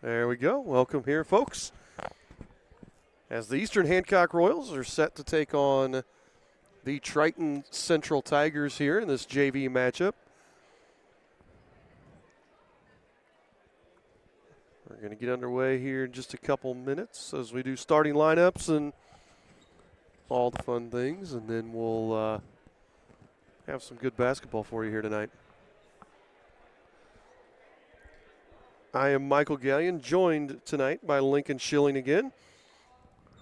There we go. Welcome here, folks. As the Eastern Hancock Royals are set to take on the Triton Central Tigers here in this JV matchup. We're going to get underway here in just a couple minutes as we do starting lineups and all the fun things, and then we'll have some good basketball for you here tonight. I am Michael Gallion, joined tonight by Lincoln Schilling again.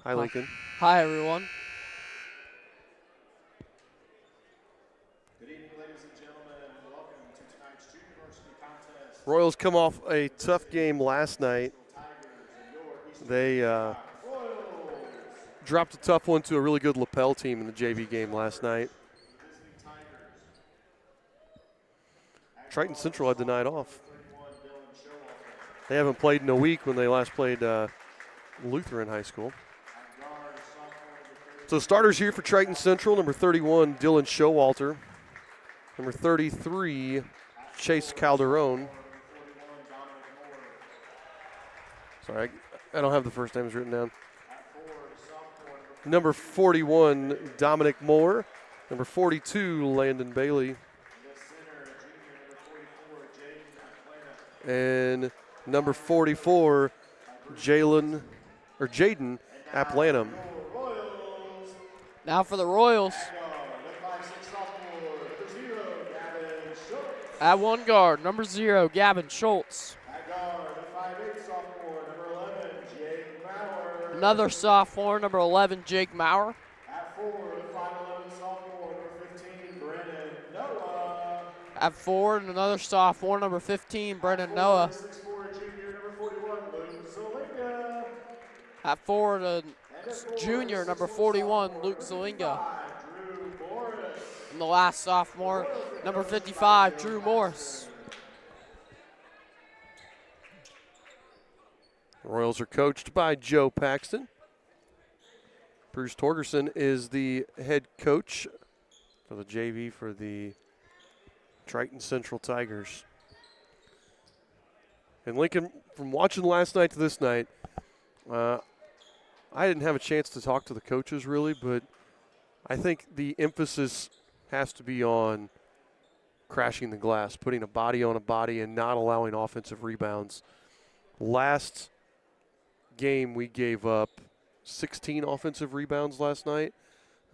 Hi, Lincoln. Hi, everyone. Good evening, ladies and gentlemen. Welcome to tonight's Junior Varsity Contest. Royals come off a tough game last night. They dropped a tough one to a really good lapel team in the JV game last night. Triton Central had the night off. They haven't played in a week when they last played Lutheran High School. So starters here for Triton Central, number 31, Dylan Showalter. Number 33, Chase Calderon. Sorry, I don't have the first names written down. Number 41, Dominic Moore. Number 42, Landon Bailey. And number 44, Jaden Aplanum. Now for the Royals. At one guard, number 0, Gavin Schultz. Another sophomore, number 11, Jake Maurer. At 4, another sophomore, number 15, Brennan Noah. At 4, the junior, number 41, Luke Zelinga. And the last sophomore, number 55, Drew Morris. The Royals are coached by Joe Paxton. Bruce Torgerson is the head coach for the JV for the Triton Central Tigers. And Lincoln, from watching last night to this night, I didn't have a chance to talk to the coaches really, but I think the emphasis has to be on crashing the glass, putting a body on a body and not allowing offensive rebounds. Last game we gave up 16 offensive rebounds last night,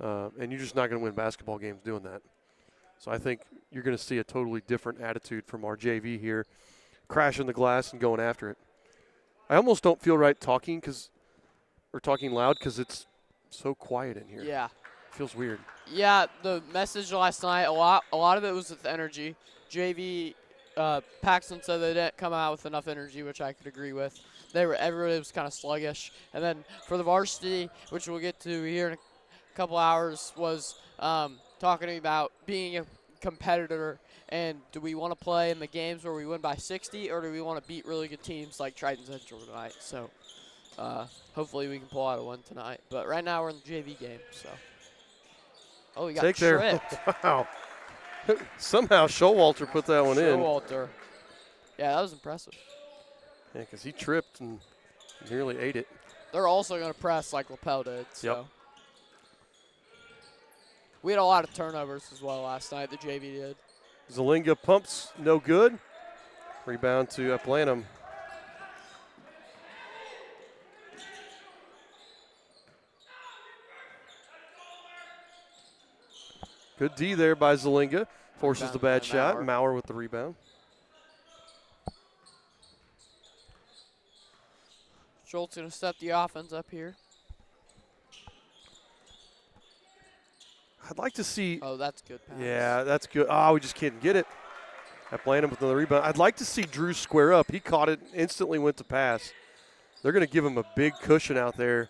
and you're just not going to win basketball games doing that. So I think you're going to see a totally different attitude from our JV here, crashing the glass and going after it. I almost don't feel right talking loud because it's so quiet in here. Yeah. Feels weird. Yeah, the message last night, a lot of it was with energy. JV, Paxton said they didn't come out with enough energy, which I could agree with. Everybody was kind of sluggish. And then for the varsity, which we'll get to here in a couple hours, was talking about being a competitor and do we want to play in the games where we win by 60 or do we want to beat really good teams like Triton Central tonight? So hopefully we can pull out a win tonight. But right now we're in the JV game, so. Oh, he got tripped. Wow. Somehow Showalter put that one in. Showalter. Yeah, that was impressive. Yeah, because he tripped and nearly ate it. They're also going to press like Lapel did. So. Yep. We had a lot of turnovers as well last night, the JV did. Zelinga pumps, no good. Rebound to Aplanum. Good D there by Zelinga. Forces the bad shot. Maurer with the rebound. Schultz going to set the offense up here. I'd like to see. Oh, that's good pass. Yeah, that's good. Oh, we just can't get it. Aplanum with another rebound. I'd like to see Drew square up. He caught it, instantly went to pass. They're going to give him a big cushion out there.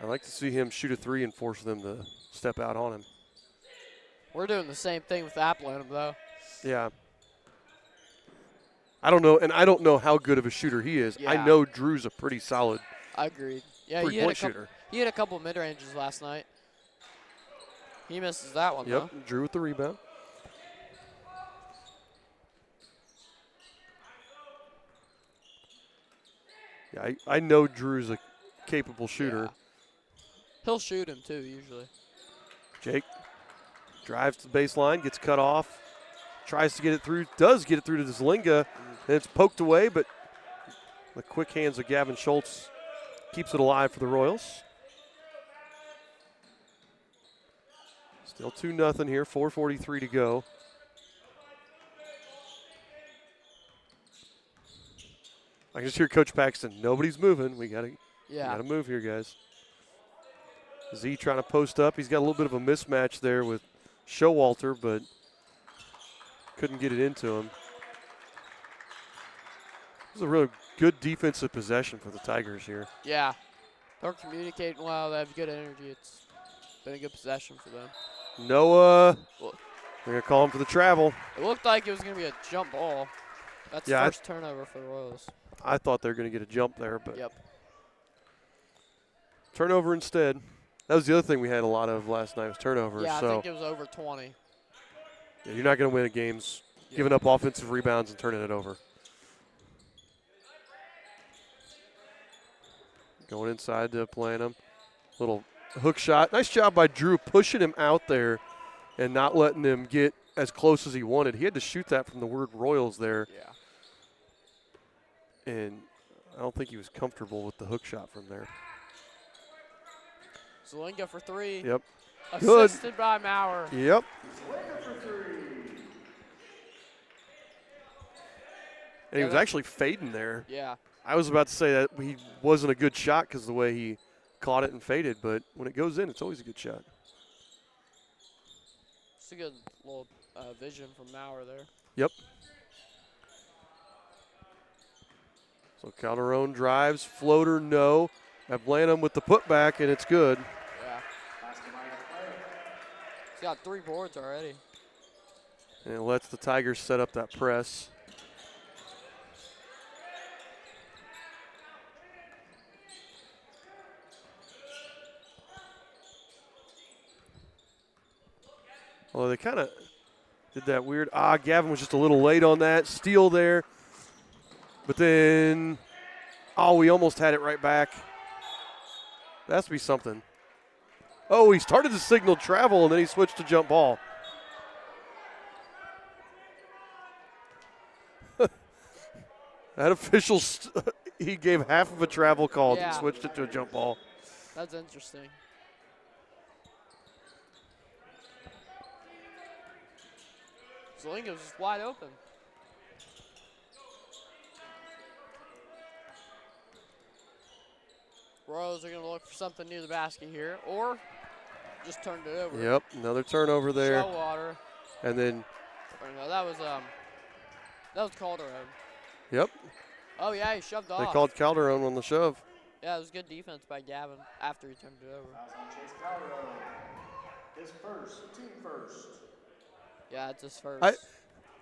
I'd like to see him shoot a 3 and force them to step out on him. We're doing the same thing with Aplanum, though. Yeah. I don't know, and I don't know how good of a shooter he is. Yeah. I know Drew's a pretty solid Agreed. Yeah, three-point shooter. He had a couple mid-ranges last night. He misses that one, though. Yep, Drew with the rebound. Yeah, I know Drew's a capable shooter. Yeah. He'll shoot him too, usually. Jake drives to the baseline, gets cut off, tries to get it through, does get it through to Zlinga, and it's poked away, but the quick hands of Gavin Schultz keeps it alive for the Royals. Still 2-0 here, 4:43 to go. I can just hear Coach Paxton, nobody's moving. We gotta move here, guys. Z trying to post up. He's got a little bit of a mismatch there with Showalter, but couldn't get it into him. This is a really good defensive possession for the Tigers here. Yeah. They're communicating well. They have good energy. It's been a good possession for them. Noah, Well, they're going to call him for the travel. it looked like it was going to be a jump ball. That's the first turnover for the Royals. I thought they were going to get a jump there, but Yep. turnover instead. That was the other thing we had a lot of last night was turnovers. Yeah, I so think it was over 20. yeah, you're not going to win games giving up offensive rebounds and turning it over. Going inside to Planum. Little hook shot. Nice job by Drew pushing him out there and not letting him get as close as he wanted. He had to shoot that from the word Royals there. Yeah. And I don't think he was comfortable with the hook shot from there. Zlinga for three. Yep. Good. Assisted by Maurer. Yep. And he was actually fading there. Yeah. I was about to say that he wasn't a good shot because of the way he caught it and faded, but when it goes in, it's always a good shot. It's a good little vision from Maurer there. Yep. So Calderon drives, floater, no. Blanham with the putback, and it's good. Yeah. He's got 3 boards already. And it lets the Tigers set up that press. Although they kind of did that weird, Gavin was just a little late on that. Steal there. But then, we almost had it right back. That has to be something. Oh, he started to signal travel, and then he switched to jump ball. That official, he gave half of a travel call and switched it to a jump ball. That's interesting. Zlinga was just wide open. Royals are going to look for something near the basket here, or just turned it over. Yep, another turnover there. Shellwater. And then. Or no, that was Calderon. Yep. Oh yeah, he shoved off. They called Calderon on the shove. Yeah, it was good defense by Gavin after he turned it over. Chase Calderon. His first, team first. Yeah, it's his first.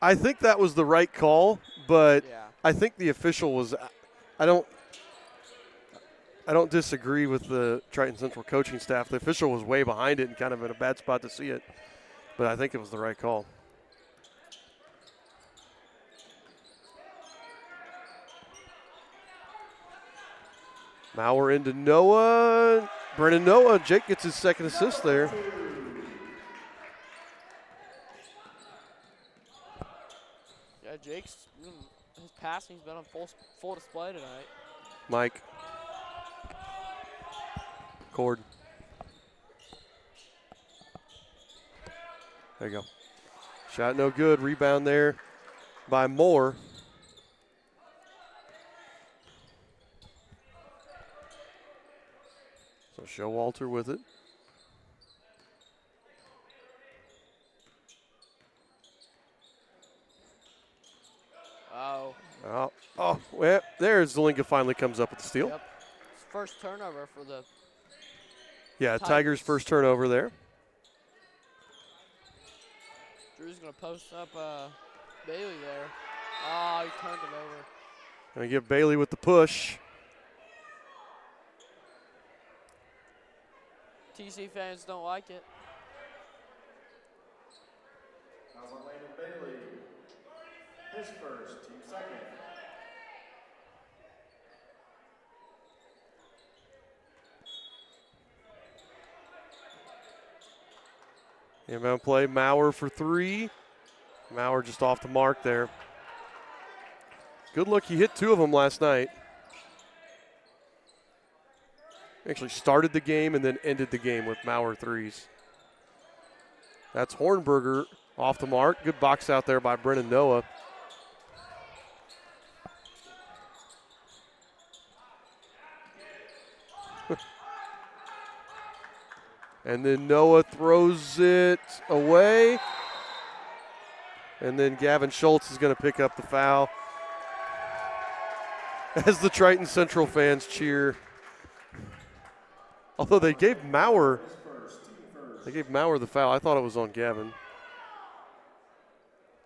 I think that was the right call, but yeah. I think the official was. I don't disagree with the Triton Central coaching staff. The official was way behind it and kind of in a bad spot to see it, but I think it was the right call. Maurer into Noah. Brennan Noah. Jake gets his second assist there. Yeah, Jake's his passing's been on full display tonight. Mike. Cord. There you go. Shot no good. Rebound there by Moore. So Showalter with it. Well, there's Zlinga finally comes up with the steal. Yep. It's first turnover for the Tigers' first turnover there. Drew's going to post up Bailey there. Oh, he turned him over. Going to give Bailey with the push. TC fans don't like it. Fouls on Landon Bailey. His first, team second. Inbound play, Maurer for three. Maurer just off the mark there. Good look, he hit 2 of them last night. Actually started the game and then ended the game with Maurer threes. That's Hornberger off the mark. Good box out there by Brennan Noah. And then Noah throws it away. And then Gavin Schultz is going to pick up the foul as the Triton Central fans cheer. Although they gave Maurer the foul. I thought it was on Gavin.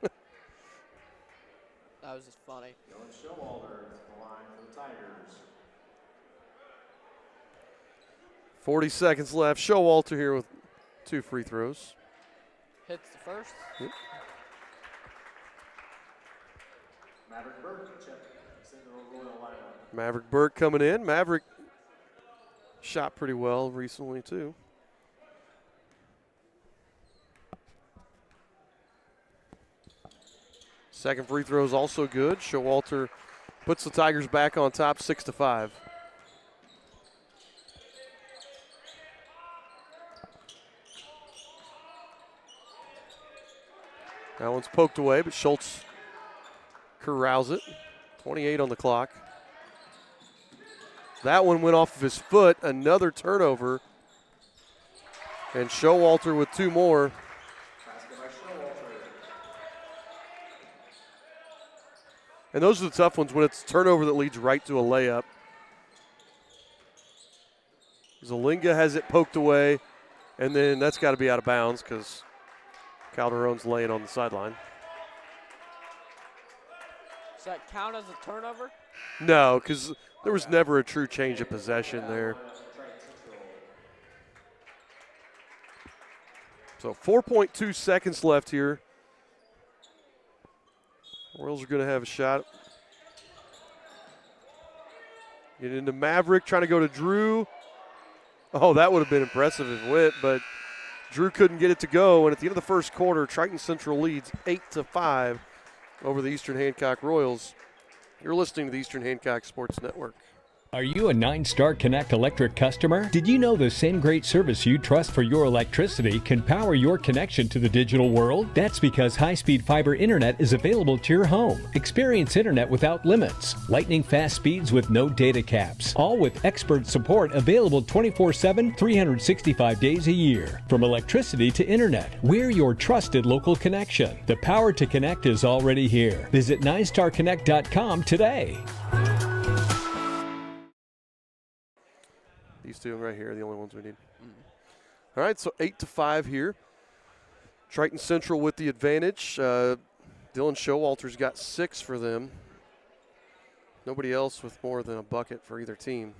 That was just funny. Dylan Showalter is the line for the Tigers. 40 seconds left. Showalter here with 2 free throws. Hits the first. Yep. Maverick Burke, check. Single Royal lineup. Maverick Burke coming in. Maverick shot pretty well recently too. Second free throw is also good. Showalter puts the Tigers back on top 6-5. That one's poked away, but Schultz corrals it. 28 on the clock. That one went off of his foot. Another turnover. And Showalter with 2 more. Basket by Showalter. And those are the tough ones when it's turnover that leads right to a layup. Zalinga has it poked away, and then that's got to be out of bounds because Calderon's laying on the sideline. Does that count as a turnover? No, because there was never a true change of possession there. So 4.2 seconds left here. Royals are going to have a shot. Get into Maverick, trying to go to Drew. Oh, that would have been impressive if it went, but Drew couldn't get it to go. And at the end of the first quarter, Triton Central leads 8-5 over the Eastern Hancock Royals. You're listening to the Eastern Hancock Sports Network. Are you a 9-Star Connect electric customer? Did you know the same great service you trust for your electricity can power your connection to the digital world? That's because high-speed fiber internet is available to your home. Experience internet without limits, lightning fast speeds with no data caps, all with expert support available 24/7, 365 days a year. From electricity to internet, we're your trusted local connection. The power to connect is already here. Visit 9starconnect.com today. These 2 right here are the only ones we need. All right, so 8-5 here. Triton Central with the advantage. Dylan Showalter's got 6 for them. Nobody else with more than a bucket for either team.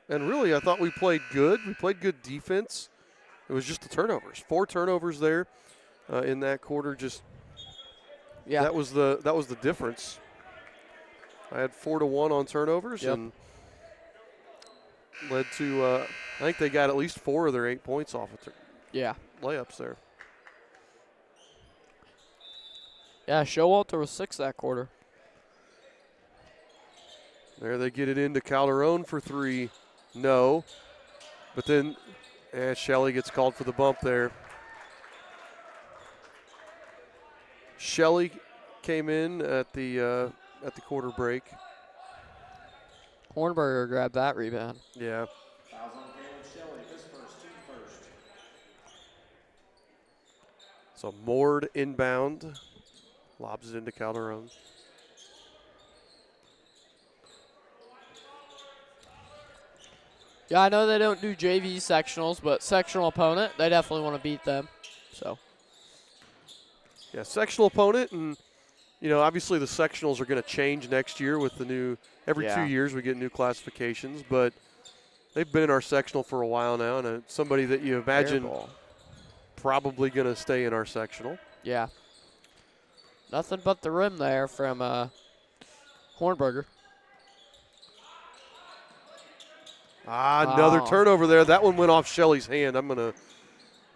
And really, I thought we played good. We played good defense. It was just the turnovers. 4 turnovers there in that quarter. Just that was the difference. I had 4-1 on turnovers and led to, I think they got at least 4 of their 8 points off of layups there. Yeah, Showalter was 6 that quarter. There they get it into Calderon for 3. No. But then Shelley gets called for the bump there. Shelley came in at the quarter break. Hornberger grabbed that rebound. Yeah. Fouls on Caleb Shelley, his first, team first. So Mord inbound. Lobs it into Calderon. Yeah, I know they don't do JV sectionals, but sectional opponent, they definitely want to beat them. So. Yeah, sectional opponent, and obviously the sectionals are going to change next year with the new. Every 2 years we get new classifications, but they've been in our sectional for a while now, and it's somebody that you imagine probably going to stay in our sectional. Yeah. Nothing but the rim there from Hornberger. Another turnover there. That one went off Shelley's hand.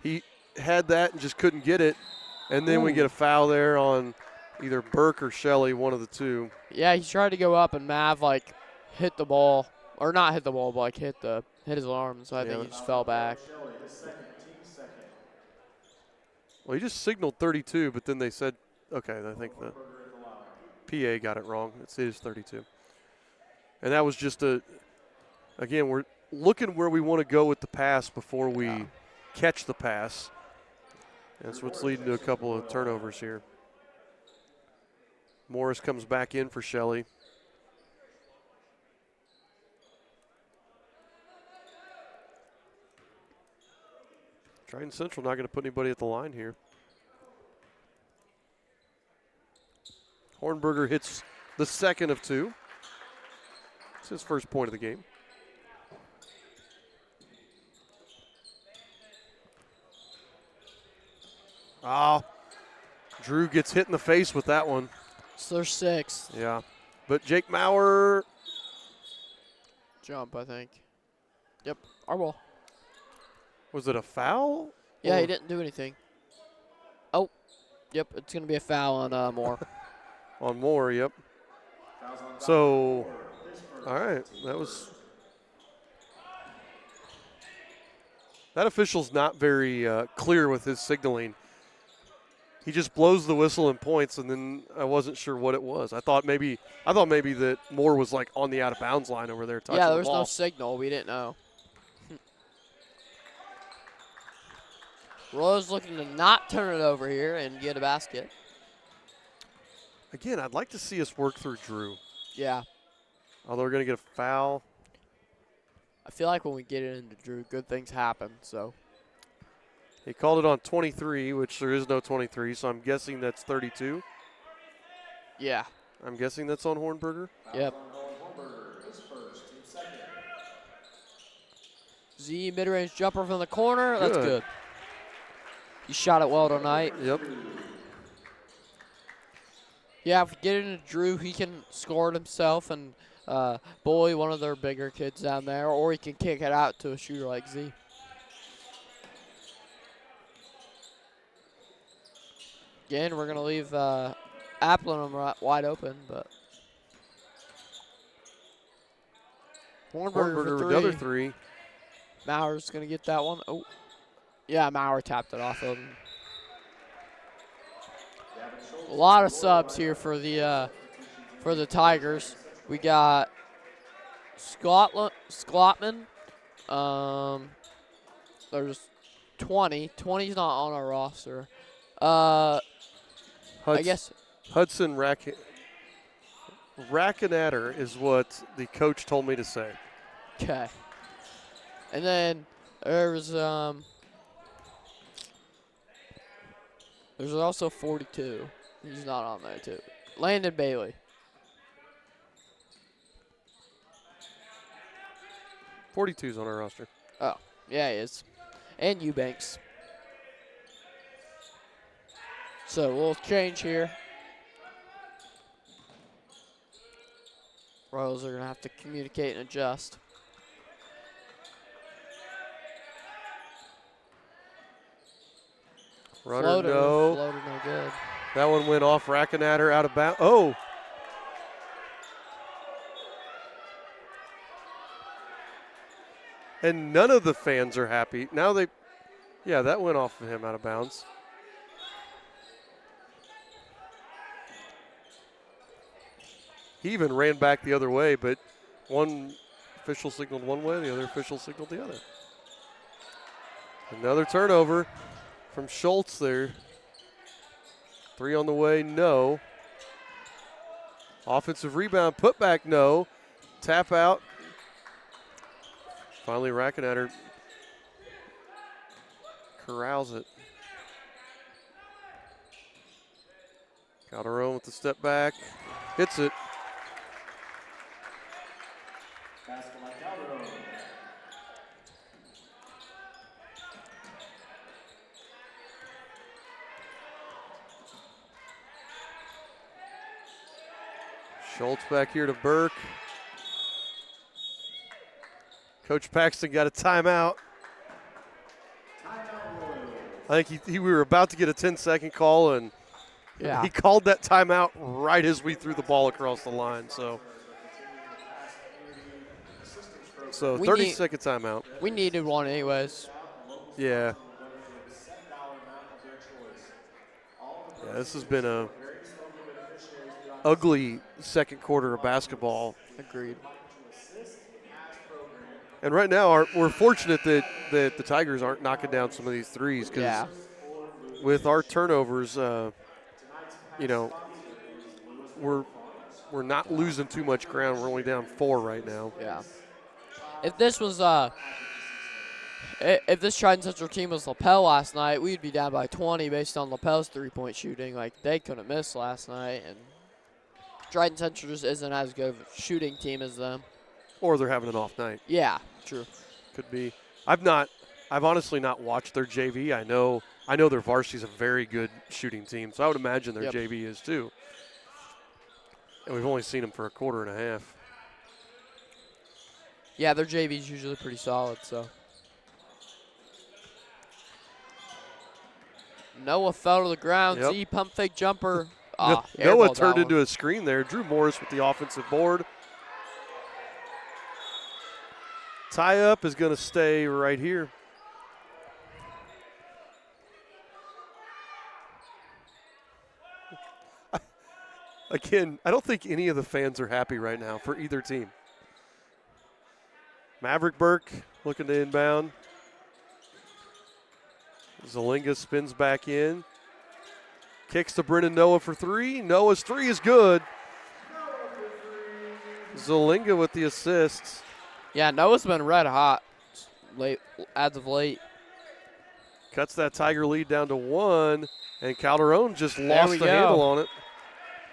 He had that and just couldn't get it. And then we get a foul there on either Burke or Shelley, one of the two. Yeah, he tried to go up and Mav hit the ball, or not hit the ball, but hit his arm. So I think he just fell back. Well, he just signaled 32, but then they said, okay, I think the PA got it wrong. It is 32. And that was just again, we're looking where we want to go with the pass before we catch the pass. That's what's leading to a couple of turnovers here. Morris comes back in for Shelley. Triton Central not going to put anybody at the line here. Hornberger hits the second of two. It's his first point of the game. Drew gets hit in the face with that one. So there's 6. Yeah. But Jake Maurer. Jump, I think. Yep, our ball. Was it a foul? Yeah, he didn't do anything. Oh, yep, it's going to be a foul on Moore. On Moore, yep. So, all right, that official's not very clear with his signaling. He just blows the whistle and points, and then I wasn't sure what it was. I thought maybe that Moore was on the out of bounds line over there touching the ball. Yeah, there was no signal. We didn't know. Rose looking to not turn it over here and get a basket. Again, I'd like to see us work through Drew. Yeah. Although we're going to get a foul. I feel like when we get it into Drew, good things happen. So he called it on 23, which there is no 23, so I'm guessing that's 32. Yeah. I'm guessing that's on Hornberger. Yep. Z mid-range jumper from the corner. That's good. He shot it well tonight. Yep. Yeah, if we get it into Drew, he can score it himself and bully one of their bigger kids down there, or he can kick it out to a shooter like Z. Again, we're going to leave Applenham wide open, but Hornberger with for another three. Maurer's going to get that one. Oh, yeah, Maurer tapped it off of him. A lot of subs here for the Tigers. We got Schlotman. There's 20. 20's not on our roster. I guess Hudson Rackanatter is what the coach told me to say. Okay. And then there's also 42. He's not on there too. Landon Bailey. .42's on our roster. Oh, yeah, he is. And Eubanks. So we'll change here. Royals are going to have to communicate and adjust. Runner Floater no good. That one went off Rackanatter out of bounds. Oh. And none of the fans are happy. Now that went off of him out of bounds. He even ran back the other way, but one official signaled one way, the other official signaled the other. Another turnover from Schultz there. 3 on the way, no. Offensive rebound, put back, no. Tap out. Finally, Rackanatter corrals it. Calderon with the step back, hits it. Schultz back here to Burke. Coach Paxton got a timeout. I think we were about to get a 10-second call, and Yeah. he called that timeout right as we threw the ball across the line. So 30-second timeout. We needed one anyways. Yeah. Yeah, this has been a ugly second quarter of basketball. Agreed. And right now, we're fortunate that the Tigers aren't knocking down some of these threes because Yeah. with our turnovers, we're not losing too much ground. We're only down 4 right now. Yeah. If this was if this Triton Central team was Lapel last night, we'd be down by 20 based on Lapel's three-point shooting. Like, they couldn't miss last night, and Triton Central just isn't as good of a shooting team as them. Or they're having an off night. Yeah, true. Could be. I've honestly not watched their JV. I know their varsity is a very good shooting team, so I would imagine their JV is too. And we've only seen them for a quarter and a half. Yeah, their JV is usually pretty solid, so. Noah fell to the ground. Yep. Z pump fake jumper. Noah turned into a screen there. Drew Morris with the offensive board. Tie up is going to stay right here. Again, I don't think any of the fans are happy right now for either team. Maverick Burke looking to inbound. Zalinga spins back in. Kicks to Brennan Noah for 3. Noah's 3 is good. Zalinga with the assists. Yeah, Noah's been red hot as of late. Cuts that Tiger lead down to 1, and Calderon just lost the handle on it.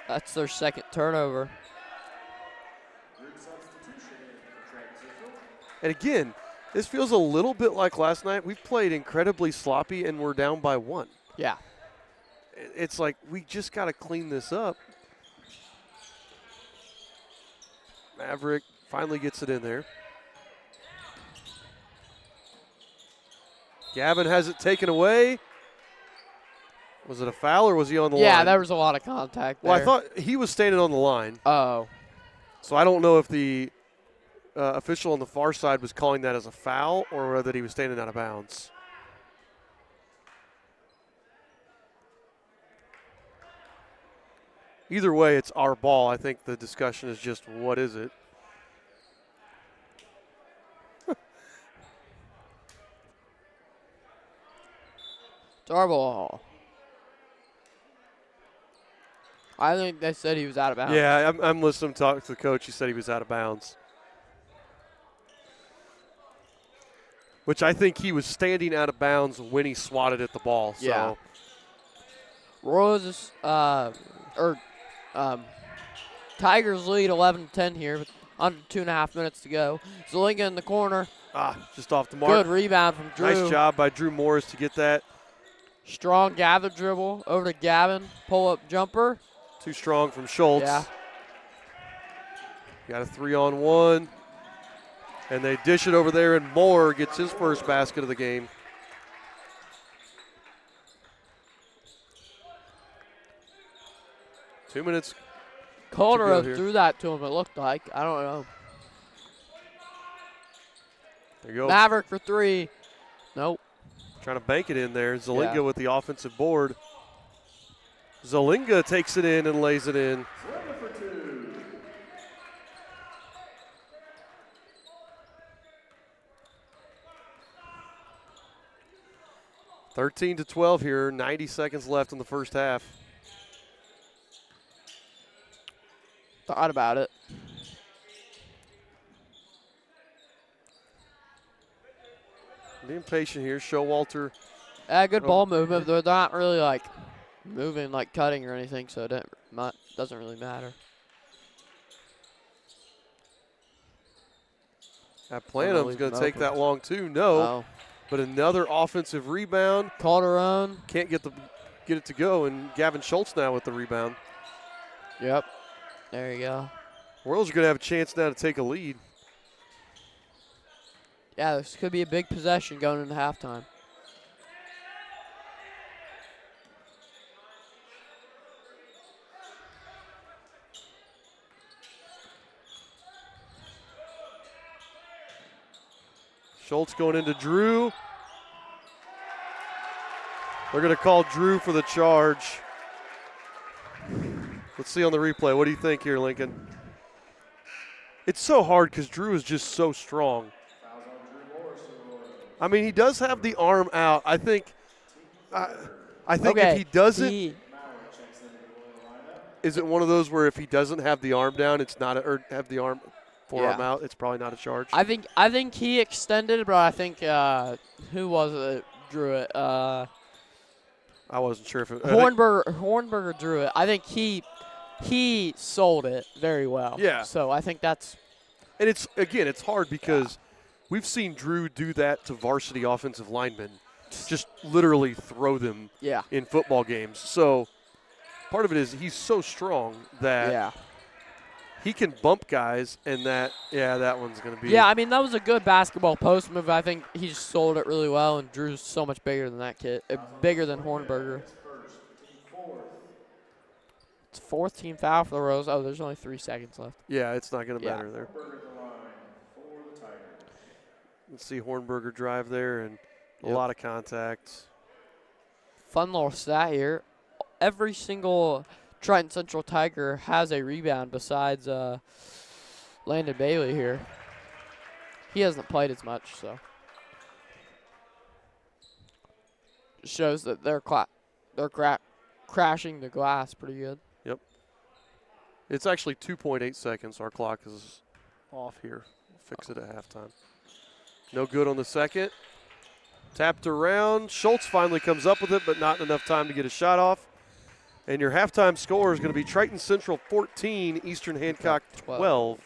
That's their second turnover. And again, this feels a little bit like last night. We played incredibly sloppy, and we're down by 1. Yeah. It's like we just got to clean this up. Maverick finally gets it in there. Gavin has it taken away. Was it a foul or was he on the line? Yeah, there was a lot of contact there. Well, I thought he was standing on the line. Oh. So I don't know if the official on the far side was calling that as a foul or whether he was standing out of bounds. Either way, it's our ball. I think the discussion is just what is it? It's our ball. I think they said he was out of bounds. Yeah, I'm listening to talk to the coach. He said he was out of bounds. Which I think he was standing out of bounds when he swatted at the ball. So. Yeah. Royals, Tigers lead 11-10 here with under 2.5 minutes to go. Zalinga in the corner. Just off the mark. Good rebound from Drew. Nice job by Drew Morris to get that. Strong gather dribble over to Gavin. Pull-up jumper. Too strong from Schultz. Yeah. Got a 3-on-1. And they dish it over there, and Moore gets his first basket of the game. Two minutes. Calderon threw that to him, it looked like. I don't know. There you go. Maverick for 3. Nope. Trying to bank it in there. Zalinga with the offensive board. Zalinga takes it in and lays it in. 13-12 here, 90 seconds left in the first half. Thought about it. Being patient here. Showalter. Good ball movement. They're not really like moving, like cutting or anything, so it doesn't really matter. That Planum's going to take that long too. No. Oh. But another offensive rebound. Calderon. Can't get it to go, and Gavin Schultz now with the rebound. Yep. There you go. Royals are going to have a chance now to take a lead. Yeah, this could be a big possession going into halftime. Schultz going into Drew. They're going to call Drew for the charge. Let's see on the replay. What do you think here, Lincoln? It's so hard because Drew is just so strong. I mean, he does have the arm out. I think Okay, if he doesn't, is it one of those where if he doesn't have the arm down, it's not or have the forearm out, it's probably not a charge? I think he extended it, but I think who was it that drew it? I wasn't sure if it Hornberger drew it. I think he sold it very well. Yeah. So I think that's. And it's hard because we've seen Drew do that to varsity offensive linemen, just literally throw them in football games. So part of it is he's so strong that he can bump guys, and that one's going to be. Yeah, I mean, that was a good basketball post move. I think he just sold it really well, and Drew's so much bigger than that kid, bigger than Hornberger. It's fourth team foul for the Rose. Oh, there's only 3 seconds left. Yeah, it's not going to matter there. Let's see Hornberger drive there, and a lot of contacts. Fun little stat here. Every single Triton Central Tiger has a rebound besides Landon Bailey here. He hasn't played as much, so. Just shows that they're crashing the glass pretty good. Yep. It's actually 2.8 seconds. Our clock is off here. We'll fix it at halftime. No good on the second. Tapped around. Schultz finally comes up with it, but not enough time to get a shot off. And your halftime score is going to be Triton Central 14, Eastern Hancock 12.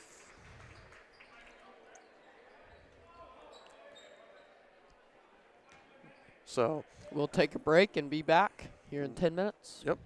So we'll take a break and be back here in 10 minutes. Yep.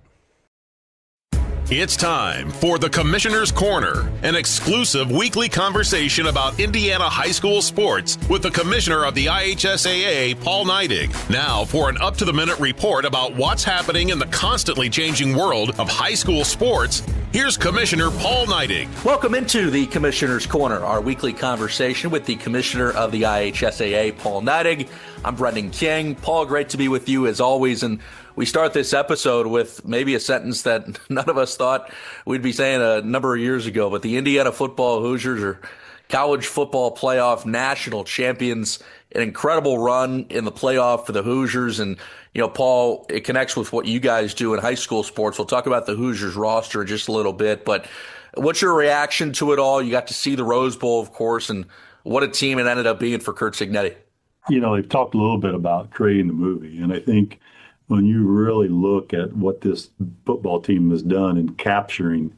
It's time for the Commissioner's Corner, an exclusive weekly conversation about Indiana high school sports with the Commissioner of the IHSAA, Paul Neidig. Now for an up-to-the-minute report about what's happening in the constantly changing world of high school sports, here's Commissioner Paul Neidig. Welcome into the Commissioner's Corner, our weekly conversation with the Commissioner of the IHSAA, Paul Neidig. I'm Brendan King. Paul, great to be with you as always, and we start this episode with maybe a sentence that none of us thought we'd be saying a number of years ago, but the Indiana football Hoosiers are college football playoff national champions. An incredible run in the playoff for the Hoosiers. And, you know, Paul, it connects with what you guys do in high school sports. We'll talk about the Hoosiers roster in just a little bit, but what's your reaction to it all? You got to see the Rose Bowl, of course, and what a team it ended up being for Kurt Signetti. You know, they've talked a little bit about creating the movie, and I think when you really look at what this football team has done in capturing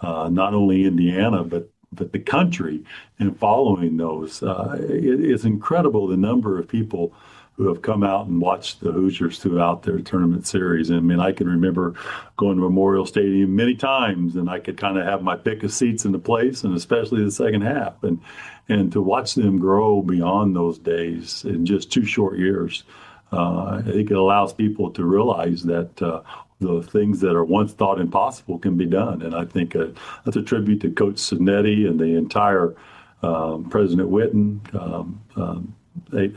not only Indiana, but the country and following those, it's incredible the number of people who have come out and watched the Hoosiers throughout their tournament series. I mean, I can remember going to Memorial Stadium many times, and I could kind of have my pick of seats in the place, and especially the second half. And to watch them grow beyond those days in just 2 short years, I think it allows people to realize that the things that are once thought impossible can be done. And I think that's a tribute to Coach Signetti and the entire President Witten,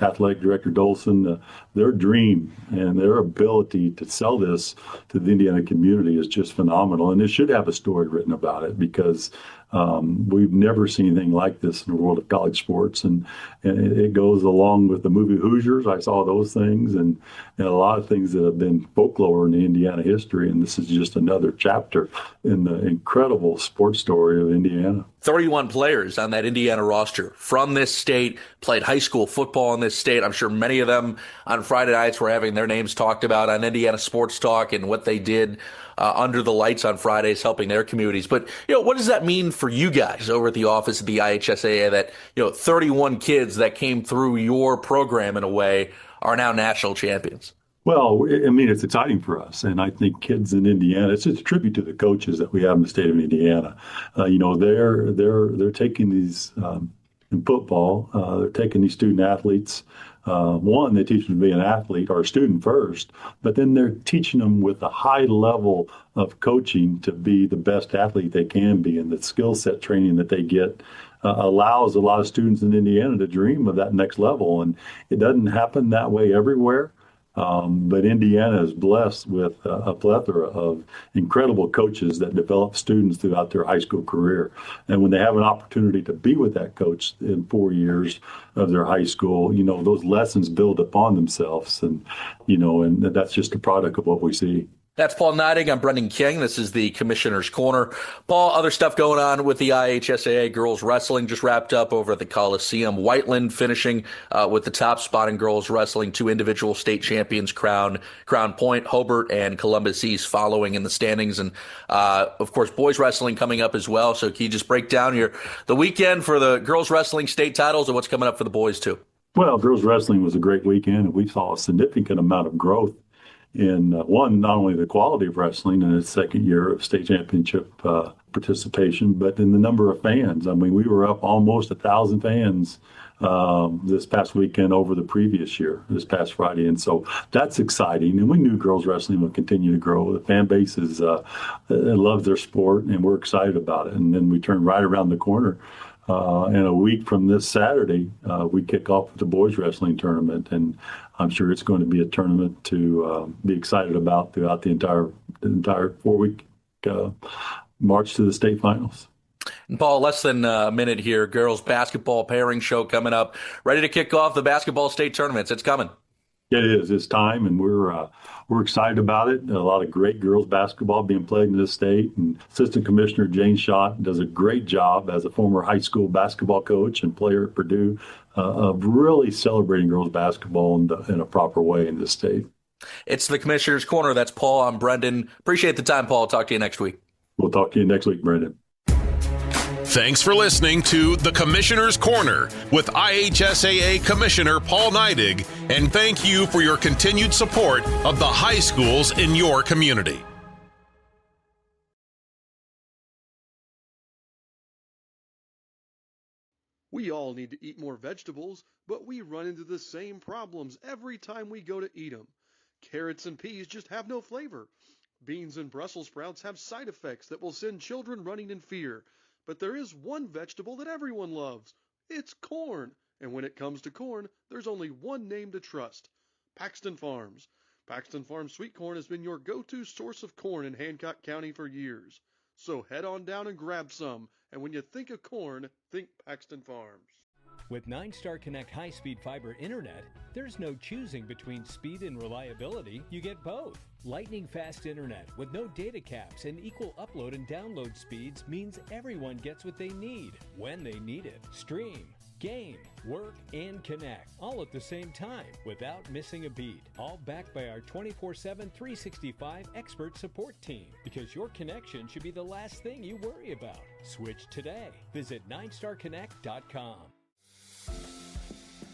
Athletic Director Dolson. Their dream and their ability to sell this to the Indiana community is just phenomenal. And it should have a story written about it because we've never seen anything like this in the world of college sports. And it goes along with the movie Hoosiers. I saw those things and a lot of things that have been folklore in the Indiana history. And this is just another chapter in the incredible sports story of Indiana. 31 players on that Indiana roster from this state, played high school football in this state. I'm sure many of them on Friday nights were having their names talked about on Indiana Sports Talk and what they did under the lights on Fridays, helping their communities. But, you know, what does that mean for you guys over at the office of the IHSAA that, you know, 31 kids that came through your program in a way are now national champions? Well, I mean, it's exciting for us. And I think kids in Indiana, it's just a tribute to the coaches that we have in the state of Indiana. You know, they're taking these in football. They're taking these student athletes. One, they teach them to be an athlete or a student first, but then they're teaching them with a high level of coaching to be the best athlete they can be. And the skill set training that they get allows a lot of students in Indiana to dream of that next level. And it doesn't happen that way everywhere. But Indiana is blessed with a plethora of incredible coaches that develop students throughout their high school career. And when they have an opportunity to be with that coach in 4 years of their high school, those lessons build upon themselves. And that's just a product of what we see. That's Paul Neidig. I'm Brendan King. This is the Commissioner's Corner. Paul, other stuff going on with the IHSAA girls wrestling just wrapped up over at the Coliseum. Whiteland finishing with the top spot in girls wrestling. 2 individual state champions, Crown Point, Hobart, and Columbus East following in the standings. And, of course, boys wrestling coming up as well. So can you just break down the weekend for the girls wrestling state titles and what's coming up for the boys, too? Well, girls wrestling was a great weekend, and we saw a significant amount of growth in not only the quality of wrestling in its second year of state championship participation, but in the number of fans. I mean, we were up almost 1,000 fans this past weekend over the previous year, this past Friday. And so that's exciting. And we knew girls wrestling would continue to grow. The fan base loves their sport, and we're excited about it. And then we turn right around the corner. And a week from this Saturday, we kick off with the boys wrestling tournament, and I'm sure it's going to be a tournament to be excited about throughout the entire 4-week march to the state finals. And Paul, less than a minute here. Girls basketball pairing show coming up. Ready to kick off the basketball state tournaments. It's coming. It is. It's time, and we're excited about it. A lot of great girls basketball being played in this state, and Assistant Commissioner Jane Schott does a great job as a former high school basketball coach and player at Purdue of really celebrating girls basketball in a proper way in this state. It's the Commissioner's Corner. That's Paul. I'm Brendan. Appreciate the time, Paul. Talk to you next week. We'll talk to you next week, Brendan. Thanks for listening to the Commissioner's Corner with IHSAA Commissioner Paul Neidig, and thank you for your continued support of the high schools in your community. We all need to eat more vegetables, but we run into the same problems every time we go to eat them. Carrots and peas just have no flavor. Beans and Brussels sprouts have side effects that will send children running in fear. But there is one vegetable that everyone loves. It's corn. And when it comes to corn, there's only one name to trust: Paxton Farms. Paxton Farms sweet corn has been your go-to source of corn in Hancock County for years. So head on down and grab some. And when you think of corn, think Paxton Farms. With 9-Star Connect high-speed fiber internet, there's no choosing between speed and reliability. You get both. Lightning-fast internet with no data caps and equal upload and download speeds means everyone gets what they need when they need it. Stream, game, work, and connect all at the same time without missing a beat. All backed by our 24/7, 365 expert support team, because your connection should be the last thing you worry about. Switch today. Visit 9starconnect.com.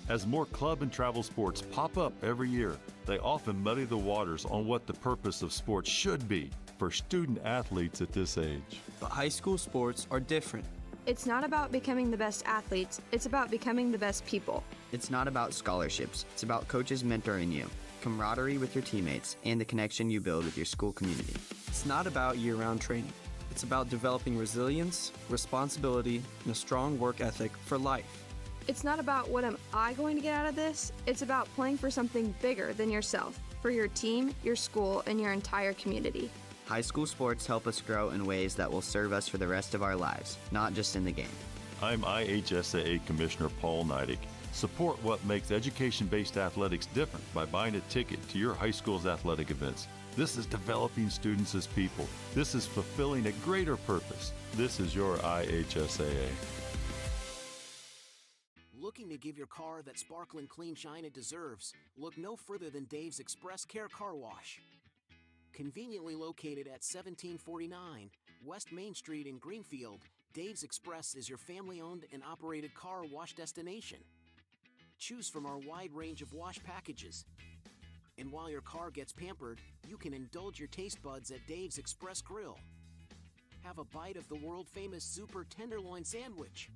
As more club and travel sports pop up every year, they often muddy the waters on what the purpose of sports should be for student athletes at this age. But high school sports are different. It's not about becoming the best athletes, it's about becoming the best people. It's not about scholarships, it's about coaches mentoring you, camaraderie with your teammates, and the connection you build with your school community. It's not about year-round training. It's about developing resilience, responsibility, and a strong work ethic for life. It's not about what am I going to get out of this, it's about playing for something bigger than yourself, for your team, your school, and your entire community. High school sports help us grow in ways that will serve us for the rest of our lives, not just in the game. I'm IHSAA Commissioner Paul Neidig. Support what makes education-based athletics different by buying a ticket to your high school's athletic events. This is developing students as people. This is fulfilling a greater purpose. This is your IHSAA. Looking to give your car that sparkling clean shine it deserves? Look no further than Dave's Express Care Car Wash. Conveniently located at 1749 West Main Street in Greenfield, Dave's Express is your family-owned and operated car wash destination. Choose from our wide range of wash packages. And while your car gets pampered, you can indulge your taste buds at Dave's Express Grill. Have a bite of the world-famous Super Tenderloin Sandwich.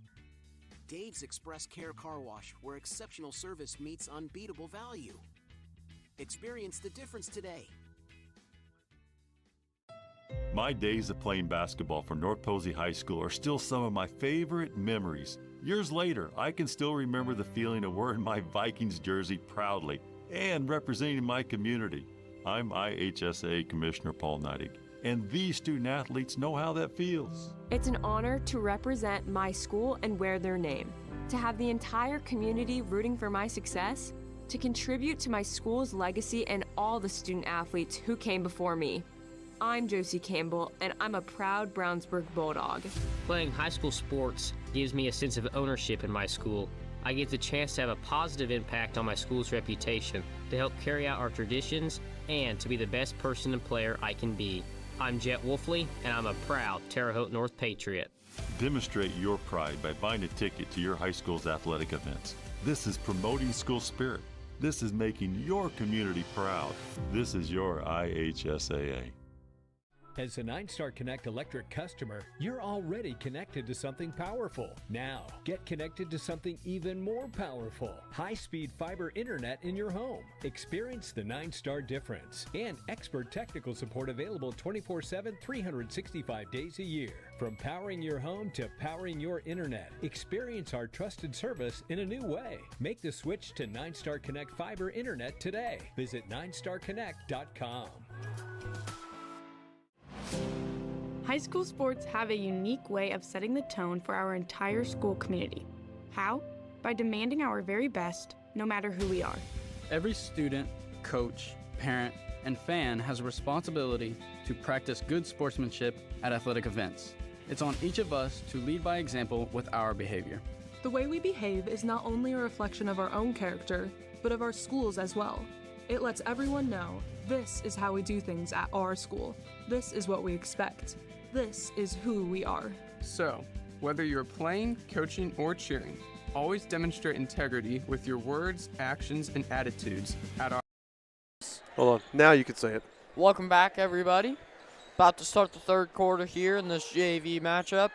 Dave's Express Care Car Wash, where exceptional service meets unbeatable value. Experience the difference today. My days of playing basketball for North Posey High School are still some of my favorite memories. Years later, I can still remember the feeling of wearing my Vikings jersey proudly and representing my community. I'm IHSAA Commissioner Paul Neidig, and these student athletes know how that feels. It's an honor to represent my school and wear their name, to have the entire community rooting for my success, to contribute to my school's legacy and all the student athletes who came before me. I'm Josie Campbell, and I'm a proud Brownsburg Bulldog. Playing high school sports gives me a sense of ownership in my school. I get the chance to have a positive impact on my school's reputation, to help carry out our traditions, and to be the best person and player I can be. I'm Jet Wolfley, and I'm a proud Terre Haute North Patriot. Demonstrate your pride by buying a ticket to your high school's athletic events. This is promoting school spirit. This is making your community proud. This is your IHSAA. As a 9-Star Connect Electric customer, you're already connected to something powerful. Now, get connected to something even more powerful. High-speed fiber internet in your home. Experience the 9-Star difference. And expert technical support available 24/7, 365 days a year. From powering your home to powering your internet, experience our trusted service in a new way. Make the switch to 9-Star Connect Fiber Internet today. Visit 9starconnect.com. High school sports have a unique way of setting the tone for our entire school community. How? By demanding our very best, no matter who we are. Every student, coach, parent, and fan has a responsibility to practice good sportsmanship at athletic events. It's on each of us to lead by example with our behavior. The way we behave is not only a reflection of our own character, but of our schools as well. It lets everyone know this is how we do things at our school. This is what we expect. This is who we are. So, whether you're playing, coaching, or cheering, always demonstrate integrity with your words, actions, and attitudes at our... Hold on. Now you can say it. Welcome back, everybody. About to start the third quarter here in this JV matchup.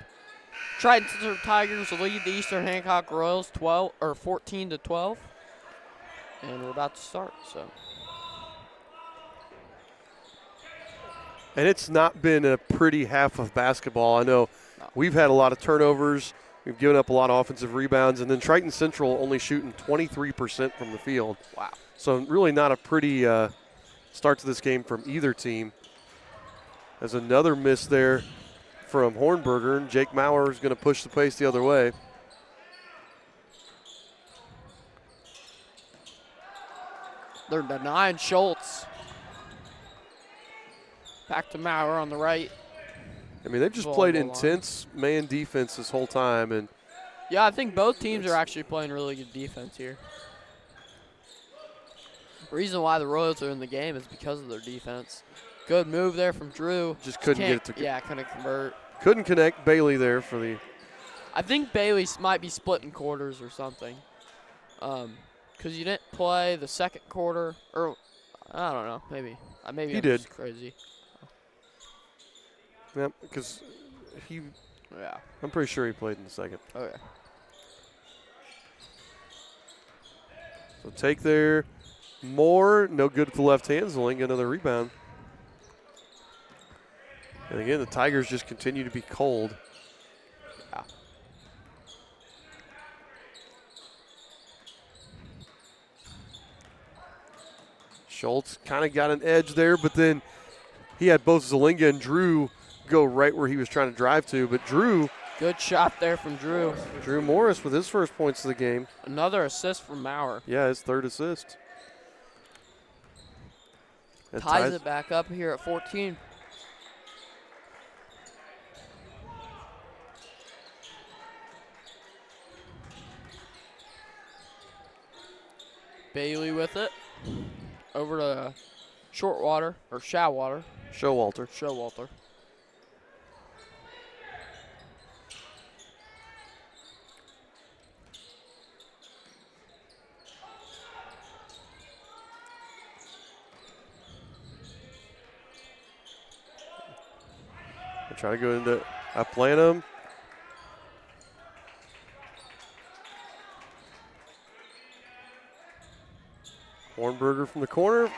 Triton Tigers lead the Eastern Hancock Royals 14-12. And we're about to start, so... And it's not been a pretty half of basketball. I know we've had a lot of turnovers. We've given up a lot of offensive rebounds. And then Triton Central only shooting 23% from the field. Wow. So really not a pretty start to this game from either team. There's another miss there from Hornberger. And Jake Maurer is going to push the pace the other way. They're denying Schultz. Back to Maurer on the right. I mean, they've just played intense man defense this whole time. And yeah, I think both teams are actually playing really good defense here. The reason why the Royals are in the game is because of their defense. Good move there from Drew. Just couldn't get it to yeah, couldn't convert. Couldn't connect Bailey there for the... I think Bailey might be splitting quarters or something. Because you didn't play the second quarter. Or, I don't know, maybe. Maybe I'm just crazy. Yeah, because he. Yeah. I'm pretty sure he played in the second. Okay. So take there. Moore, no good with the left hand. Zelinga, another rebound. And again, the Tigers just continue to be cold. Yeah. Schultz kind of got an edge there, but then he had both Zelinga and Drew go right where he was trying to drive to. But Drew. Good shot there from Drew. Drew Morris with his first points of the game. Another assist from Maurer. Yeah, his third assist. That ties it back up here at 14. Bailey with it. Over to Shortwater, or Showalter. Showalter. Showalter. I try to go into Aplanum. Hornberger from the corner.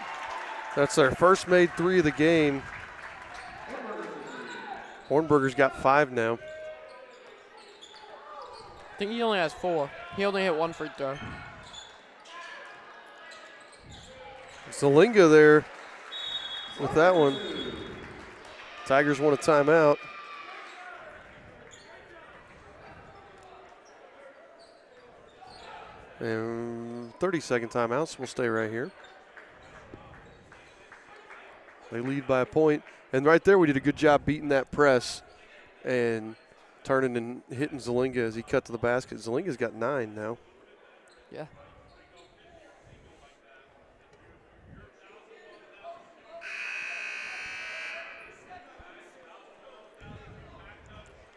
That's their first made three of the game. Hornberger's got 5 now. I think he only has 4. He only hit 1 free throw. Zelinga there with that one. Tigers want a timeout. And 30-second timeout, so we'll stay right here. They lead by a point. And right there, we did a good job beating that press and turning and hitting Zelinga as he cut to the basket. Zelinga's got 9 now. Yeah.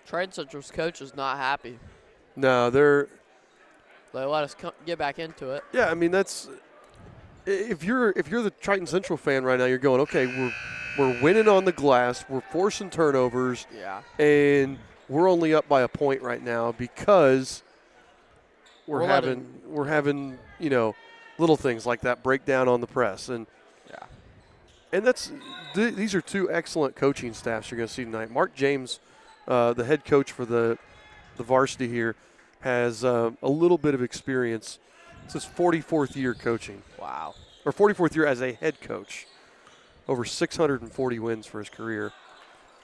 Triton Central's coach is not happy. No, They let us get back into it. yeah, I mean, that's if you're the Triton Central fan right now, you're going, okay, we're winning on the glass, we're forcing turnovers, Yeah. and we're only up by a point right now because we're having little things like that breakdown on the press, and that's these are 2 excellent coaching staffs you're going to see tonight. Mark James, the head coach for the varsity here, has a little bit of experience. It's his 44th year coaching. Wow. Or 44th year as a head coach. Over 640 wins for his career.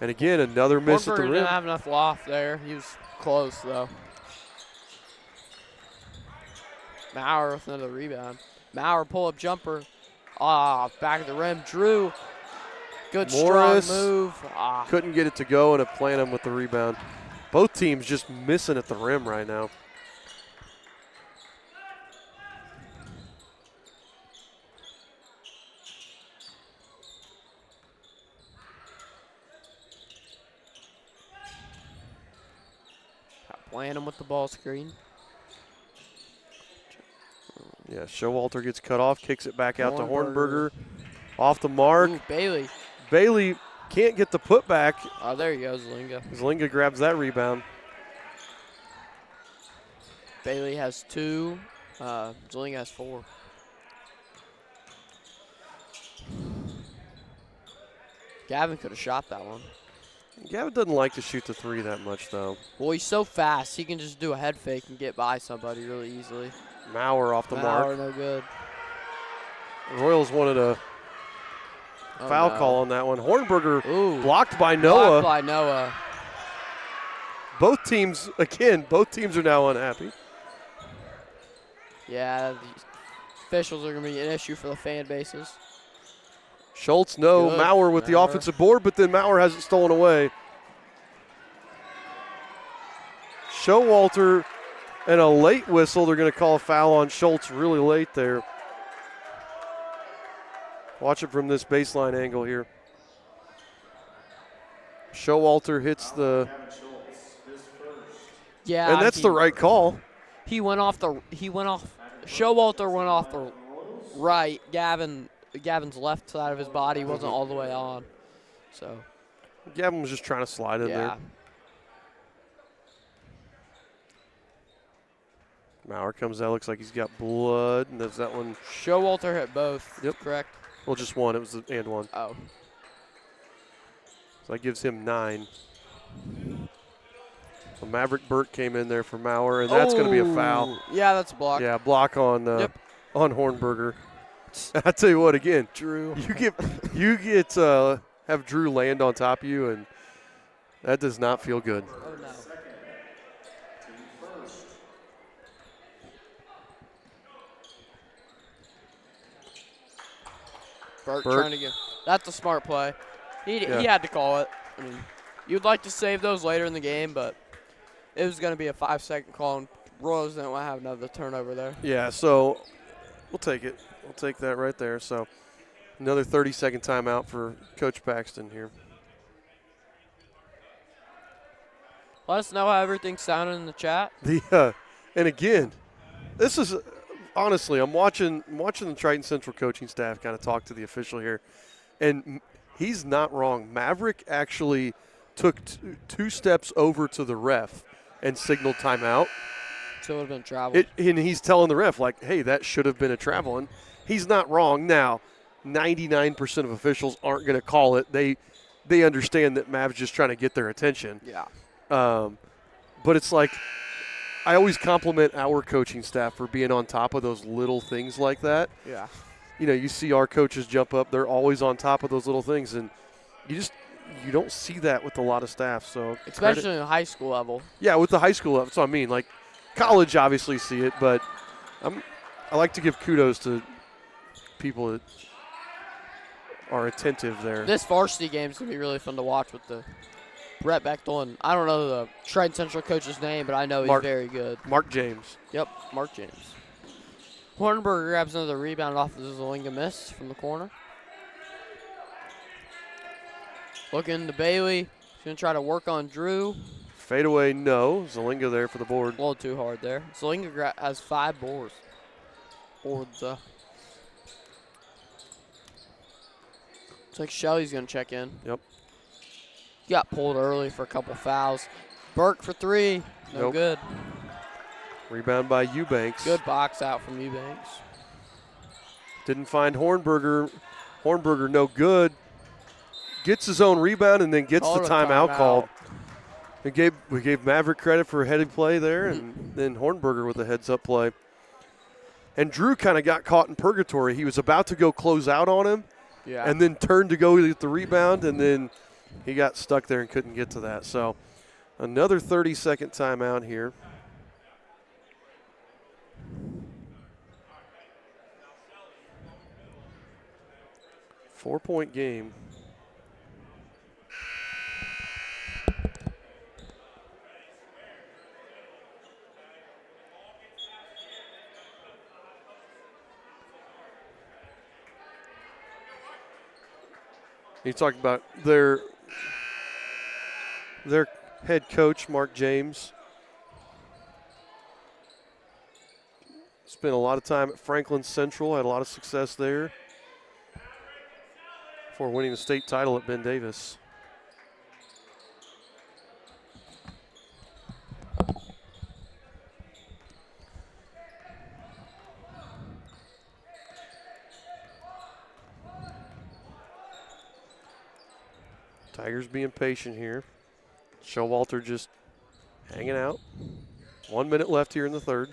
And again, another miss at the rim. Didn't have enough loft there. He was close, though. Maurer with another rebound. Maurer pull-up jumper. Back of the rim. Drew. Good Morris strong move. Couldn't get it to go, and it planted him with the rebound. Both teams just missing at the rim right now. Playing him with the ball screen. Yeah, Showalter gets cut off, kicks it back out to Hornberger. Off the mark. Ooh, Bailey. Bailey can't get the putback. Oh, there you go, Zelinga. Zelinga grabs that rebound. Bailey has 2. Zelinga has 4. Gavin could have shot that one. Gavin doesn't like to shoot the 3 that much, though. Well, he's so fast. He can just do a head fake and get by somebody really easily. Maurer off the mark. No good. Royals wanted a foul call on that one. Hornberger blocked by Noah. Blocked by Noah. Both teams are now unhappy. Yeah, the officials are going to be an issue for the fan bases. Schultz, no. Good. Maurer with the offensive board, but then Maurer has it stolen away. Showalter and a late whistle. They're going to call a foul on Schultz really late there. Watch it from this baseline angle here. Showalter hits the. Yeah, and that's the right call. Showalter went off the right. Gavin's left side of his body wasn't all the way on. So Gavin was just trying to slide in there. Maurer comes out, looks like he's got blood, and there's that one. Showalter hit both. Yep. Correct. Well, just one. It was the and one. Oh. So that gives him 9. So Maverick Burt came in there for Maurer, and that's going to be a foul. Yeah, that's a block. Yeah, block on on Hornberger. I tell you what, again, Drew. You get have Drew land on top of you, and that does not feel good. Oh, no. Burt trying to get. That's a smart play. He had to call it. I mean, you'd like to save those later in the game, but it was going to be a 5-second call, and Royals didn't want to have another turnover there. Yeah, so we'll take it. We'll take that right there. So another 30-second timeout for Coach Paxton here. Let us know how everything's sounding in the chat. And again, this is honestly, I'm watching the Triton Central coaching staff kind of talk to the official here, and he's not wrong. Maverick actually took 2 steps over to the ref and signaled timeout. So it would have been travel. And he's telling the ref, like, hey, that should have been a travel. And he's not wrong. Now, 99% of officials aren't going to call it. They understand that Mav's just trying to get their attention. Yeah. But it's like, I always compliment our coaching staff for being on top of those little things like that. Yeah. You know, you see our coaches jump up. They're always on top of those little things. And you don't see that with a lot of staff. So especially in the high school level. Yeah, with the high school level. That's what I mean. Like, college obviously see it, but I like to give kudos to people that are attentive there. This varsity game is going to be really fun to watch with the Brett Bechtel. And I don't know the Triton Central coach's name, but I know he's very good. Mark James. Yep, Mark James. Hornberger grabs another rebound off of the Zelinga miss from the corner. Looking to Bailey. He's going to try to work on Drew. Fadeaway, no. Zelinga there for the board. A little too hard there. Zelinga has 5 boards. Looks like Shelly's going to check in. Yep. Got pulled early for a couple fouls. Burke for 3. No good. Rebound by Eubanks. Good box out from Eubanks. Didn't find Hornberger. Hornberger no good. Gets his own rebound and then gets the timeout called. We gave Maverick credit for a headed play there, and then Hornberger with a heads-up play. And Drew kind of got caught in purgatory. He was about to go close out on him, and then turned to go get the rebound, and then he got stuck there and couldn't get to that. So another 30-second timeout here. Four-point game. You talk about their head coach, Mark James. Spent a lot of time at Franklin Central, had a lot of success there before winning the state title at Ben Davis. Tigers being patient here. Showalter just hanging out. 1 minute left here in the third.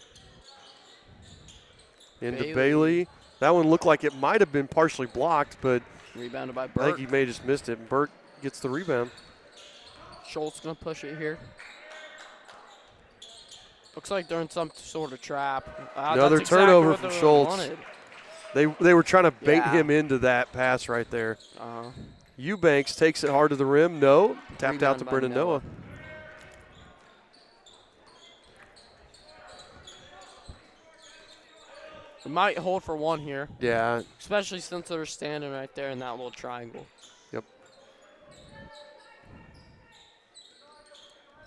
Into Bailey. That one looked like it might have been partially blocked, but rebounded by I Burke. think he may have just missed it. Burke gets the rebound. Schultz going to push it here. Looks like they're in some sort of trap. Another turnover from Schultz. They were trying to bait him into that pass right there. Eubanks takes it hard to the rim. No. Tapped out to Brennan Noah. We might hold for one here. Yeah. Especially since they're standing right there in that little triangle. Yep.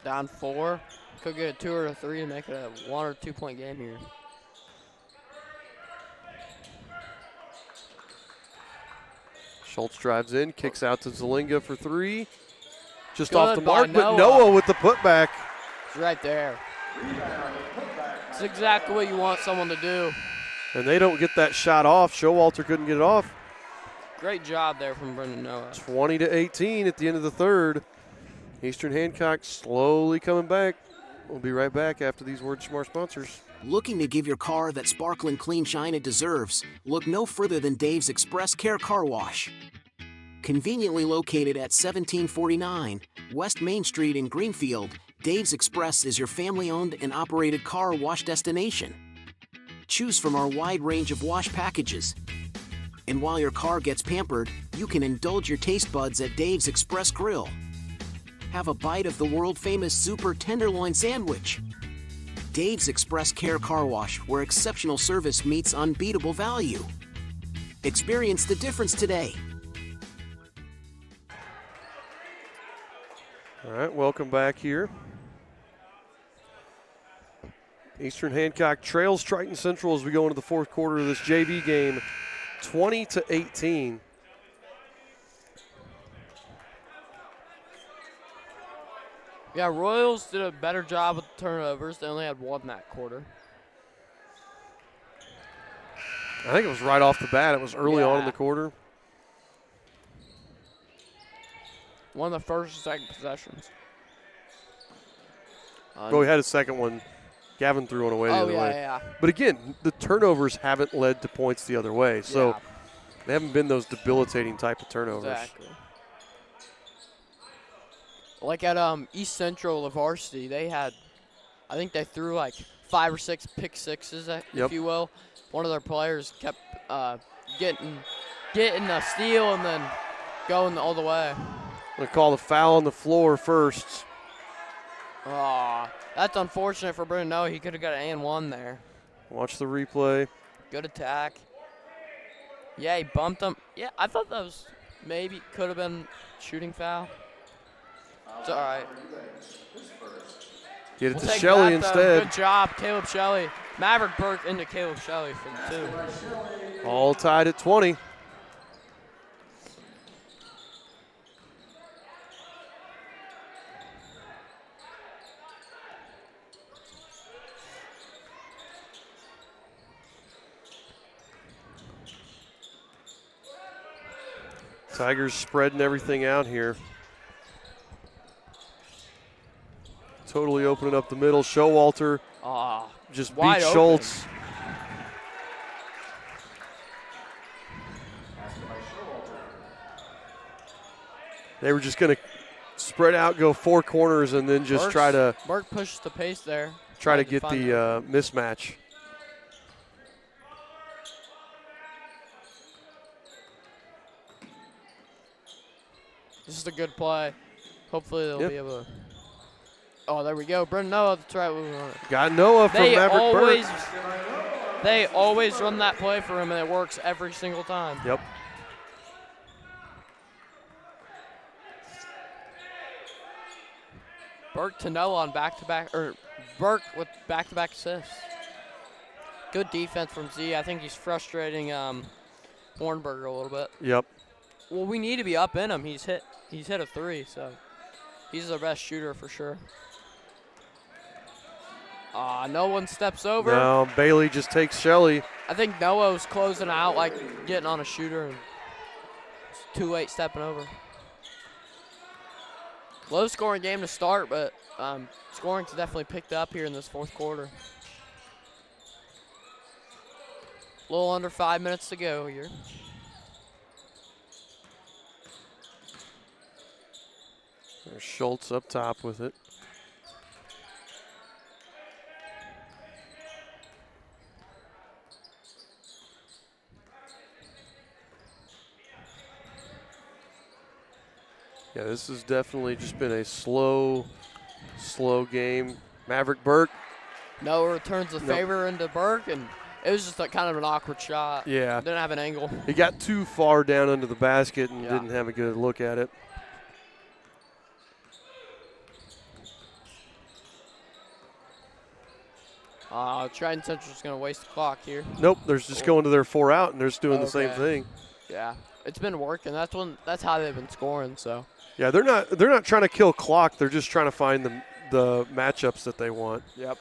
Down 4. Could get a 2 or a 3 and make it a 1 or 2 point game here. Schultz drives in, kicks out to Zelinga for 3. Just Good off the by mark, but Noah with the putback. It's right there. It's exactly what you want someone to do. And they don't get that shot off. Showalter couldn't get it off. Great job there from Brendan Noah. 20-18 at the end of the third. Eastern Hancock slowly coming back. We'll be right back after these words from our sponsors. Looking to give your car that sparkling clean shine it deserves? Look no further than Dave's Express Care Car Wash. Conveniently located at 1749 West Main Street in Greenfield, Dave's Express is your family-owned and operated car wash destination. Choose from our wide range of wash packages. And while your car gets pampered, you can indulge your taste buds at Dave's Express Grill. Have a bite of the world-famous Super Tenderloin Sandwich. Dave's Express Care Car Wash, where exceptional service meets unbeatable value. Experience the difference today. All right, welcome back here. Eastern Hancock trails Triton Central as we go into the fourth quarter of this JV game, 20-18. Yeah, Royals did a better job with the turnovers. They only had one that quarter. I think it was right off the bat. It was early on in the quarter. One of the first and second possessions. Well, we had a second one. Gavin threw one away the other way. Yeah. But again, the turnovers haven't led to points the other way. So they haven't been those debilitating type of turnovers. Exactly. Like at East Central of varsity, they had, I think they threw like 5 or 6 pick sixes, if you will. One of their players kept getting a steal and then going all the way. They call the foul on the floor first. That's unfortunate for Bruno. He could have got an and one there. Watch the replay. Good attack. Yeah, he bumped him. Yeah, I thought that was maybe could have been shooting foul. It's all right. Get it to Shelley instead. Good job, Caleb Shelley. Maverick Burke into Caleb Shelley for the 2. All tied at 20. Tigers spreading everything out here. Totally opening up the middle. Showalter just beat Schultz. They were just going to spread out, go 4 corners, and then just try to. Burke pushes the pace there. Try to get the mismatch. This is a good play. Hopefully they'll be able to. Oh, there we go. Brendan Noah, that's right. Got Noah from Maverick Burke. They always run that play for him, and it works every single time. Yep. Burke to Noah on back-to-back, or Burke with back-to-back assists. Good defense from Z. I think he's frustrating Hornberger a little bit. Yep. Well, we need to be up in him. He's hit a 3, so he's the best shooter for sure. No one steps over. No, Bailey just takes Shelley. I think Noah was closing out, like getting on a shooter, and it's too late stepping over. Low scoring game to start, but scoring's definitely picked up here in this 4th quarter. A little under 5 minutes to go here. There's Schultz up top with it. Yeah, this has definitely just been a slow game. Maverick Burke. Noah returns the favor into Burke, and it was just kind of an awkward shot. Yeah. Didn't have an angle. He got too far down under the basket and didn't have a good look at it. Triton Central's going to waste the clock here. Nope, they're just going to their 4 out, and they're just doing the same thing. Yeah, it's been working. That's how they've been scoring. So. Yeah, they're not trying to kill clock. They're just trying to find the matchups that they want. Yep.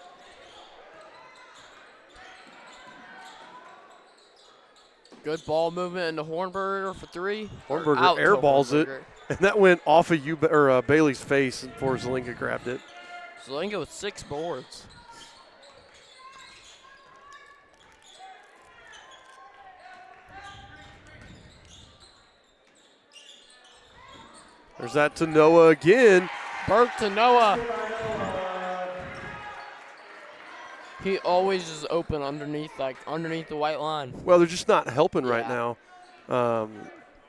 Good ball movement into Hornberger for 3. Hornberger airballs it, and that went off of Bailey's face before Zelinka grabbed it. Zelinka with 6 boards. There's that to Noah again. Burke to Noah. He always is open underneath the white line. Well, they're just not helping right now.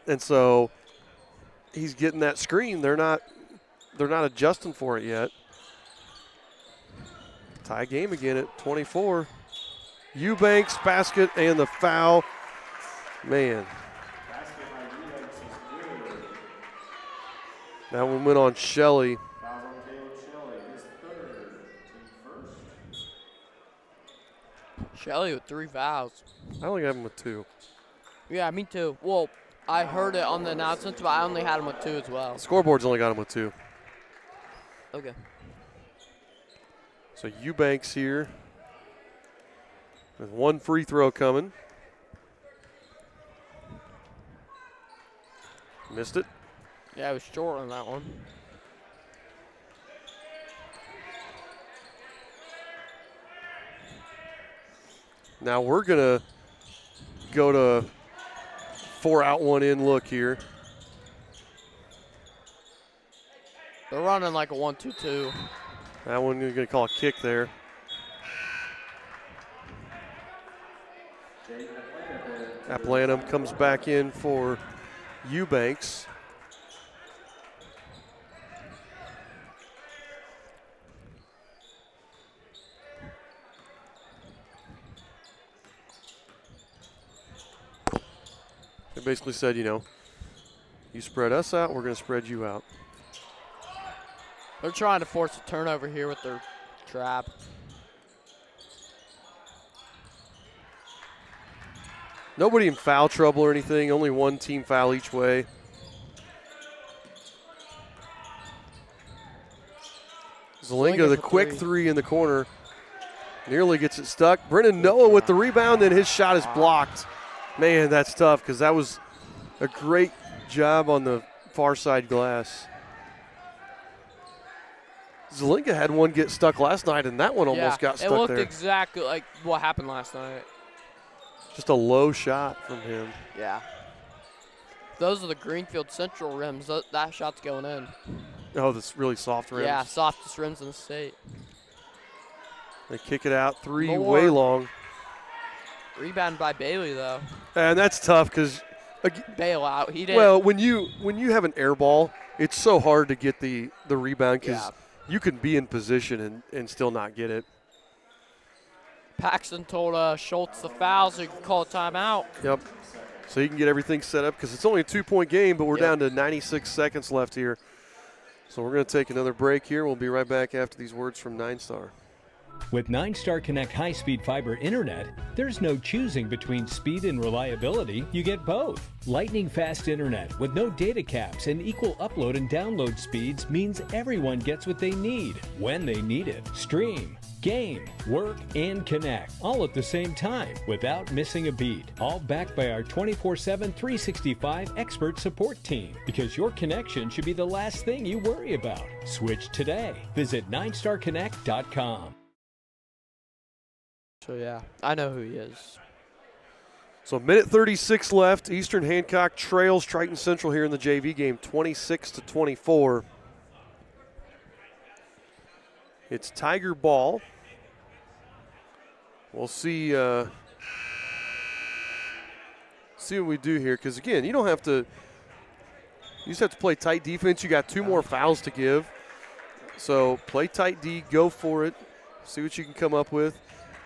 And so he's getting that screen. They're not adjusting for it yet. Tie game again at 24. Eubanks basket and the foul. Man. That one went on Shelley. Shelley with 3 fouls. I only have him with 2. Yeah, me too. Well, I heard it on the announcements, but I only had him with 2 as well. Scoreboard's only got him with 2. Okay. So Eubanks here with one free throw coming. Missed it. Yeah, I was short on that one. Now we're going to go to 4 out, 1 in look here. They're running like a 1-2-2. That one you're going to call a kick there. Aplanum comes back in for Eubanks. They basically said, you spread us out, we're going to spread you out. They're trying to force a turnover here with their trap. Nobody in foul trouble or anything, only one team foul each way. Zelinga, the quick three in the corner, nearly gets it stuck. Brennan Noah with the rebound, and his shot is blocked. Man, that's tough because that was a great job on the far side glass. Zelinga had one get stuck last night, and that one almost got stuck there. It looked exactly like what happened last night. Just a low shot from him. Yeah. Those are the Greenfield Central rims. That shot's going in. Oh, this really soft rims. Yeah, softest rims in the state. They kick it out three way long. Rebound by Bailey, though. And that's tough because bailout. He didn't. Well, when you have an air ball, it's so hard to get the rebound because you can be in position and still not get it. Paxton told Schultz the foul, so he could call a timeout. Yep. So you can get everything set up because it's only a 2-point game, but we're down to 96 seconds left here. So we're going to take another break here. We'll be right back after these words from 9-Star. With 9-Star Connect high-speed fiber internet, there's no choosing between speed and reliability. You get both. Lightning-fast internet with no data caps and equal upload and download speeds means everyone gets what they need when they need it. Stream, game, work, and connect all at the same time without missing a beat. All backed by our 24/7, 365 expert support team. Because your connection should be the last thing you worry about. Switch today. Visit 9starconnect.com. So, yeah, I know who he is. So, minute 36 left. Eastern Hancock trails Triton Central here in the JV game, 26-24. It's Tiger ball. We'll see what we do here. Because, again, you don't have to – you just have to play tight defense. You got 2 more fouls to give. So, play tight D, go for it, see what you can come up with.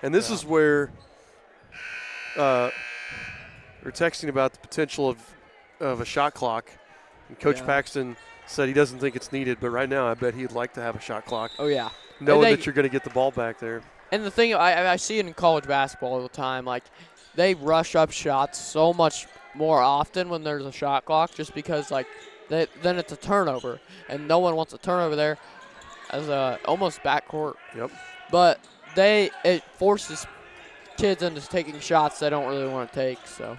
And this is where we're texting about the potential of a shot clock. And Coach Paxton said he doesn't think it's needed, but right now I bet he'd like to have a shot clock. Oh, yeah. Knowing that you're going to get the ball back there. And the thing, I see it in college basketball all the time. Like, they rush up shots so much more often when there's a shot clock just because, like, then it's a turnover. And no one wants a turnover there as almost backcourt. Yep. But it forces kids into taking shots they don't really want to take. So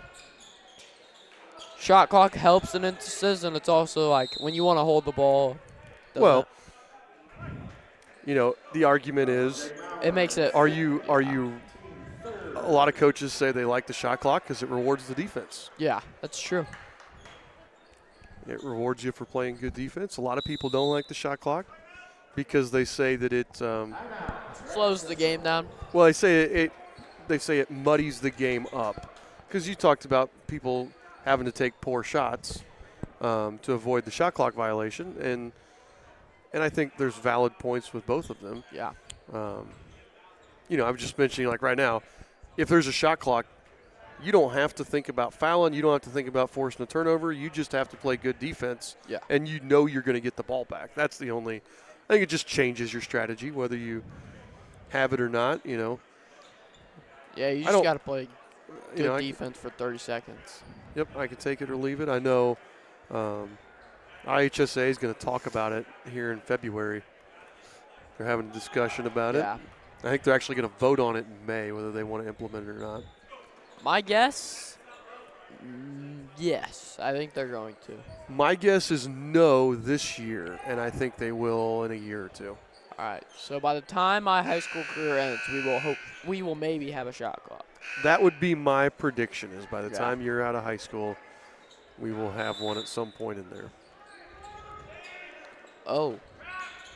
shot clock helps in instances, and it's also like when you want to hold the ball. Well, the argument is it makes it. Are you? A lot of coaches say they like the shot clock because it rewards the defense. Yeah, that's true. It rewards you for playing good defense. A lot of people don't like the shot clock because they say that it slows the game down. Well, they say it muddies the game up because you talked about people having to take poor shots to avoid the shot clock violation, and I think there's valid points with both of them. Yeah. I'm just mentioning like right now, if there's a shot clock, you don't have to think about fouling. You don't have to think about forcing a turnover. You just have to play good defense. Yeah. And you're going to get the ball back. That's the only. I think it just changes your strategy whether you have it or not. Yeah, you just got to play good defense for 30 seconds. Yep, I can take it or leave it. I know IHSA is going to talk about it here in February. They're having a discussion about it. Yeah. I think they're actually going to vote on it in May, whether they want to implement it or not. My guess, yes, I think they're going to. My guess is no this year, and I think they will in a year or two. All right. So by the time my high school career ends, we will maybe have a shot clock. That would be my prediction, is by the Yeah. time you're out of high school, we will have one at some point in there. Oh,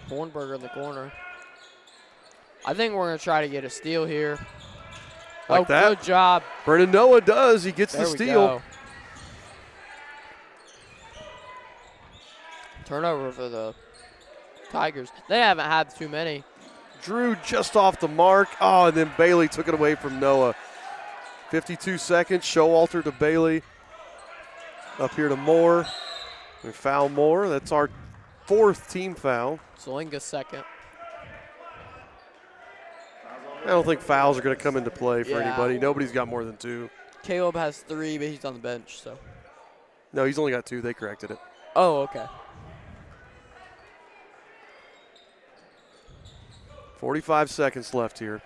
Hornberger in the corner. I think we're going to try to get a steal here. Like that. Good job. Brennan Noah does. He gets There the we steal. go. Turnover for the Tigers. They haven't had too many. Drew just off the mark. Oh, and then Bailey took it away from Noah. 52 seconds. Showalter to Bailey. Up here to Moore. We foul Moore. That's our 4th team foul. Zelinga's second. I don't think fouls are going to come into play for Yeah. anybody. Nobody's got more than 2. Caleb has 3, but he's on the bench, so. No, he's only got 2. They corrected it. Oh, okay. 45 seconds left here.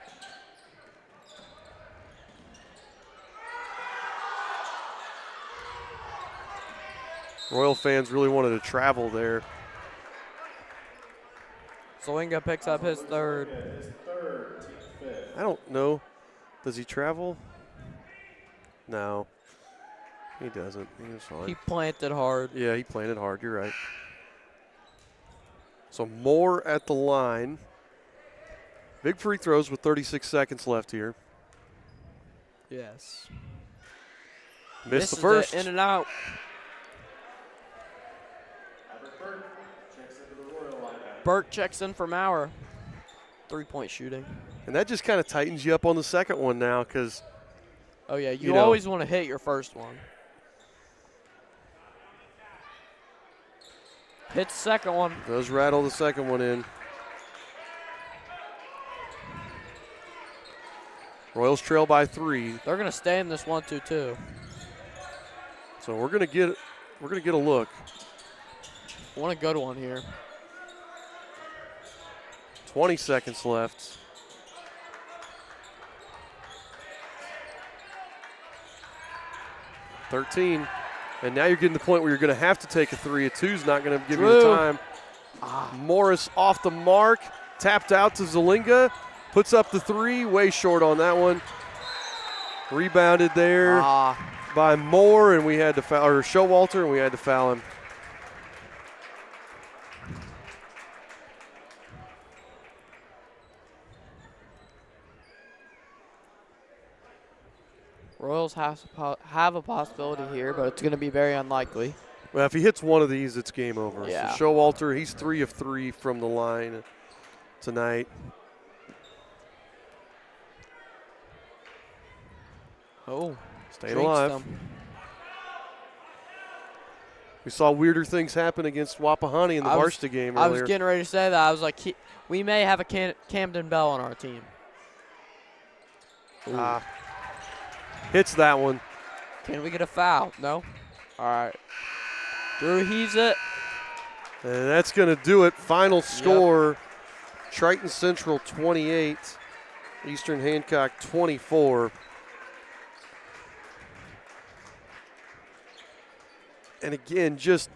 Royal fans really wanted to travel there. Zelinga picks up his 3rd. I don't know. Does he travel? No. He doesn't. He was fine. He planted hard. Yeah, he planted hard. You're right. So Moore at the line. Big free throws with 36 seconds left here. Yes. Missed the first. In and out. Burt checks in for Maurer. 3-point shooting. And that just kind of tightens you up on the second one now because. Oh, yeah, you always want to hit your first one. Hits the second one. Does rattle the second one in. Royals trail by 3. They're going to stay in this 1-2 too. So we're going to get a look. I want a good one here. 20 seconds left. $13. And now you're getting to the point where you're going to have to take a 3. A 2's not going to give you the time. Morris off the mark. Tapped out to Zelinga. Puts up the 3. Way short on that one. Rebounded there by Moore, and we had to foul, or Showalter, and we had to foul him. Royals have a possibility here, but it's going to be very unlikely. Well, if he hits one of these, it's game over. Yeah. So Showalter, he's 3 of 3 from the line tonight. Oh, staying alive. Them. We saw weirder things happen against Wapahani in the varsity game earlier. I was getting ready to say that. I was like, we may have a Camden Bell on our team. Hits that one. Can we get a foul? No? All right. Drew heaves it. And that's going to do it. Final score, Triton Central 28, Eastern Hancock 24. And again, just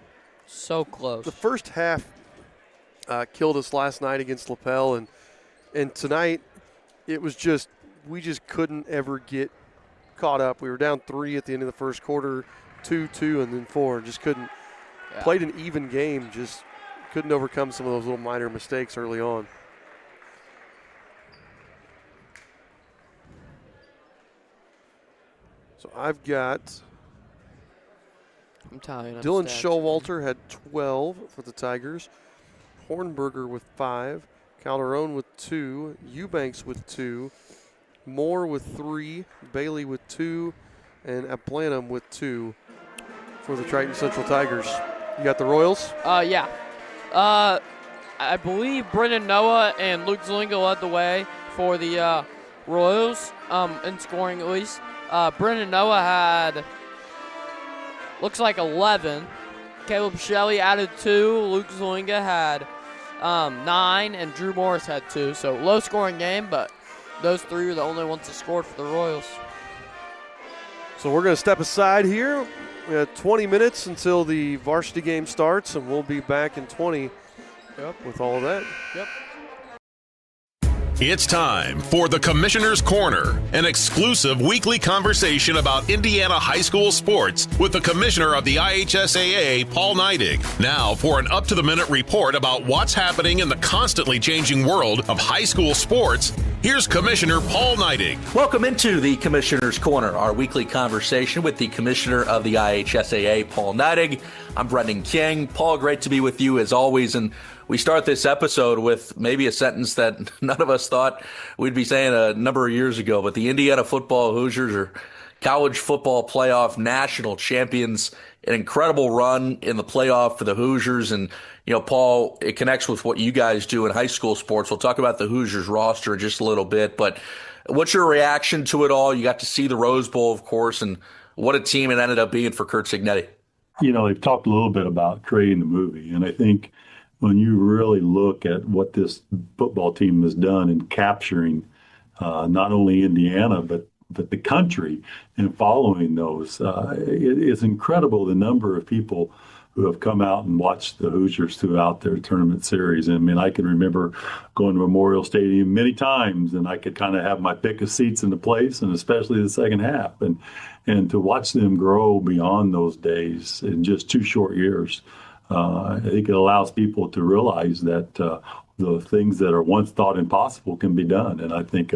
so close. The first half killed us last night against LaPel, and tonight it was just we just couldn't ever get caught up. We were down 3 at the end of the first quarter, 2, and then 4, and just couldn't. Yeah. Played an even game, just couldn't overcome some of those little minor mistakes early on. So I've got. I'm telling you. Dylan Showalter had 12 for the Tigers. Hornberger with 5. Calderon with 2. Eubanks with 2. Moore with 3. Bailey with 2. And Ablanham with 2 for the Triton Central Tigers. You got the Royals? Yeah. I believe Brendan Noah and Luke Zelinga led the way for the Royals in scoring at least. Brendan Noah had, looks like 11. Caleb Shelley added 2. Luke Zelinga had 9, and Drew Morris had 2. So low-scoring game, but those 3 were the only ones that scored for the Royals. So we're going to step aside here. We have 20 minutes until the varsity game starts, and we'll be back in 20 with all of that. Yep. It's time for the Commissioner's Corner, an exclusive weekly conversation about Indiana high school sports with the Commissioner of the IHSAA, Paul Neidig. Now for an up-to-the-minute report about what's happening in the constantly changing world of high school sports, here's Commissioner Paul Neidig. Welcome into the Commissioner's Corner, our weekly conversation with the Commissioner of the IHSAA, Paul Neidig. I'm Brendan King. Paul, great to be with you as always, and we start this episode with maybe a sentence that none of us thought we'd be saying a number of years ago, but the Indiana football Hoosiers are college football playoff national champions. An incredible run in the playoff for the Hoosiers. And, you know, Paul, it connects with what you guys do in high school sports. We'll talk about the Hoosiers roster in just a little bit, but what's your reaction to it all? You got to see the Rose Bowl, of course, and what a team it ended up being for Curt Cignetti. You know, they've talked a little bit about creating the movie, and I think when you really look at what this football team has done in capturing not only Indiana, but the country and following those, it's incredible the number of people who have come out and watched the Hoosiers throughout their tournament series. I mean, I can remember going to Memorial Stadium many times, and I could kind of have my pick of seats in the place, and especially the second half. And to watch them grow beyond those days in just 2 short years, I think it allows people to realize that the things that are once thought impossible can be done. And I think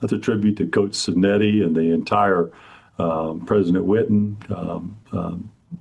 that's a tribute to Coach Cignetti and the entire President Witten,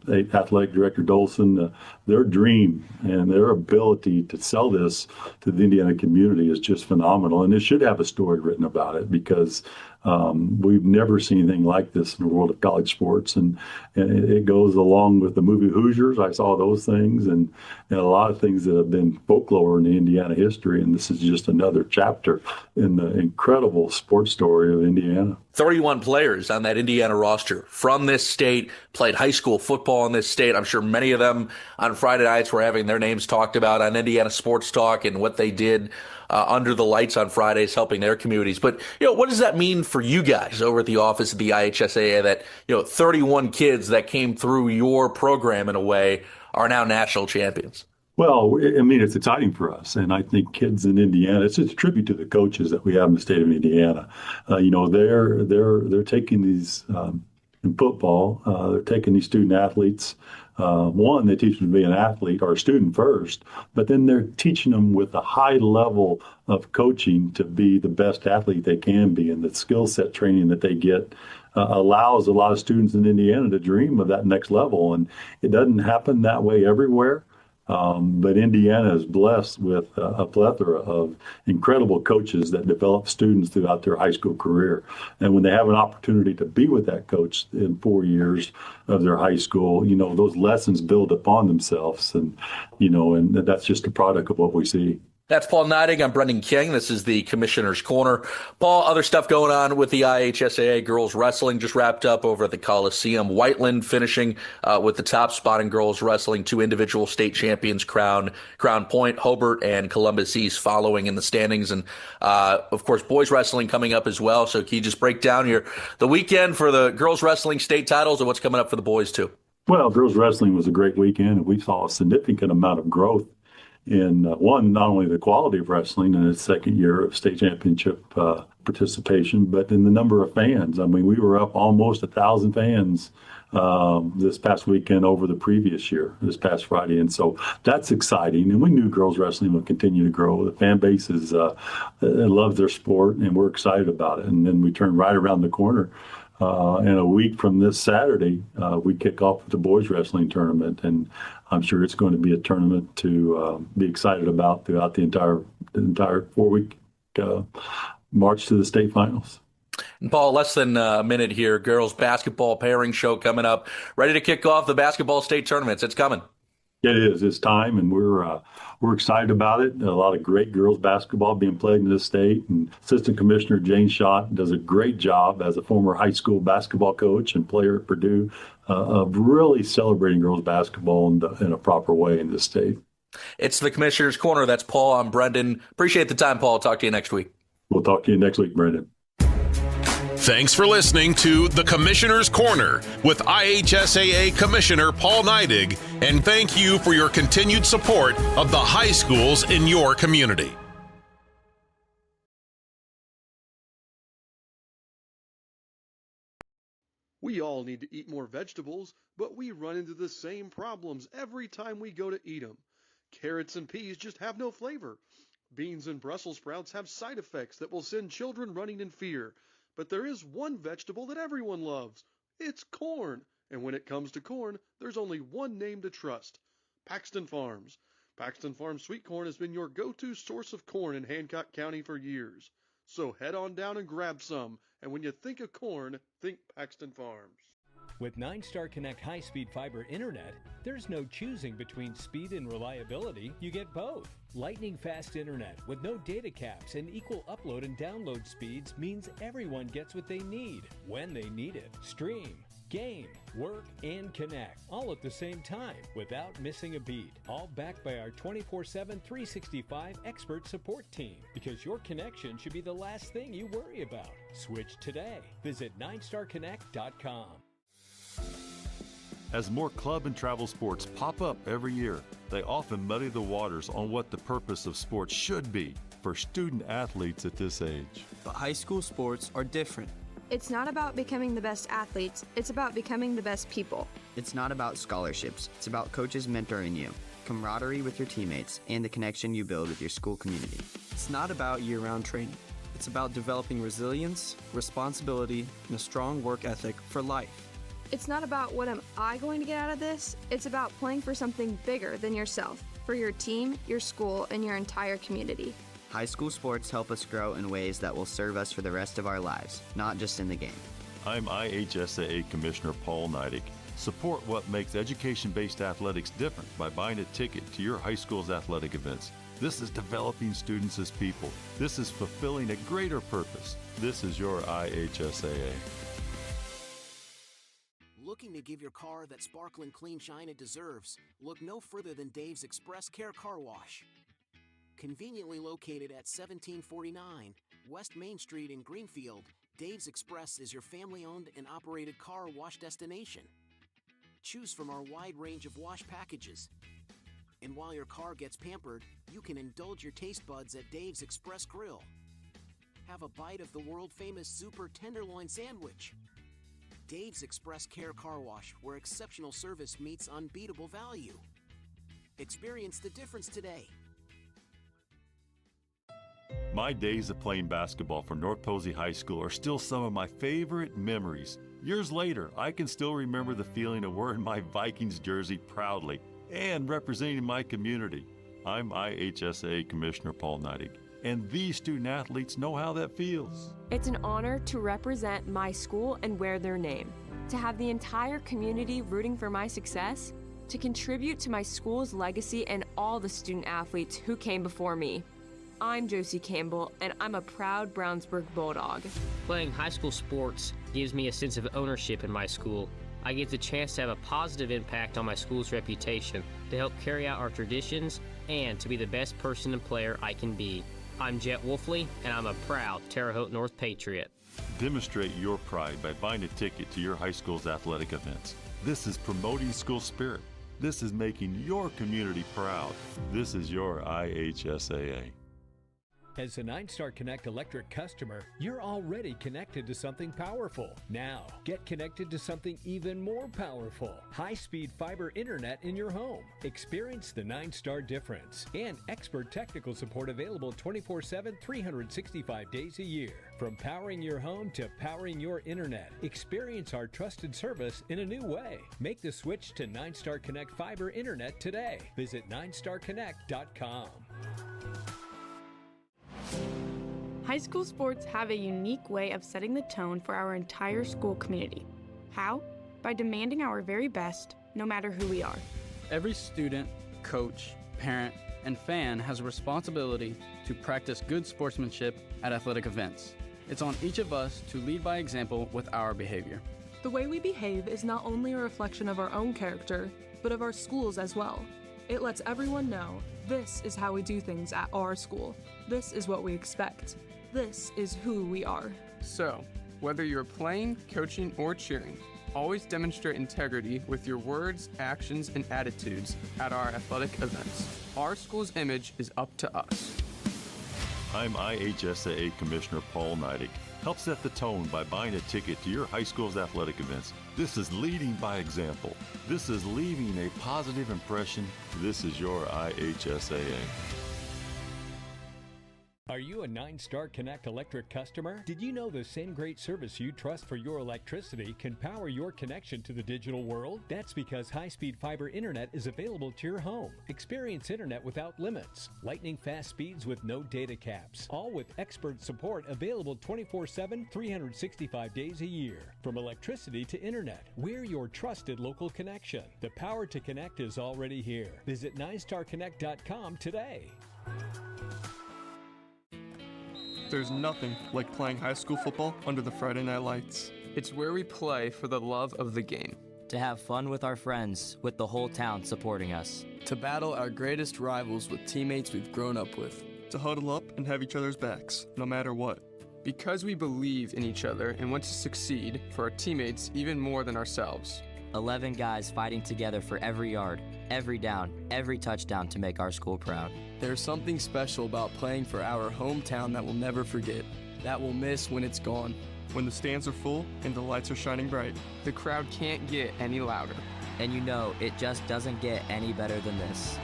Athletic Director Dolson. Their dream and their ability to sell this to the Indiana community is just phenomenal. And it should have a story written about it, because we've never seen anything like this in the world of college sports. And it goes along with the movie Hoosiers. I saw those things and a lot of things that have been folklore in the Indiana history. And this is just another chapter in the incredible sports story of Indiana. 31 players on that Indiana roster from this state, played high school football in this state. I'm sure many of them on Friday nights were having their names talked about on Indiana Sports Talk and what they did under the lights on Fridays, helping their communities. But, you know, what does that mean for you guys over at the office of the IHSAA that, you know, 31 kids that came through your program in a way are now national champions? Well, I mean, it's exciting for us. And I think kids in Indiana, it's just a tribute to the coaches that we have in the state of Indiana. You know, they're taking these, in football, they're taking these student athletes. One, they teach them to be an athlete or a student first, but then they're teaching them with a high level of coaching to be the best athlete they can be. And the skill set training that they get allows a lot of students in Indiana to dream of that next level. And it doesn't happen that way everywhere. But Indiana is blessed with a plethora of incredible coaches that develop students throughout their high school career. And when they have an opportunity to be with that coach in 4 years of their high school, you know, those lessons build upon themselves. And, you know, and that's just a product of what we see. That's Paul Neidig. I'm Brendan King. This is the Commissioner's Corner. Paul, other stuff going on with the IHSAA girls wrestling just wrapped up over at the Coliseum. Whiteland finishing with the top spot in girls wrestling. 2 individual state champions, Crown Point, Hobart, and Columbus East following in the standings. And, of course, boys wrestling coming up as well. So can you just break down the weekend for the girls wrestling state titles and what's coming up for the boys too? Well, girls wrestling was a great weekend, and we saw a significant amount of growth in one, not only the quality of wrestling in its second year of state championship participation, but in the number of fans. I mean, we were up almost 1,000 fans this past weekend over the previous year, this past Friday. And so that's exciting. And we knew girls wrestling would continue to grow. The fan base loves their sport, and we're excited about it. And then we turn right around the corner. And a week from this Saturday, we kick off with the boys wrestling tournament, and I'm sure it's going to be a tournament to be excited about throughout the entire 4-week march to the state finals. And Paul, less than a minute here. Girls basketball pairing show coming up. Ready to kick off the basketball state tournaments. It's coming. It is. It's time, and we're excited about it. A lot of great girls basketball being played in this state, and Assistant Commissioner Jane Schott does a great job as a former high school basketball coach and player at Purdue of really celebrating girls basketball in a proper way in this state. It's the Commissioner's Corner. That's Paul. I'm Brendan. Appreciate the time, Paul. Talk to you next week. We'll talk to you next week, Brendan. Thanks for listening to the Commissioner's Corner with IHSAA Commissioner Paul Neidig, and thank you for your continued support of the high schools in your community. We all need to eat more vegetables, but we run into the same problems every time we go to eat them. Carrots and peas just have no flavor. Beans and Brussels sprouts have side effects that will send children running in fear. But there is one vegetable that everyone loves. It's corn. And when it comes to corn, there's only one name to trust: Paxton Farms. Paxton Farms sweet corn has been your go-to source of corn in Hancock County for years. So head on down and grab some. And when you think of corn, think Paxton Farms. With 9-Star Connect high-speed fiber internet, there's no choosing between speed and reliability. You get both. Lightning-fast internet with no data caps and equal upload and download speeds means everyone gets what they need when they need it. Stream, game, work, and connect all at the same time without missing a beat. All backed by our 24/7, 365 expert support team, because your connection should be the last thing you worry about. Switch today. Visit 9starconnect.com. As more club and travel sports pop up every year, they often muddy the waters on what the purpose of sports should be for student athletes at this age. But high school sports are different. It's not about becoming the best athletes, it's about becoming the best people. It's not about scholarships, it's about coaches mentoring you, camaraderie with your teammates, and the connection you build with your school community. It's not about year-round training. It's about developing resilience, responsibility, and a strong work ethic for life. It's not about what am I going to get out of this, it's about playing for something bigger than yourself, for your team, your school, and your entire community. High school sports help us grow in ways that will serve us for the rest of our lives, not just in the game. I'm IHSAA Commissioner Paul Neidig. Support what makes education-based athletics different by buying a ticket to your high school's athletic events. This is developing students as people. This is fulfilling a greater purpose. This is your IHSAA. Looking to give your car that sparkling clean shine it deserves? Look no further than Dave's Express Care Car Wash. Conveniently located at 1749 West Main Street in Greenfield, Dave's Express is your family-owned and operated car wash destination. Choose from our wide range of wash packages. And while your car gets pampered, you can indulge your taste buds at Dave's Express Grill. Have a bite of the world-famous Super Tenderloin Sandwich. Dave's Express Care Car Wash, where exceptional service meets unbeatable value. Experience the difference today. My days of playing basketball for North Posey High School are still some of my favorite memories. Years later, I can still remember the feeling of wearing my Vikings jersey proudly and representing my community. I'm IHSAA Commissioner Paul Neidig, and these student athletes know how that feels. It's an honor to represent my school and wear their name, to have the entire community rooting for my success, to contribute to my school's legacy and all the student athletes who came before me. I'm Josie Campbell, and I'm a proud Brownsburg Bulldog. Playing high school sports gives me a sense of ownership in my school. I get the chance to have a positive impact on my school's reputation, to help carry out our traditions, and to be the best person and player I can be. I'm Jet Wolfley, and I'm a proud Terre Haute North Patriot. Demonstrate your pride by buying a ticket to your high school's athletic events. This is promoting school spirit. This is making your community proud. This is your IHSAA. As a 9-Star Connect Electric customer, you're already connected to something powerful. Now, get connected to something even more powerful. High-speed fiber internet in your home. Experience the 9-Star difference. And expert technical support available 24/7, 365 days a year. From powering your home to powering your internet, experience our trusted service in a new way. Make the switch to 9-Star Connect Fiber Internet today. Visit 9starconnect.com. High school sports have a unique way of setting the tone for our entire school community. How? By demanding our very best, no matter who we are. Every student, coach, parent, and fan has a responsibility to practice good sportsmanship at athletic events. It's on each of us to lead by example with our behavior. The way we behave is not only a reflection of our own character, but of our schools as well. It lets everyone know this is how we do things at our school. This is what we expect. This is who we are. So, whether you're playing, coaching, or cheering, always demonstrate integrity with your words, actions, and attitudes at our athletic events. Our school's image is up to us. I'm IHSAA Commissioner Paul Neidig. Help set the tone by buying a ticket to your high school's athletic events. This is leading by example. This is leaving a positive impression. This is your IHSAA. Are you a 9-Star Connect Electric customer? Did you know the same great service you trust for your electricity can power your connection to the digital world? That's because high-speed fiber internet is available to your home. Experience internet without limits, lightning fast speeds with no data caps, all with expert support available 24/7, 365 days a year. From electricity to internet, we're your trusted local connection. The power to connect is already here. Visit 9starconnect.com today. There's nothing like playing high school football under the Friday night lights. It's where we play for the love of the game. To have fun with our friends, with the whole town supporting us. To battle our greatest rivals with teammates we've grown up with. To huddle up and have each other's backs, no matter what. Because we believe in each other and want to succeed for our teammates even more than ourselves. 11 guys fighting together for every yard, every down, every touchdown to make our school proud. There's something special about playing for our hometown that we'll never forget, that we'll miss when it's gone. When the stands are full and the lights are shining bright, the crowd can't get any louder. And you know, it just doesn't get any better than this.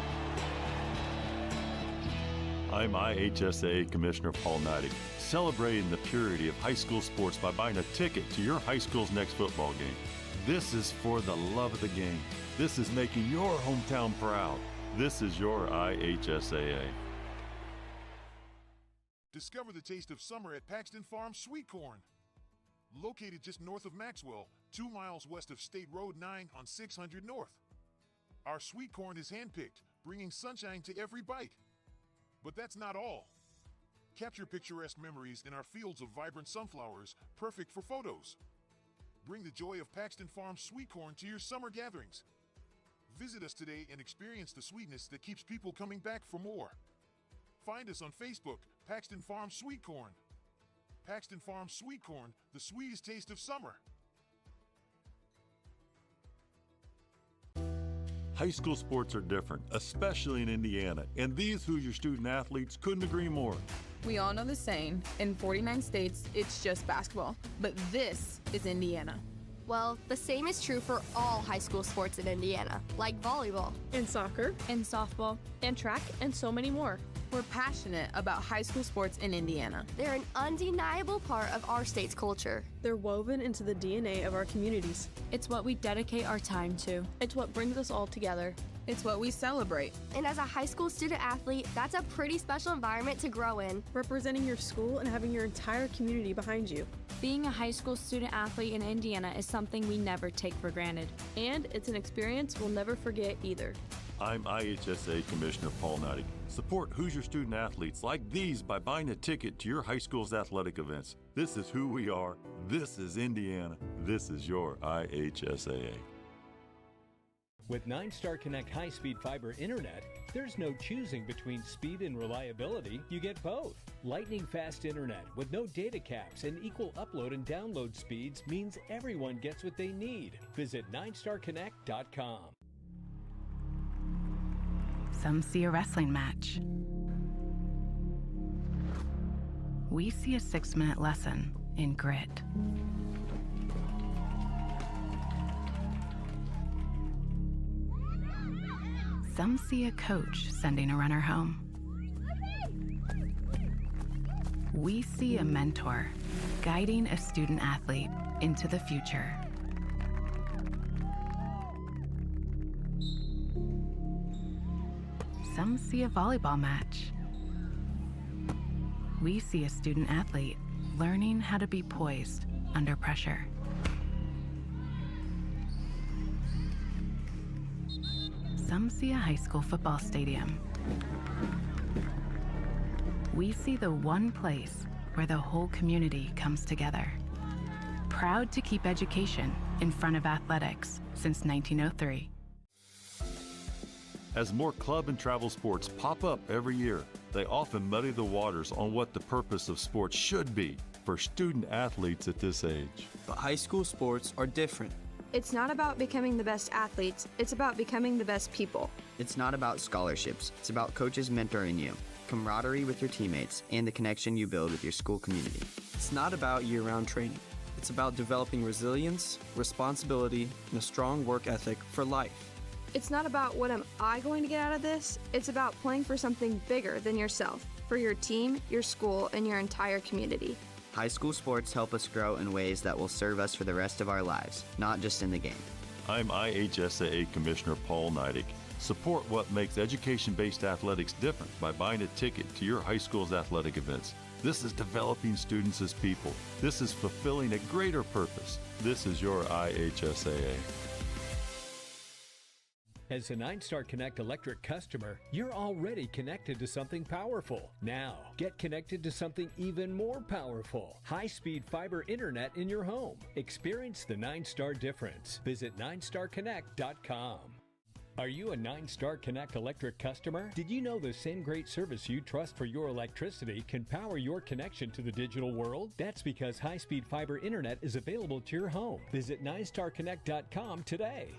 I'm IHSAA Commissioner Paul Neidig, celebrating the purity of high school sports by buying a ticket to your high school's next football game. This is for the love of the game. This is making your hometown proud. This is your IHSAA. Discover the taste of summer at Paxton Farms Sweet Corn. Located just north of Maxwell, 2 miles west of State Road 9 on 600 North. Our sweet corn is handpicked, bringing sunshine to every bite. But that's not all. Capture picturesque memories in our fields of vibrant sunflowers, perfect for photos. Bring the joy of Paxton Farms Sweet Corn to your summer gatherings. Visit us today and experience the sweetness that keeps people coming back for more. Find us on Facebook, Paxton Farms Sweet Corn. Paxton Farms Sweet Corn, the sweetest taste of summer. High school sports are different, especially in Indiana, and these Hoosier student athletes couldn't agree more. We all know the saying, in 49 states, it's just basketball. But this is Indiana. Well, the same is true for all high school sports in Indiana, like volleyball. And soccer. And softball. And track, and so many more. We're passionate about high school sports in Indiana. They're an undeniable part of our state's culture. They're woven into the DNA of our communities. It's what we dedicate our time to. It's what brings us all together. It's what we celebrate. And as a high school student athlete, that's a pretty special environment to grow in. Representing your school and having your entire community behind you. Being a high school student athlete in Indiana is something we never take for granted. And it's an experience we'll never forget either. I'm IHSAA Commissioner Paul Neidig. Support Hoosier student athletes like these by buying a ticket to your high school's athletic events. This is who we are. This is Indiana. This is your IHSAA. With 9-Star Connect high-speed fiber internet, there's no choosing between speed and reliability. You get both. Lightning-fast internet with no data caps and equal upload and download speeds means everyone gets what they need. Visit 9starconnect.com. Some see a wrestling match. We see a 6-minute lesson in grit. Some see a coach sending a runner home. We see a mentor guiding a student athlete into the future. Some see a volleyball match. We see a student athlete learning how to be poised under pressure. Some see a high school football stadium. We see the one place where the whole community comes together. Proud to keep education in front of athletics since 1903. As more club and travel sports pop up every year, they often muddy the waters on what the purpose of sports should be for student athletes at this age. But high school sports are different. It's not about becoming the best athletes, it's about becoming the best people. It's not about scholarships, it's about coaches mentoring you, camaraderie with your teammates, and the connection you build with your school community. It's not about year-round training. It's about developing resilience, responsibility, and a strong work ethic for life. It's not about what am I going to get out of this, it's about playing for something bigger than yourself, for your team, your school, and your entire community. High school sports help us grow in ways that will serve us for the rest of our lives, not just in the game. I'm IHSAA Commissioner Paul Neidig. Support what makes education-based athletics different by buying a ticket to your high school's athletic events. This is developing students as people. This is fulfilling a greater purpose. This is your IHSAA. As a 9-Star Connect Electric customer, you're already connected to something powerful. Now, get connected to something even more powerful. High-speed fiber internet in your home. Experience the 9-Star difference. Visit 9starconnect.com. Are you a 9-Star Connect Electric customer? Did you know the same great service you trust for your electricity can power your connection to the digital world? That's because high-speed fiber internet is available to your home. Visit 9starconnect.com today.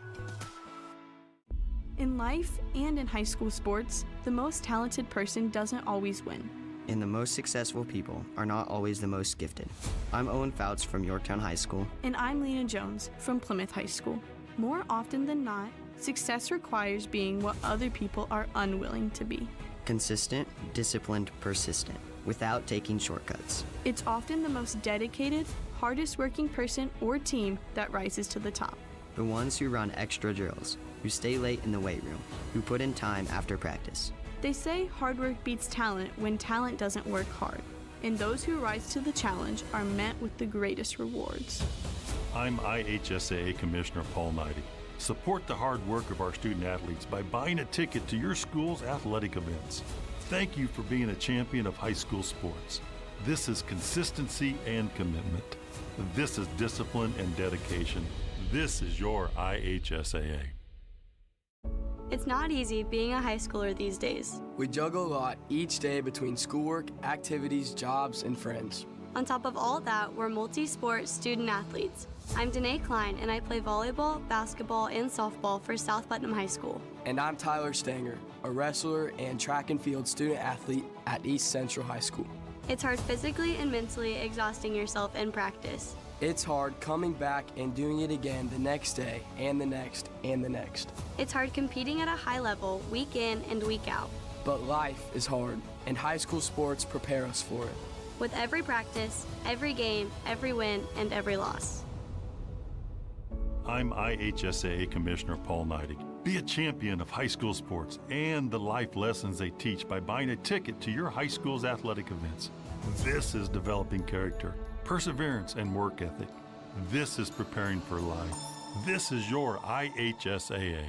In life and in high school sports, the most talented person doesn't always win. And the most successful people are not always the most gifted. I'm Owen Fouts from Yorktown High School. And I'm Lena Jones from Plymouth High School. More often than not, success requires being what other people are unwilling to be. Consistent, disciplined, persistent, without taking shortcuts. It's often the most dedicated, hardest working person or team that rises to the top. The ones who run extra drills, who stay late in the weight room, who put in time after practice. They say hard work beats talent when talent doesn't work hard, and those who rise to the challenge are met with the greatest rewards. I'm IHSAA Commissioner Paul Neidig. Support the hard work of our student athletes by buying a ticket to your school's athletic events. Thank you for being a champion of high school sports. This is consistency and commitment. This is discipline and dedication. This is your IHSAA. It's not easy being a high schooler these days. We juggle a lot each day between schoolwork, activities, jobs, and friends. On top of all that, we're multi-sport student athletes. I'm Danae Klein, and I play volleyball, basketball, and softball for South Putnam High School. And I'm Tyler Stanger, a wrestler and track and field student athlete at East Central High School. It's hard physically and mentally exhausting yourself in practice. It's hard coming back and doing it again the next day and the next and the next. It's hard competing at a high level week in and week out. But life is hard, and high school sports prepare us for it. With every practice, every game, every win, and every loss. I'm IHSAA Commissioner Paul Neidig. Be a champion of high school sports and the life lessons they teach by buying a ticket to your high school's athletic events. This is developing character, perseverance, and work ethic. This is preparing for life. This is your IHSAA.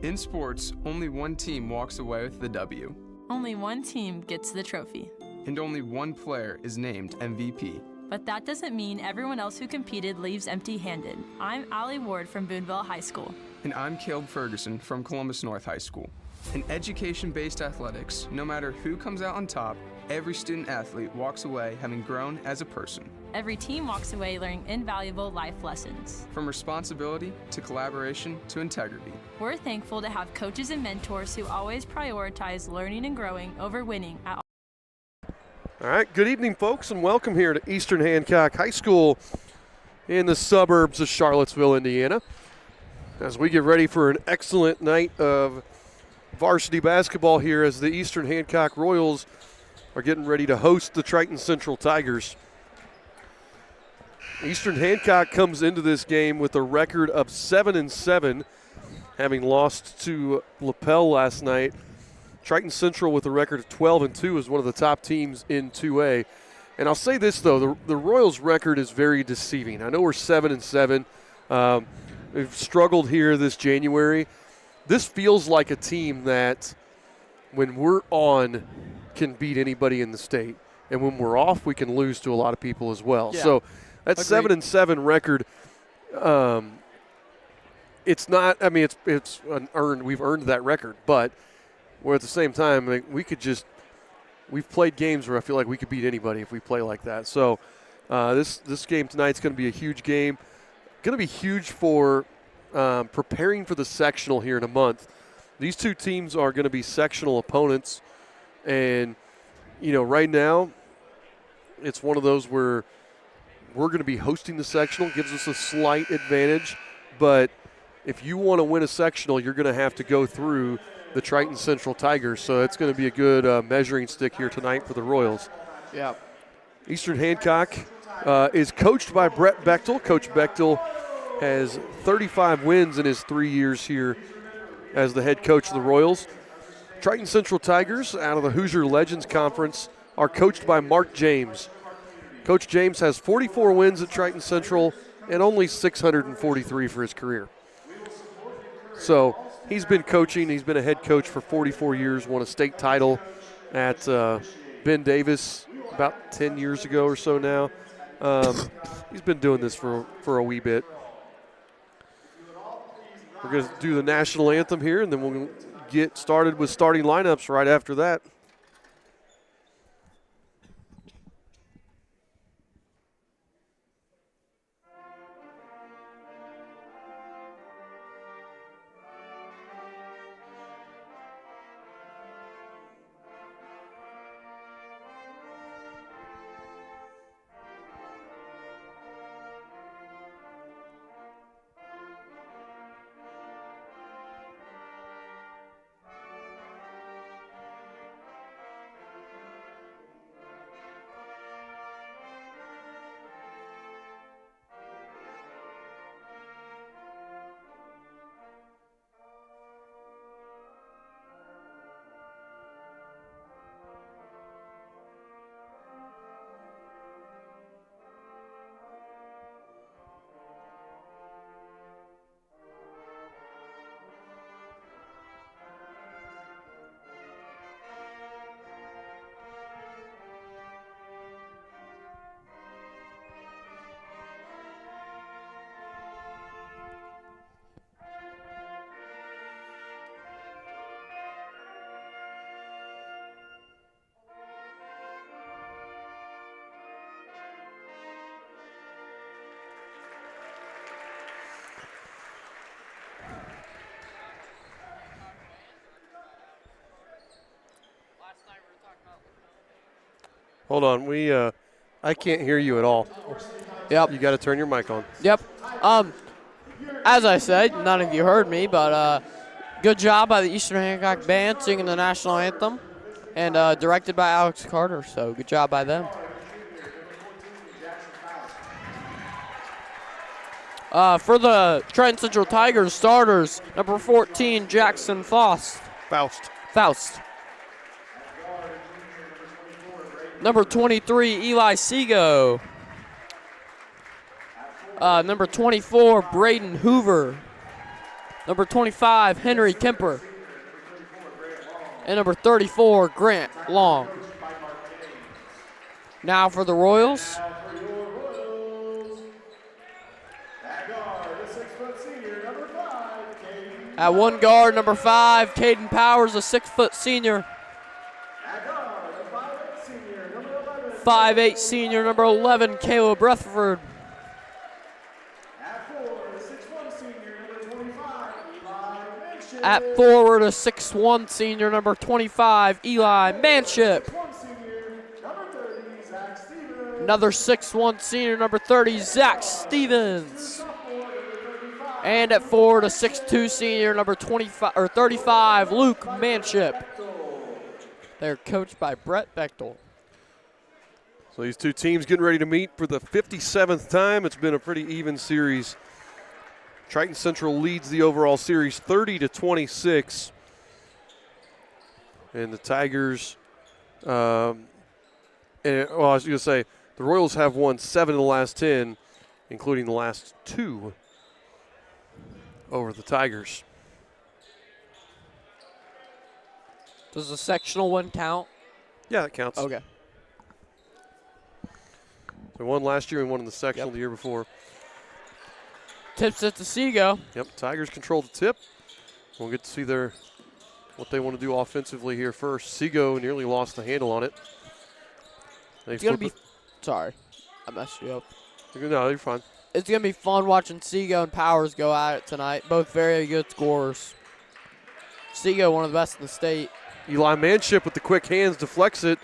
In sports, only one team walks away with the W. Only one team gets the trophy. And only one player is named MVP. But that doesn't mean everyone else who competed leaves empty-handed. I'm Allie Ward from Boonville High School. And I'm Caleb Ferguson from Columbus North High School. In education-based athletics, no matter who comes out on top, every student athlete walks away having grown as a person. Every team walks away learning invaluable life lessons. From responsibility to collaboration to integrity. We're thankful to have coaches and mentors who always prioritize learning and growing over winning at all. All right, good evening, folks, and welcome here to Eastern Hancock High School in the suburbs of Charlottesville, Indiana, as we get ready for an excellent night of varsity basketball here as the Eastern Hancock Royals are getting ready to host the Triton Central Tigers. Eastern Hancock comes into this game with a record of 7-7, having lost to LaPel last night. Triton Central with a record of 12-2 is one of the top teams in 2A. And I'll say this, though, the Royals' record is very deceiving. I know we're 7-7. We've struggled here this January. This feels like a team that, when we're on, can beat anybody in the state. And when we're off, we can lose to a lot of people as well. Yeah. So that 7-7 record it's not. I mean, it's an earned. We've earned that record, but we're at the same time. I mean, we've played games where I feel like we could beat anybody if we play like that. So this game tonight's going to be a huge game. Going to be huge for preparing for the sectional here in a month. These two teams are going to be sectional opponents, and right now it's one of those where we're going to be hosting the sectional, gives us a slight advantage, but if you want to win a sectional, you're going to have to go through the Triton Central Tigers, so it's going to be a good measuring stick here tonight for the Royals. Yeah. Eastern Hancock is coached by Brett Bechtel. Coach Bechtel has 35 wins in his 3 years here as the head coach of the Royals. Triton Central Tigers, out of the Hoosier Legends Conference, are coached by Mark James. Coach James has 44 wins at Triton Central and only 643 for his career. So he's been coaching. He's been a head coach for 44 years, won a state title at Ben Davis about 10 years ago or so now. He's been doing this for a wee bit. We're going to do the national anthem here, and then we'll get started with starting lineups right after that. Hold on, I can't hear you at all. Yep. You got to turn your mic on. Yep. As I said, none of you heard me, but good job by the Eastern Hancock Band singing the national anthem, and directed by Alex Carter, so good job by them. For the Triton Central Tigers starters, number 14, Jackson Faust. Number 23, Eli Seago. Number 24, Braden Hoover. Number 25, Henry Kemper. And number 34, Grant Long. Now for the Royals. At one guard, number 5, Caden Powers, a 6-foot senior. 5'8" senior, number 11, Caleb Rutherford. At forward, a 6'1" senior, number 25, Eli Manship. Another 6'1" senior, number 30, Zach Stevens. And at forward, a 6'2" senior, number 35, Luke Manship. They're coached by Brett Bechtel. So these two teams getting ready to meet for the 57th time. It's been a pretty even series. Triton Central leads the overall series 30-26. And the Tigers, I was going to say, the Royals have won 7 of the last 10, including the last 2 over the Tigers. Does the sectional one count? Yeah, it counts. Okay. So won last year and won in the sectional the year before. Tips it to Seago. Yep, Tigers control the tip. We'll get to see what they want to do offensively here first. Seago nearly lost the handle on it. It's going to be – sorry, I messed you up. No, you're fine. It's going to be fun watching Seago and Powers go at it tonight. Both very good scorers. Seago, one of the best in the state. Eli Manship with the quick hands deflects it,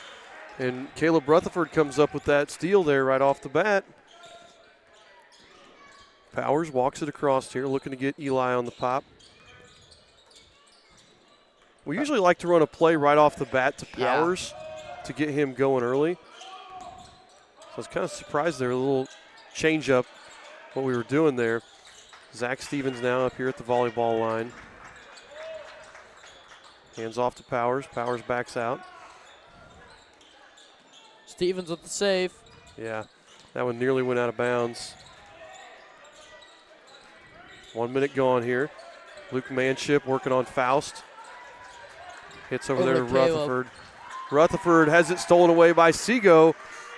and Caleb Rutherford comes up with that steal there right off the bat. Powers walks it across here, looking to get Eli on the pop. We usually like to run a play right off the bat to Powers to get him going early. So I was kind of surprised there, a little change up what we were doing there. Zach Stevens now up here at the volleyball line. Hands off to Powers. Powers backs out. Stevens with the save. Yeah, that one nearly went out of bounds. 1 minute gone here. Luke Manship working on Faust. Hits over there to Rutherford. Rutherford has it stolen away by Seago.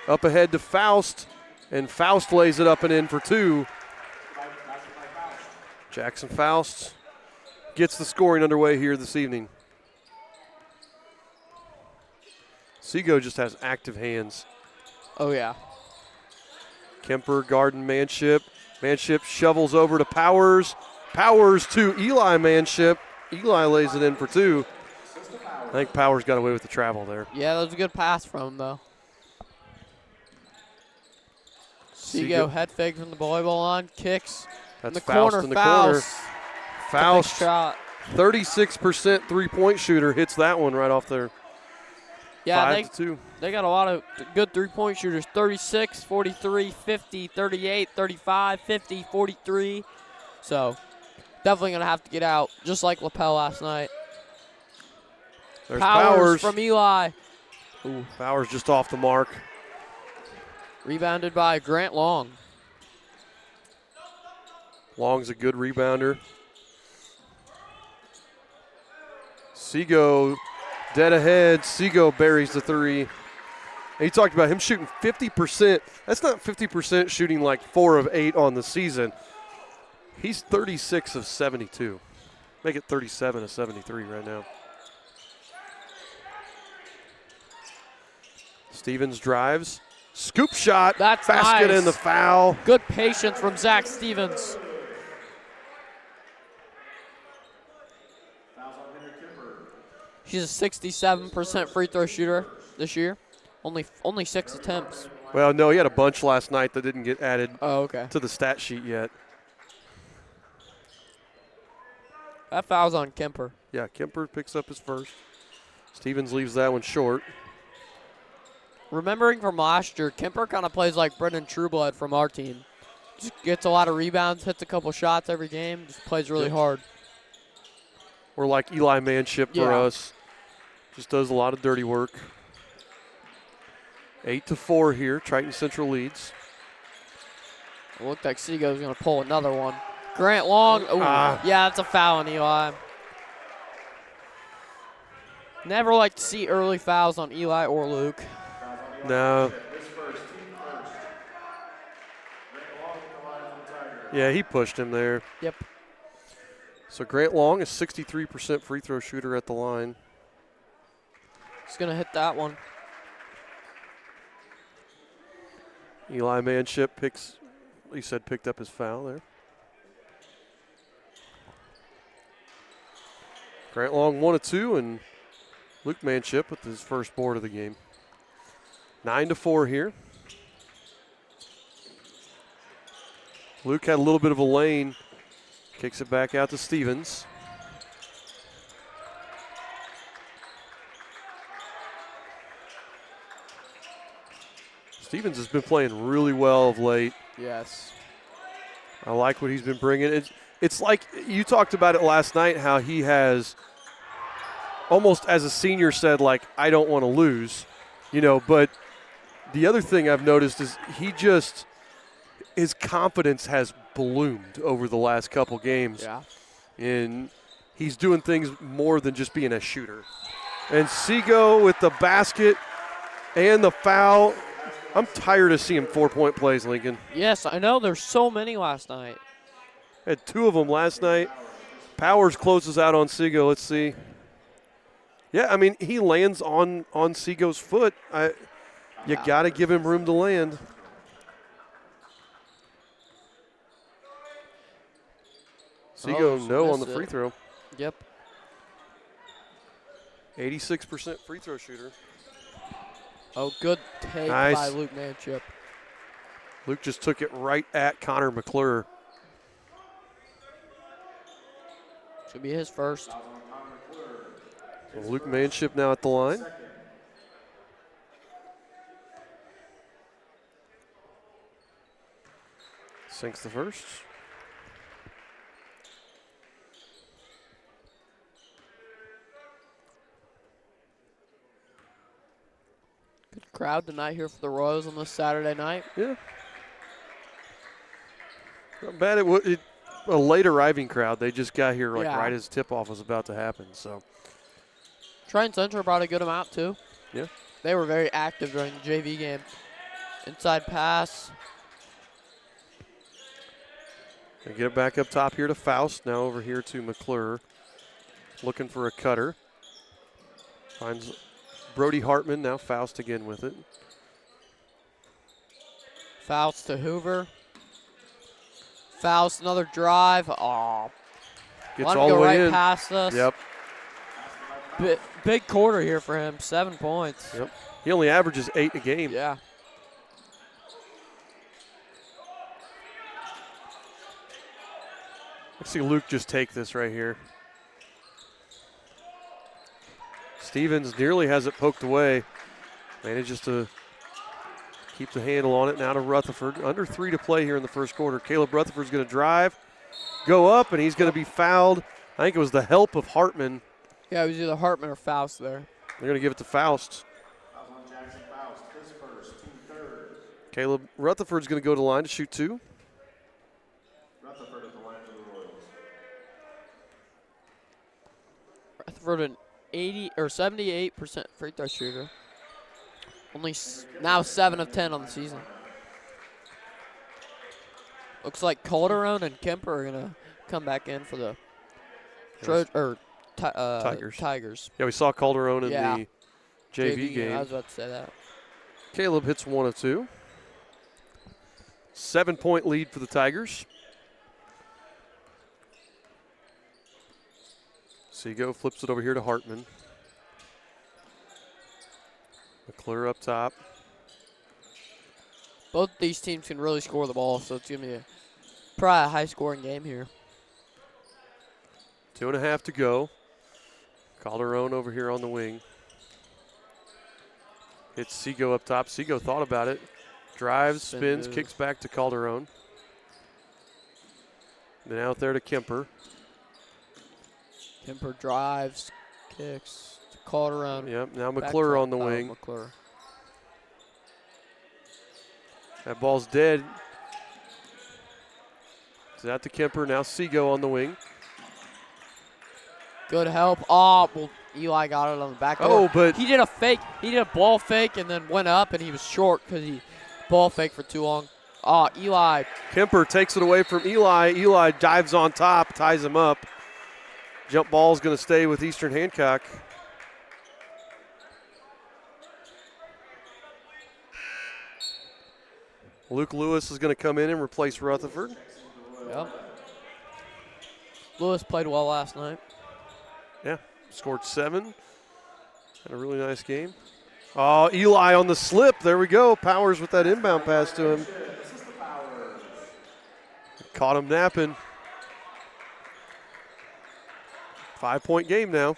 Up ahead to Faust, and Faust lays it up and in for two. Jackson Faust gets the scoring underway here this evening. Seago just has active hands. Oh, yeah. Kemper, Garden, Manship. Manship shovels over to Powers. Powers to Eli Manship. Eli lays it in for two. I think Powers got away with the travel there. Yeah, that was a good pass from him, though. Seago head fake from the volleyball line. Kicks. That's in the Faust corner. in the corner. Faust. Faust, 36% three-point shooter, hits that one right off there. Yeah, 5-2. They got a lot of good three-point shooters. 36, 43, 50, 38, 35, 50, 43. So definitely going to have to get out, just like Lapel last night. There's Powers from Eli. Ooh. Powers just off the mark. Rebounded by Grant Long. Long's a good rebounder. Seago dead ahead. Seago buries the three. And he talked about him shooting 50%. That's not 50% shooting like 4 of 8 on the season. He's 36 of 72. Make it 37 of 73 right now. Stevens drives. Scoop shot. That's basket nice. And the foul. Good patience from Zach Stevens. She's a 67% free throw shooter this year. Only 6 attempts. Well, no, he had a bunch last night that didn't get added to the stat sheet yet. That foul's on Kemper. Yeah, Kemper picks up his first. Stevens leaves that one short. Remembering from last year, Kemper kind of plays like Brendan Trueblood from our team. Just gets a lot of rebounds, hits a couple shots every game, just plays really hard. Or like Eli Manship for us. Just does a lot of dirty work. 8-4 here. Triton Central leads. It looked like Seago's going to pull another one. Grant Long. Ooh, yeah, that's a foul on Eli. Never like to see early fouls on Eli or Luke. No. Yeah, he pushed him there. Yep. So Grant Long is 63% free throw shooter at the line. He's going to hit that one. Eli Manship picked up his foul there. Grant Long 1 of 2, and Luke Manship with his first board of the game. 9-4 here. Luke had a little bit of a lane. Kicks it back out to Stevens. Stevens has been playing really well of late. Yes. I like what he's been bringing. It's like you talked about it last night, how he has almost as a senior said, like, I don't want to lose, but the other thing I've noticed is his confidence has ballooned over the last couple games. Yeah. And he's doing things more than just being a shooter. And Seago with the basket and the foul. I'm tired of seeing 4-point plays, Lincoln. Yes, I know. There's so many last night. Had 2 of them last night. Powers closes out on Seago. Let's see. Yeah, I mean, he lands on Seago's foot. You got to give him room to land. Seago, no on the free throw. Yep. 86% free throw shooter. Oh, good take Nice. by Luke Manship. Luke just took it right at Connor McClure. Should be his first. So Luke Manship now at the line. Sinks the first. Good crowd tonight here for the Royals on this Saturday night. Yeah. Not bad. A late arriving crowd. They just got here right as tip-off was about to happen. So Triton Central brought a good amount too. Yeah. They were very active during the JV game. Inside pass. They get it back up top here to Faust. Now over here to McClure. Looking for a cutter. Finds Brody Hartman. Now Faust again with it. Faust to Hoover. Faust, another drive. Oh, Gets let him all go the way right in. past us. Yep. Big quarter here for him. 7 points. Yep. He only averages 8 a game. Yeah. Let's see Luke just take this right here. Stevens nearly has it poked away. Manages to keep the handle on it now to Rutherford. Under 3 to play here in the first quarter. Caleb Rutherford's going to drive, go up, and he's going to be fouled. I think it was the help of Hartman. Yeah, it was either Hartman or Faust there. They're going to give it to Faust. Caleb Rutherford's going to go to the line to shoot 2. Rutherford an 80 or 78% free throw shooter. Only now 7 of 10 on the season. Looks like Calderon and Kemper are gonna come back in for the Tigers. Yeah, we saw Calderon in the JV game. I was about to say that. Caleb hits 1 of 2. 7-point lead for the Tigers. Seago flips it over here to Hartman. McClure up top. Both these teams can really score the ball, so it's going to be probably a high-scoring game here. 2.5 to go. Calderon over here on the wing. Hits Seago up top. Seago thought about it. Drives, spins, kicks back to Calderon. Then out there to Kemper. Kemper drives, kicks to Calderon. Yep, now McClure on the wing. McClure. That ball's dead. It's out to Kemper. Now Seago on the wing. Good help. Oh, well, Eli got it on the back door. Oh, but he did a fake. He did a ball fake and then went up, and he was short because he ball faked for too long. Oh, Eli. Kemper takes it away from Eli. Eli dives on top, ties him up. Jump ball is going to stay with Eastern Hancock. Luke Lewis is going to come in and replace Rutherford. Yep. Lewis played well last night. Yeah, scored 7. Had a really nice game. Oh, Eli on the slip. There we go. Powers with that inbound pass to him. Caught him napping. 5-point game now.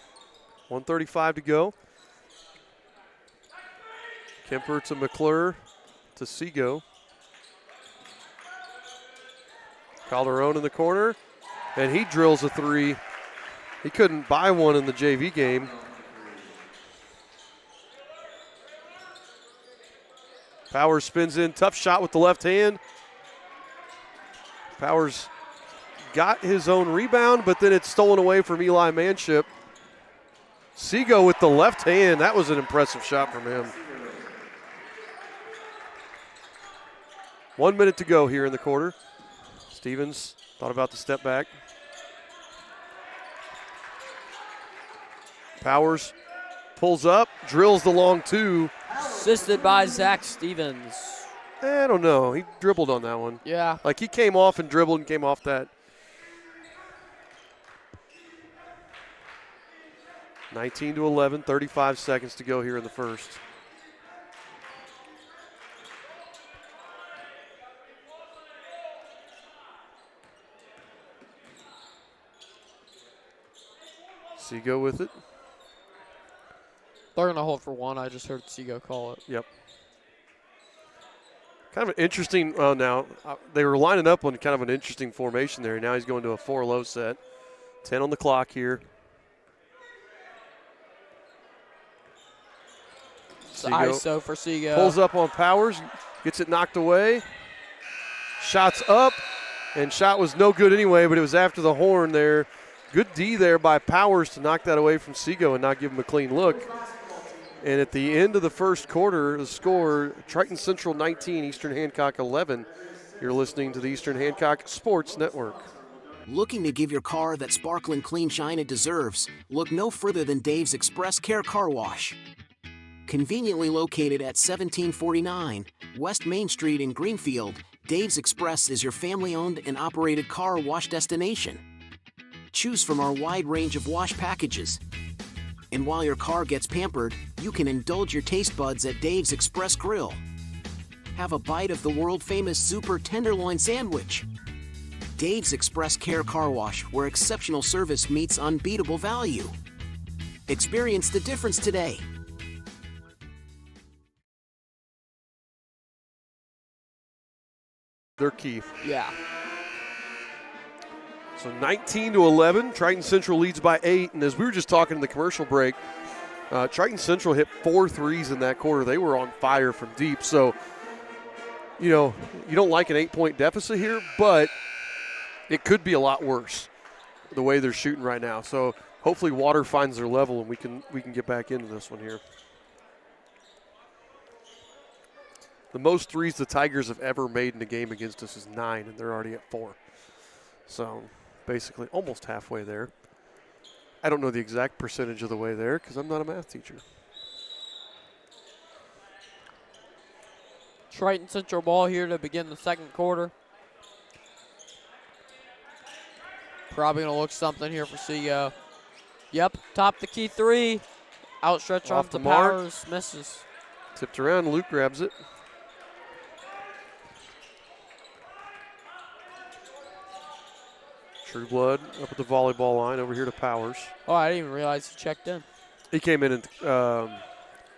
1:35 to go. Kemper to McClure to Seago. Calderon in the corner, and he drills a 3. He couldn't buy one in the JV game. Powers spins in, tough shot with the left hand. Powers got his own rebound, but then it's stolen away from Eli Manship. Seago with the left hand. That was an impressive shot from him. 1 minute to go here in the quarter. Stevens Thought about the step back. Powers pulls up, drills the long two. Assisted by Zach Stevens. I don't know. He dribbled on that one. Yeah. Like he came off and dribbled and came off that. 19-11, 35 seconds to go here in the first. Seago with it. They're going to hold for one. I just heard Seago call it. Yep. Kind of an interesting, they were lining up on kind of an interesting formation there. Now he's going to a 4-low set. 10 on the clock here. ISO for Seago. Pulls up on Powers, gets it knocked away. Shots up, and shot was no good anyway, but it was after the horn there. Good D there by Powers to knock that away from Seago and not give him a clean look. And at the end of the first quarter, the score, Triton Central 19, Eastern Hancock 11. You're listening to the Eastern Hancock Sports Network. Looking to give your car that sparkling clean shine it deserves? Look no further than Dave's Express Care Car Wash. Conveniently located at 1749 West Main Street in Greenfield, Dave's Express is your family-owned and operated car wash destination. Choose from our wide range of wash packages. And while your car gets pampered, you can indulge your taste buds at Dave's Express Grill. Have a bite of the world-famous Super Tenderloin Sandwich. Dave's Express Care Car Wash, where exceptional service meets unbeatable value. Experience the difference today. They're key. Yeah. So 19-11, Triton Central leads by 8. And as we were just talking in the commercial break, Triton Central hit 4 threes in that quarter. They were on fire from deep. So, you don't like an 8-point deficit here, but it could be a lot worse the way they're shooting right now. So hopefully water finds their level and we can get back into this one here. The most threes the Tigers have ever made in a game against us is 9, and they're already at 4. So basically almost halfway there. I don't know the exact percentage of the way there because I'm not a math teacher. Triton Central ball here to begin the second quarter. Probably going to look something here for Seago. Yep, top the key three. Outstretch off the Powers, misses. Tipped around, Luke grabs it. True Blood up at the volleyball line over here to Powers. Oh, I didn't even realize he checked in. He came in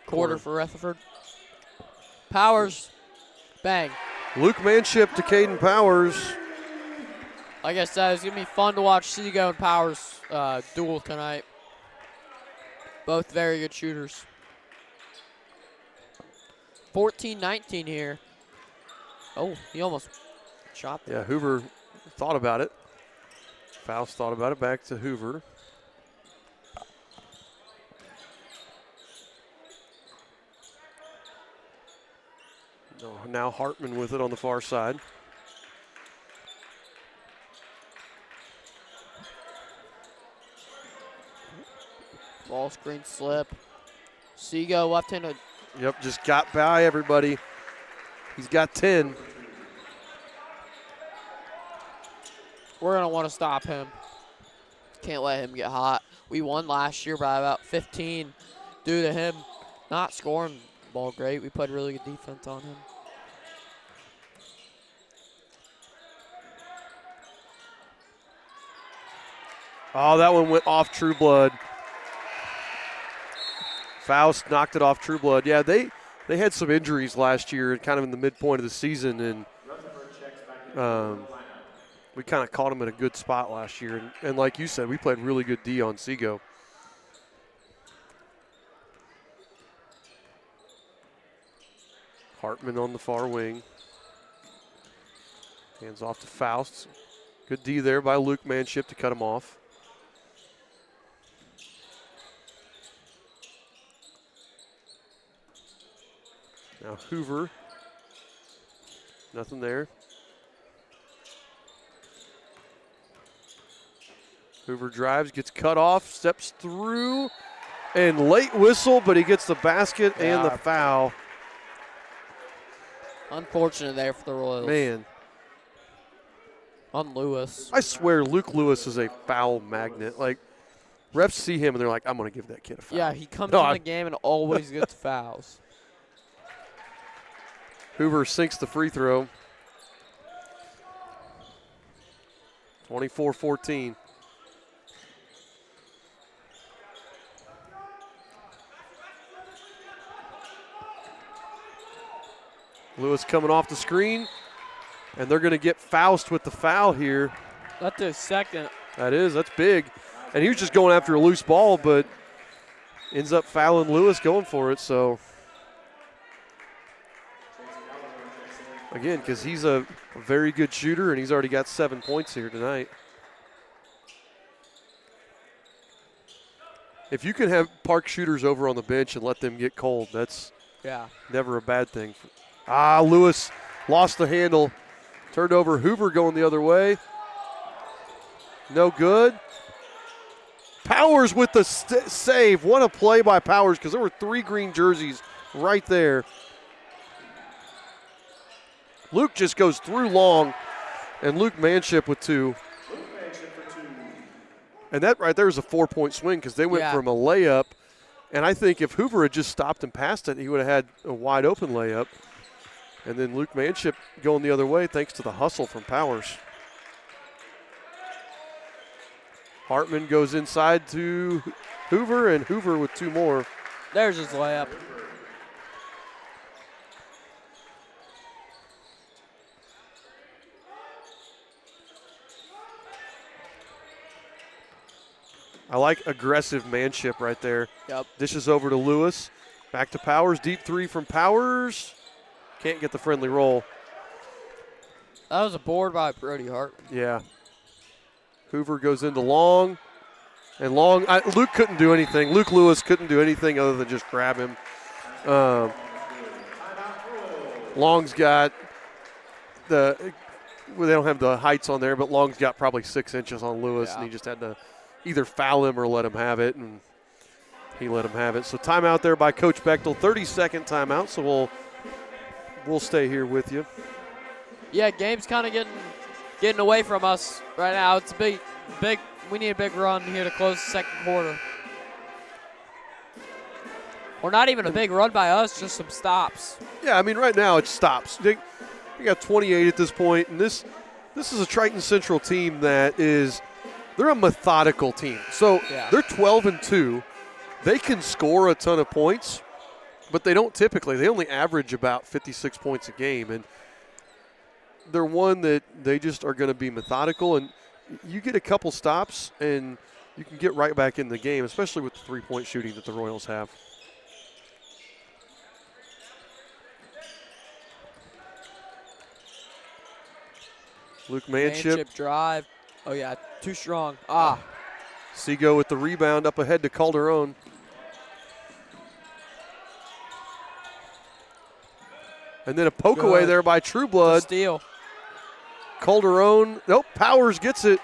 quarter for Rutherford. Powers, bang. Luke Manship to Caden Powers. Like I said, it's going to be fun to watch Seago and Powers duel tonight. Both very good shooters. 14-19 here. Oh, he almost shot there. Yeah, Hoover thought about it. Faust thought about it, back to Hoover. Now Hartman with it on the far side. Ball screen slip. Seago left-handed. Yep, just got by everybody. He's got 10. We're going to want to stop him. Can't let him get hot. We won last year by about 15 due to him not scoring the ball great. We played really good defense on him. Oh, that one went off True Blood. Faust knocked it off True Blood. Yeah, they had some injuries last year, kind of in the midpoint of the season, and we kind of caught them in a good spot last year. And like you said, we played really good D on Seago. Hartman on the far wing. Hands off to Faust. Good D there by Luke Manship to cut him off. Now Hoover. Nothing there. Hoover drives, gets cut off, steps through, and late whistle, but he gets the basket and the foul. Unfortunate there for the Royals. Man. On Lewis. I swear Luke Lewis is a foul magnet. Like, refs see him and they're like, I'm going to give that kid a foul. Yeah, he comes in the game and always gets fouls. Hoover sinks the free throw. 24-14. Lewis coming off the screen, and they're going to get Faust with the foul here. That's his second. That's big. And he was just going after a loose ball, but ends up fouling Lewis going for it. So, again, because he's a very good shooter, and he's already got 7 points here tonight. If you can have Park shooters over on the bench and let them get cold, that's never a bad thing. Lewis lost the handle. Turned over. Hoover going the other way. No good. Powers with the save. What a play by Powers, because there were 3 green jerseys right there. Luke just goes through long, and Luke Manship with 2. And that right there is a 4-point swing, because they went from a layup, and I think if Hoover had just stopped and passed it, he would have had a wide open layup. And then Luke Manship going the other way thanks to the hustle from Powers. Hartman goes inside to Hoover, and Hoover with 2 more. There's his layup. I like aggressive Manship right there. Yep. Dishes over to Lewis. Back to Powers. Deep 3 from Powers. Can't get the friendly roll. That was a board by Brody Hartman. Yeah. Hoover goes into Long. And Long, Luke couldn't do anything. Luke Lewis couldn't do anything other than just grab him. Long's got they don't have the heights on there, but Long's got probably 6 inches on Lewis, and he just had to either foul him or let him have it, and he let him have it. So timeout there by Coach Bechtel, 30-second timeout, so we'll stay here with you. Yeah, game's kind of getting away from us right now. It's big. We need a big run here to close the second quarter. Or not even a big run by us, just some stops. Yeah, I mean, right now it stops. They got 28 at this point, and this is a Triton Central team that they're a methodical team. So they're 12-2. They can score a ton of points, but they don't typically. They only average about 56 points a game, and they're one that they just are going to be methodical, and you get a couple stops, and you can get right back in the game, especially with the three-point shooting that the Royals have. Luke Manship drive. Oh, yeah, too strong. Seago with the rebound up ahead to Calderon. And then a poke away there by Trueblood. Steal. Calderon. Nope, Powers gets it.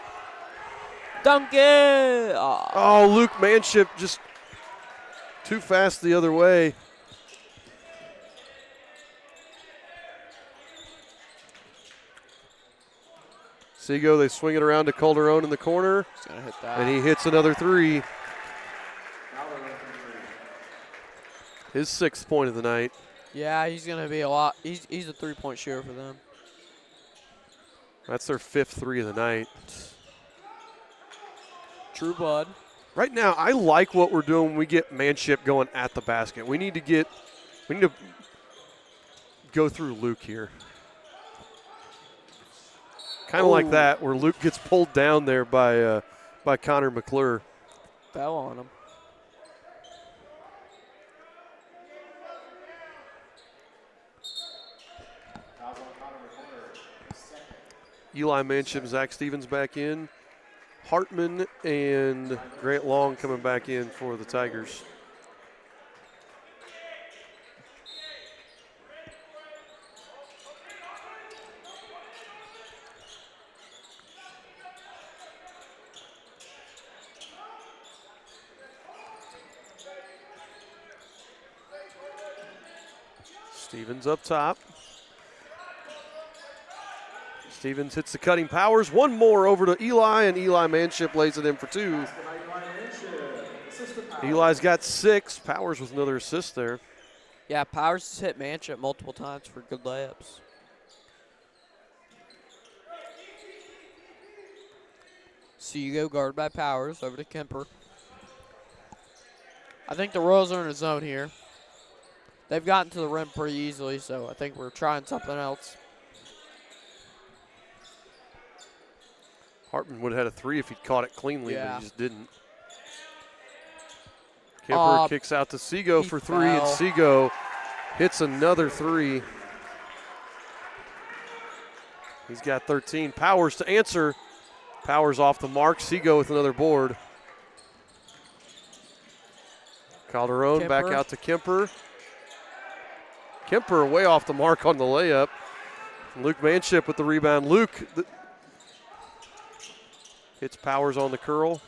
Dunk it. Oh, Luke Manship just too fast the other way. Seago, they swing it around to Calderon in the corner. He's going to hit that. And he hits another 3. His 6th point of the night. Yeah, he's going to be a lot. He's a three-point shooter for them. That's their 5th 3 of the night. True blood. Right now, I like what we're doing when we get Manship going at the basket. We need to go through Luke here. Kind of like that, where Luke gets pulled down there by Connor McClure. Fell on him. Eli Manship, Zach Stevens back in. Hartman and Grant Long coming back in for the Tigers. Stevens up top. Stevens hits the cutting Powers. One more over to Eli, and Eli Manship lays it in for 2. Eli's got 6. Powers with another assist there. Yeah, Powers has hit Manship multiple times for good layups. So you go guard by Powers over to Kemper. I think the Royals are in a zone here. They've gotten to the rim pretty easily, so I think we're trying something else. Hartman would have had a 3 if he'd caught it cleanly, but Yeah. he just didn't. Kemper kicks out to Seago for 3, and Seago hits another 3. He's got 13. Powers to answer. Powers off the mark. Seago with another board. Calderon back out to Kemper. Kemper way off the mark on the layup. Luke Manship with the rebound. Luke hits Powers on the curl.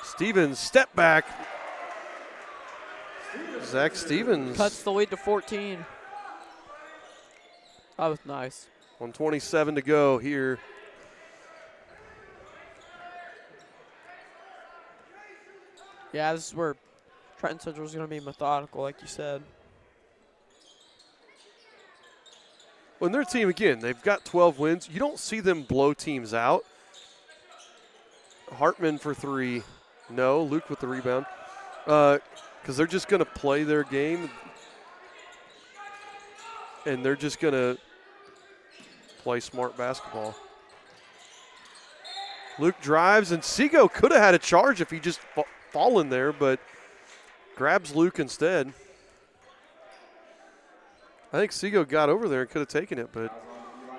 Stevens, step back. Zach Stevens. Cuts the lead to 14. That was nice. 1:27 to go here. Yeah, this is where Triton Central is going to be methodical, like you said. When their team, again, they've got 12 wins. You don't see them blow teams out. Hartman for 3. No. Luke with the rebound. Because they're just going to play their game. And they're just going to play smart basketball. Luke drives, and Seago could have had a charge if he just fallen there, but grabs Luke instead. I think Seago got over there and could have taken it, but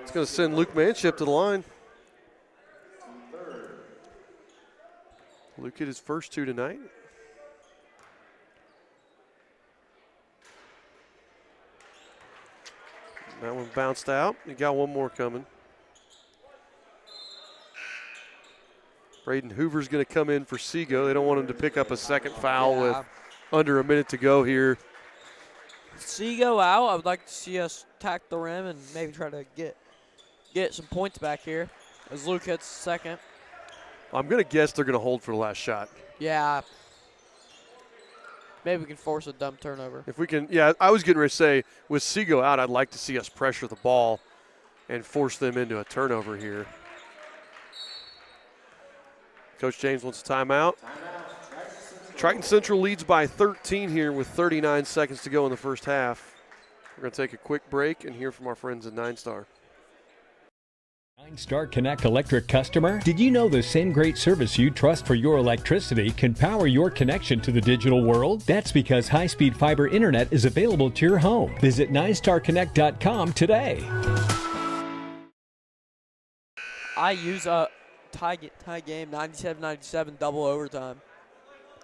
it's going to send Luke Manship to the line. Luke hit his first 2 tonight. That one bounced out. You got one more coming. Braden Hoover's going to come in for Seago. They don't want him to pick up a second foul with under a minute to go here. Seago out. I would like to see us attack the rim and maybe try to get some points back here as Luke hits second. I'm going to guess they're going to hold for the last shot. Yeah. Maybe we can force a dumb turnover. If we can, yeah, I was getting ready to say, with Seago out, I'd like to see us pressure the ball and force them into a turnover here. Coach James wants a timeout. Triton Central leads by 13 here with 39 seconds to go in the first half. We're going to take a quick break and hear from our friends at 9-Star. 9-Star Connect Electric customer, did you know the same great service you trust for your electricity can power your connection to the digital world? That's because high-speed fiber internet is available to your home. Visit 9starconnect.com today. I use a tie game, 97-97, double overtime.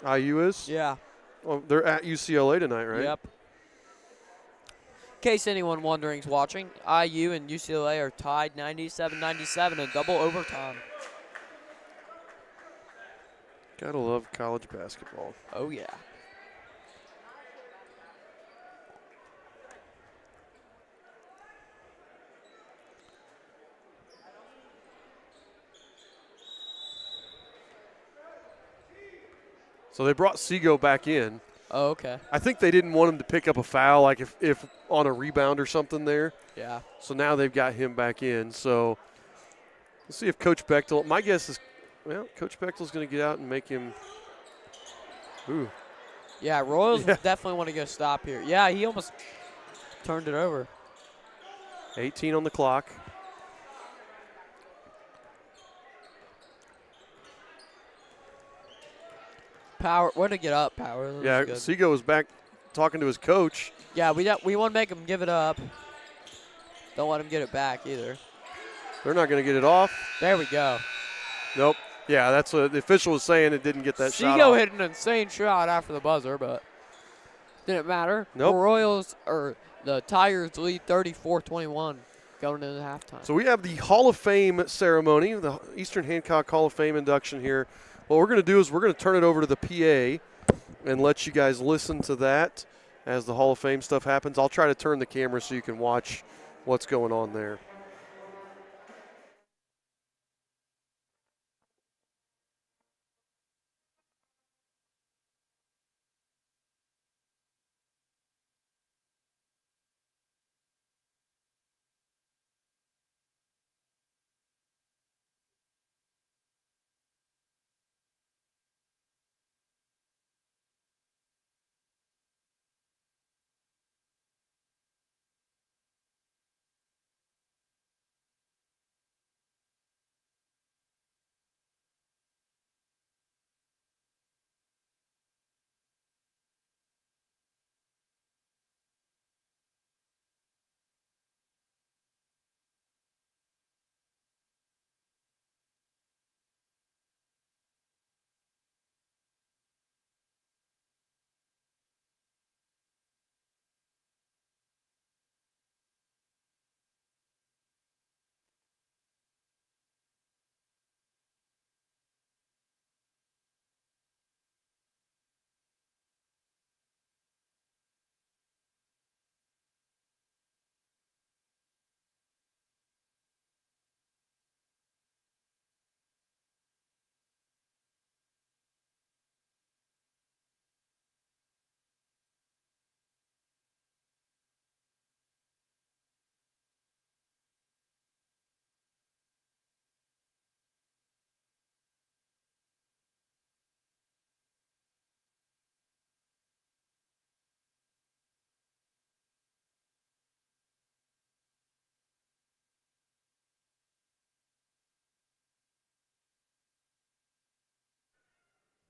IU is? Yeah. Well, they're at UCLA tonight, right? Yep. In case anyone wondering is watching, IU and UCLA are tied 97-97 in double overtime. Gotta love college basketball. Oh, yeah. So they brought Seago back in. Oh, okay. I think they didn't want him to pick up a foul, like if on a rebound or something there. Yeah. So now they've got him back in. So let's see if Coach Bechtel, my guess is, well, Coach Bechtel's going to get out and make him, ooh. Yeah, Royals definitely want to get a stop here. Yeah, he almost turned it over. 18 on the clock. Power, way to get up, Power. Yeah, Seago was back talking to his coach. Yeah, we want to make him give it up. Don't let him get it back either. They're not going to get it off. There we go. Nope. Yeah, that's what the official was saying. It didn't get that shot Seago off. hit an insane shot after the buzzer, but didn't matter. Nope. The Royals, or the Tigers, lead 34-21 going into halftime. So we have the Hall of Fame ceremony, the Eastern Hancock Hall of Fame induction here. What we're going to do is we're going to turn it over to the PA and let you guys listen to that as the Hall of Fame stuff happens. I'll try to turn the camera so you can watch what's going on there.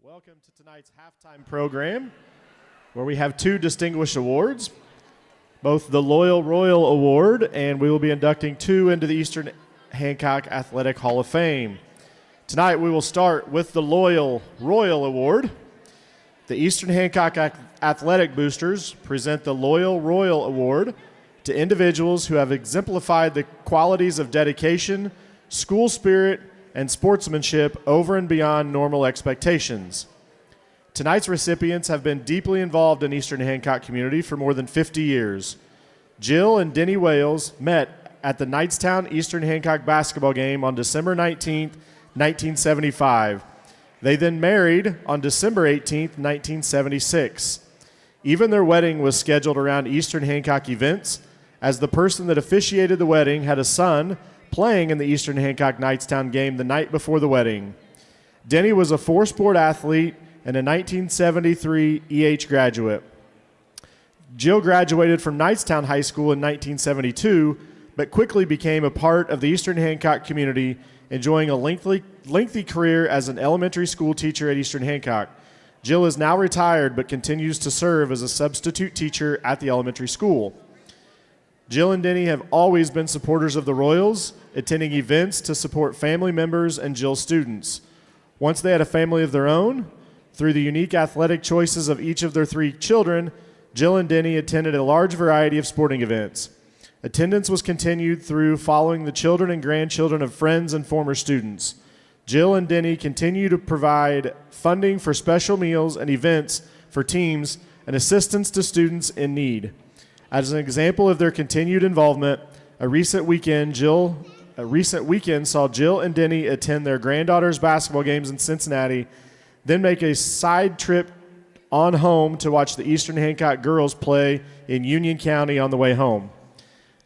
Welcome to tonight's halftime program, where we have two distinguished awards, both the Loyal Royal Award, and we will be inducting two into the Eastern Hancock Athletic Hall of Fame. Tonight we will start with the Loyal Royal Award. The Eastern Hancock Athletic Boosters present the Loyal Royal Award to individuals who have exemplified the qualities of dedication, school spirit, and sportsmanship over and beyond normal expectations. Tonight's recipients have been deeply involved in Eastern Hancock community for more than 50 years. Jill and Denny Wales met at the Knightstown Eastern Hancock basketball game on December 19th, 1975. They then married on December 18th, 1976. Even their wedding was scheduled around Eastern Hancock events, as the person that officiated the wedding had a son playing in the Eastern Hancock Knightstown game the night before the wedding. Denny was a four-sport athlete and a 1973 EH graduate. Jill graduated from Knightstown High School in 1972, but quickly became a part of the Eastern Hancock community, enjoying a lengthy career as an elementary school teacher at Eastern Hancock. Jill is now retired but continues to serve as a substitute teacher at the elementary school. Jill and Denny have always been supporters of the Royals, attending events to support family members and Jill's students. Once they had a family of their own, through the unique athletic choices of each of their three children, Jill and Denny attended a large variety of sporting events. Attendance was continued through following the children and grandchildren of friends and former students. Jill and Denny continue to provide funding for special meals and events for teams and assistance to students in need. As an example of their continued involvement, a recent weekend saw Jill and Denny attend their granddaughter's basketball games in Cincinnati, then make a side trip on home to watch the Eastern Hancock girls play in Union County on the way home.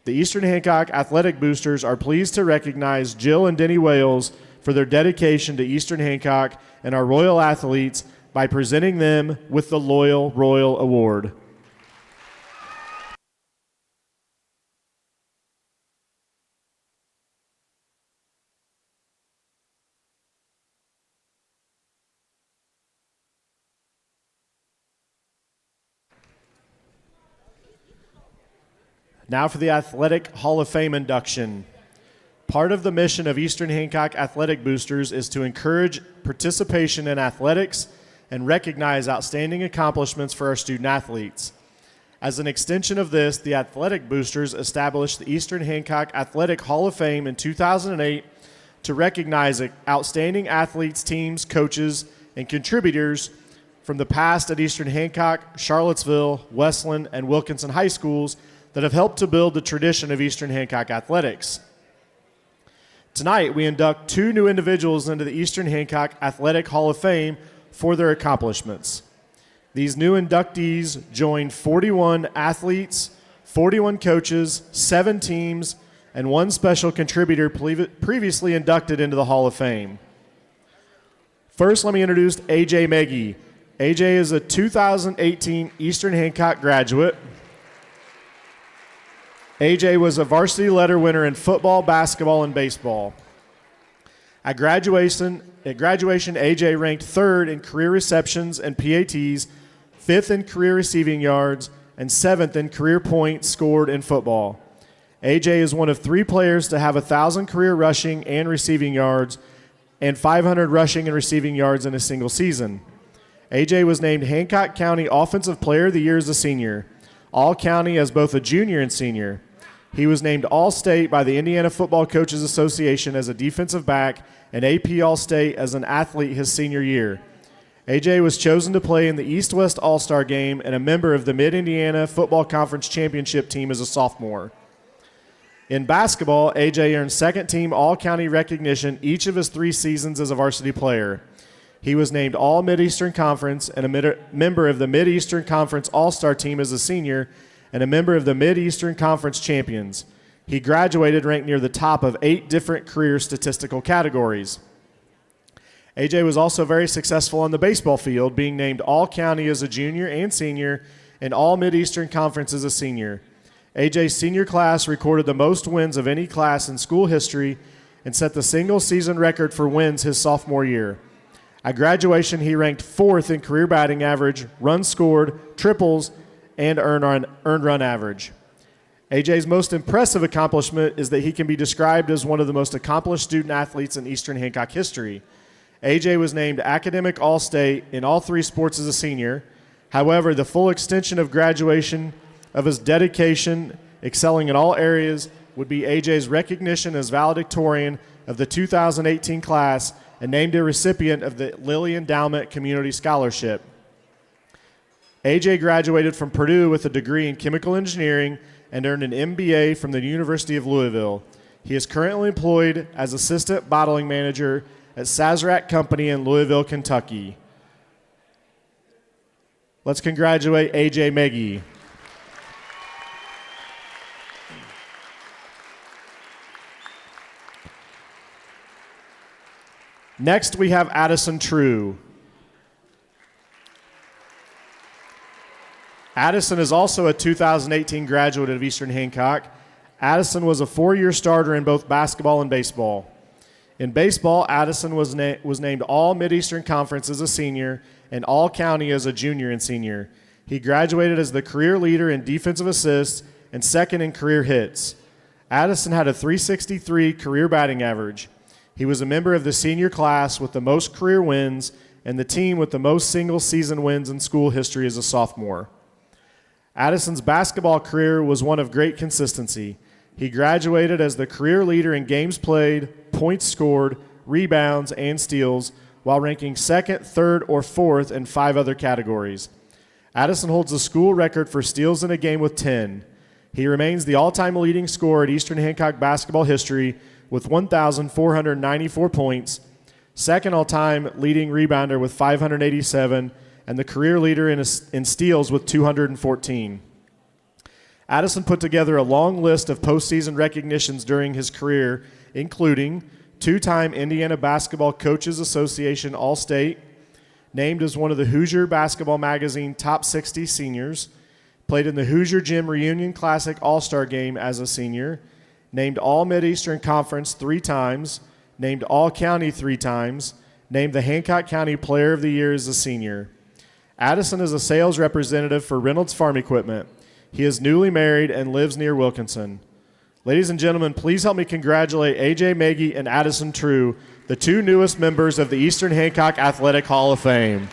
The Eastern Hancock Athletic Boosters are pleased to recognize Jill and Denny Wales for their dedication to Eastern Hancock and our Royal athletes by presenting them with the Loyal Royal Award. Now for the Athletic Hall of Fame induction. Part of the mission of Eastern Hancock Athletic Boosters is to encourage participation in athletics and recognize outstanding accomplishments for our student athletes. As an extension of this, the Athletic Boosters established the Eastern Hancock Athletic Hall of Fame in 2008 to recognize outstanding athletes, teams, coaches, and contributors from the past at Eastern Hancock, Charlottesville, Westland, and Wilkinson High Schools that have helped to build the tradition of Eastern Hancock athletics. Tonight, we induct 2 new individuals into the Eastern Hancock Athletic Hall of Fame for their accomplishments. These new inductees join 41 athletes, 41 coaches, 7 teams, and 1 special contributor previously inducted into the Hall of Fame. First, let me introduce A.J. Meggie. A.J. is a 2018 Eastern Hancock graduate. A.J. was a varsity letter winner in football, basketball, and baseball. At graduation, A.J. ranked 3rd in career receptions and PATs, 5th in career receiving yards, and 7th in career points scored in football. A.J. is one of 3 players to have 1,000 career rushing and receiving yards and 500 rushing and receiving yards in a single season. A.J. was named Hancock County Offensive Player of the Year as a senior, All-County as both a junior and senior. He was named All-State by the Indiana Football Coaches Association as a defensive back and AP All-State as an athlete his senior year. A.J. was chosen to play in the East-West All-Star Game and a member of the Mid-Indiana Football Conference Championship team as a sophomore. In basketball, A.J. earned second-team All-County recognition each of his 3 seasons as a varsity player. He was named All-Mid-Eastern Conference and a member of the Mid-Eastern Conference All-Star team as a senior and a member of the Mid-Eastern Conference Champions. He graduated ranked near the top of 8 different career statistical categories. A.J. was also very successful on the baseball field, being named All-County as a junior and senior and All-Mid-Eastern Conference as a senior. A.J.'s senior class recorded the most wins of any class in school history and set the single-season record for wins his sophomore year. At graduation, he ranked 4th in career batting average, runs scored, triples, and earned run average. A.J.'s most impressive accomplishment is that he can be described as one of the most accomplished student athletes in Eastern Hancock history. A.J. was named Academic All-State in all 3 sports as a senior. However, the full extension of graduation of his dedication, excelling in all areas, would be A.J.'s recognition as valedictorian of the 2018 class and named a recipient of the Lilly Endowment Community Scholarship. A.J. graduated from Purdue with a degree in chemical engineering and earned an MBA from the University of Louisville. He is currently employed as assistant bottling manager at Sazerac Company in Louisville, Kentucky. Let's congratulate A.J. Meggie. Next, we have Addison True. Addison is also a 2018 graduate of Eastern Hancock. Addison was a 4-year starter in both basketball and baseball. In baseball, Addison was named All-Mid-Eastern Conference as a senior and All-County as a junior and senior. He graduated as the career leader in defensive assists and 2nd in career hits. Addison had a .363 career batting average. He was a member of the senior class with the most career wins and the team with the most single-season wins in school history as a sophomore. Addison's basketball career was one of great consistency. He graduated as the career leader in games played, points scored, rebounds, and steals, while ranking 2nd, 3rd, or 4th in 5 other categories. Addison holds the school record for steals in a game with 10. He remains the all-time leading scorer at Eastern Hancock basketball history with 1,494 points, 2nd all-time leading rebounder with 587, and the career leader in steals with 214. Addison put together a long list of postseason recognitions during his career, including 2-time Indiana Basketball Coaches Association All-State, named as one of the Hoosier Basketball Magazine Top 60 Seniors, played in the Hoosier Gym Reunion Classic All-Star Game as a senior, named All-Mid-Eastern Conference 3 times, named All-County 3 times, named the Hancock County Player of the Year as a senior. Addison is a sales representative for Reynolds Farm Equipment. He is newly married and lives near Wilkinson. Ladies and gentlemen, please help me congratulate A.J. Meggie and Addison True, the 2 newest members of the Eastern Hancock Athletic Hall of Fame.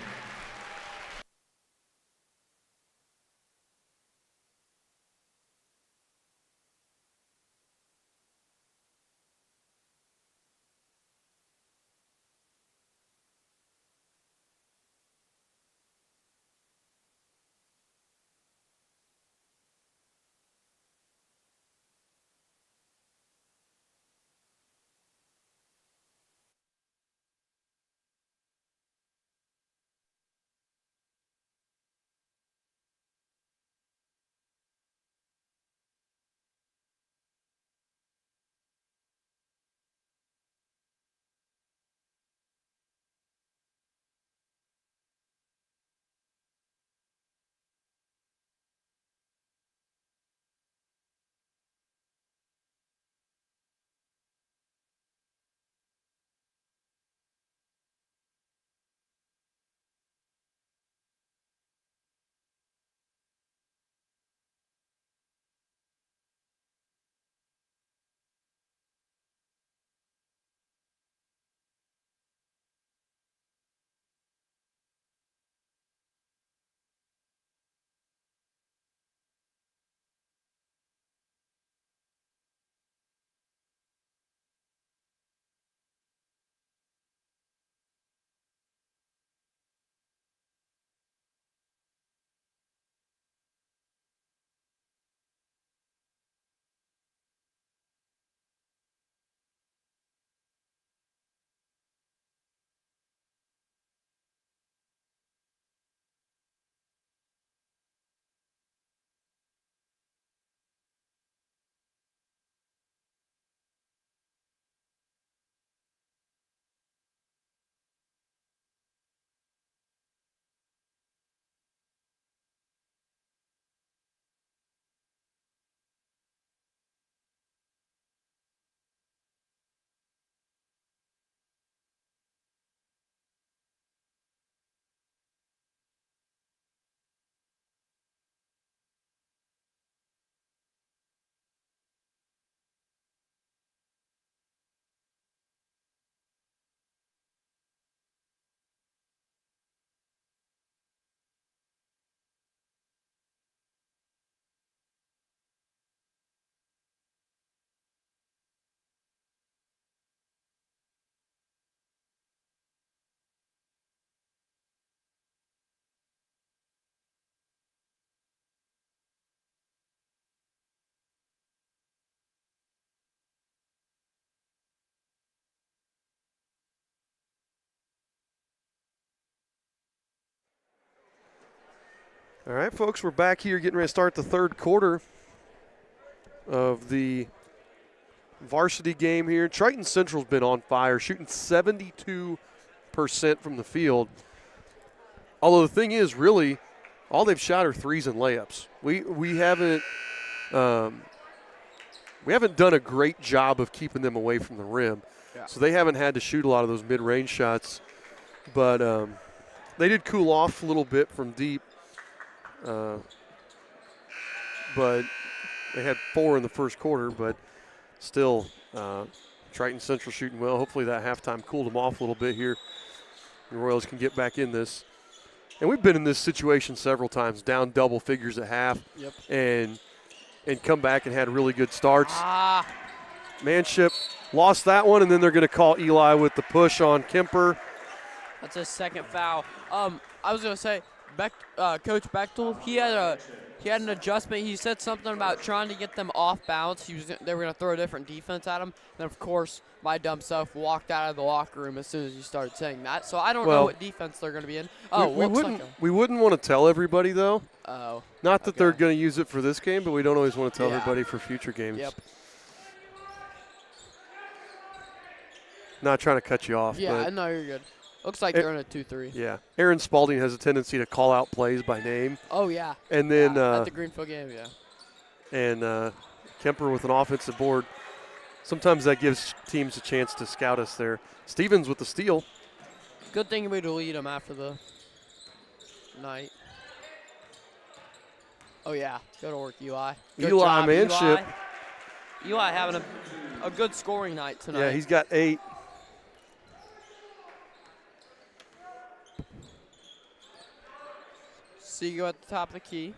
All right, folks, we're back here getting ready to start the third quarter of the varsity game here. Triton Central's been on fire, shooting 72% from the field. Although the thing is, really, all they've shot are threes and layups. We haven't done a great job of keeping them away from the rim. Yeah. So they haven't had to shoot a lot of those mid-range shots. But they did cool off a little bit from deep. But they had 4 in the first quarter, but still Triton Central shooting well. Hopefully that halftime cooled them off a little bit here. The Royals can get back in this. And we've been in this situation several times, down double figures at half. Yep. And come back and had really good starts. Manship lost that one, and then they're going to call Eli with the push on Kemper. That's his second foul. I was going to say, Coach Bechtel, he had an adjustment. He said something about trying to get them off balance. They were going to throw a different defense at him. And, of course, my dumb self walked out of the locker room as soon as he started saying that. So I don't know what defense they're going to be in. We wouldn't want to tell everybody, though. Oh. Not that they're going to use it for this game, but we don't always want to tell Yeah. everybody for future games. Yep. Not trying to cut you off. Yeah, but no, you're good. Looks like they're in a 2-3. Yeah. Aaron Spalding has a tendency to call out plays by name. Oh, yeah. And then at the Greenfield game, yeah. And Kemper with an offensive board. Sometimes that gives teams a chance to scout us there. Stevens with the steal. Good thing we delete him after the night. Oh, yeah. Good work, Eli. Good Eli job, Manship. Eli having a good scoring night tonight. Yeah, he's got 8. Seago at the top of the key.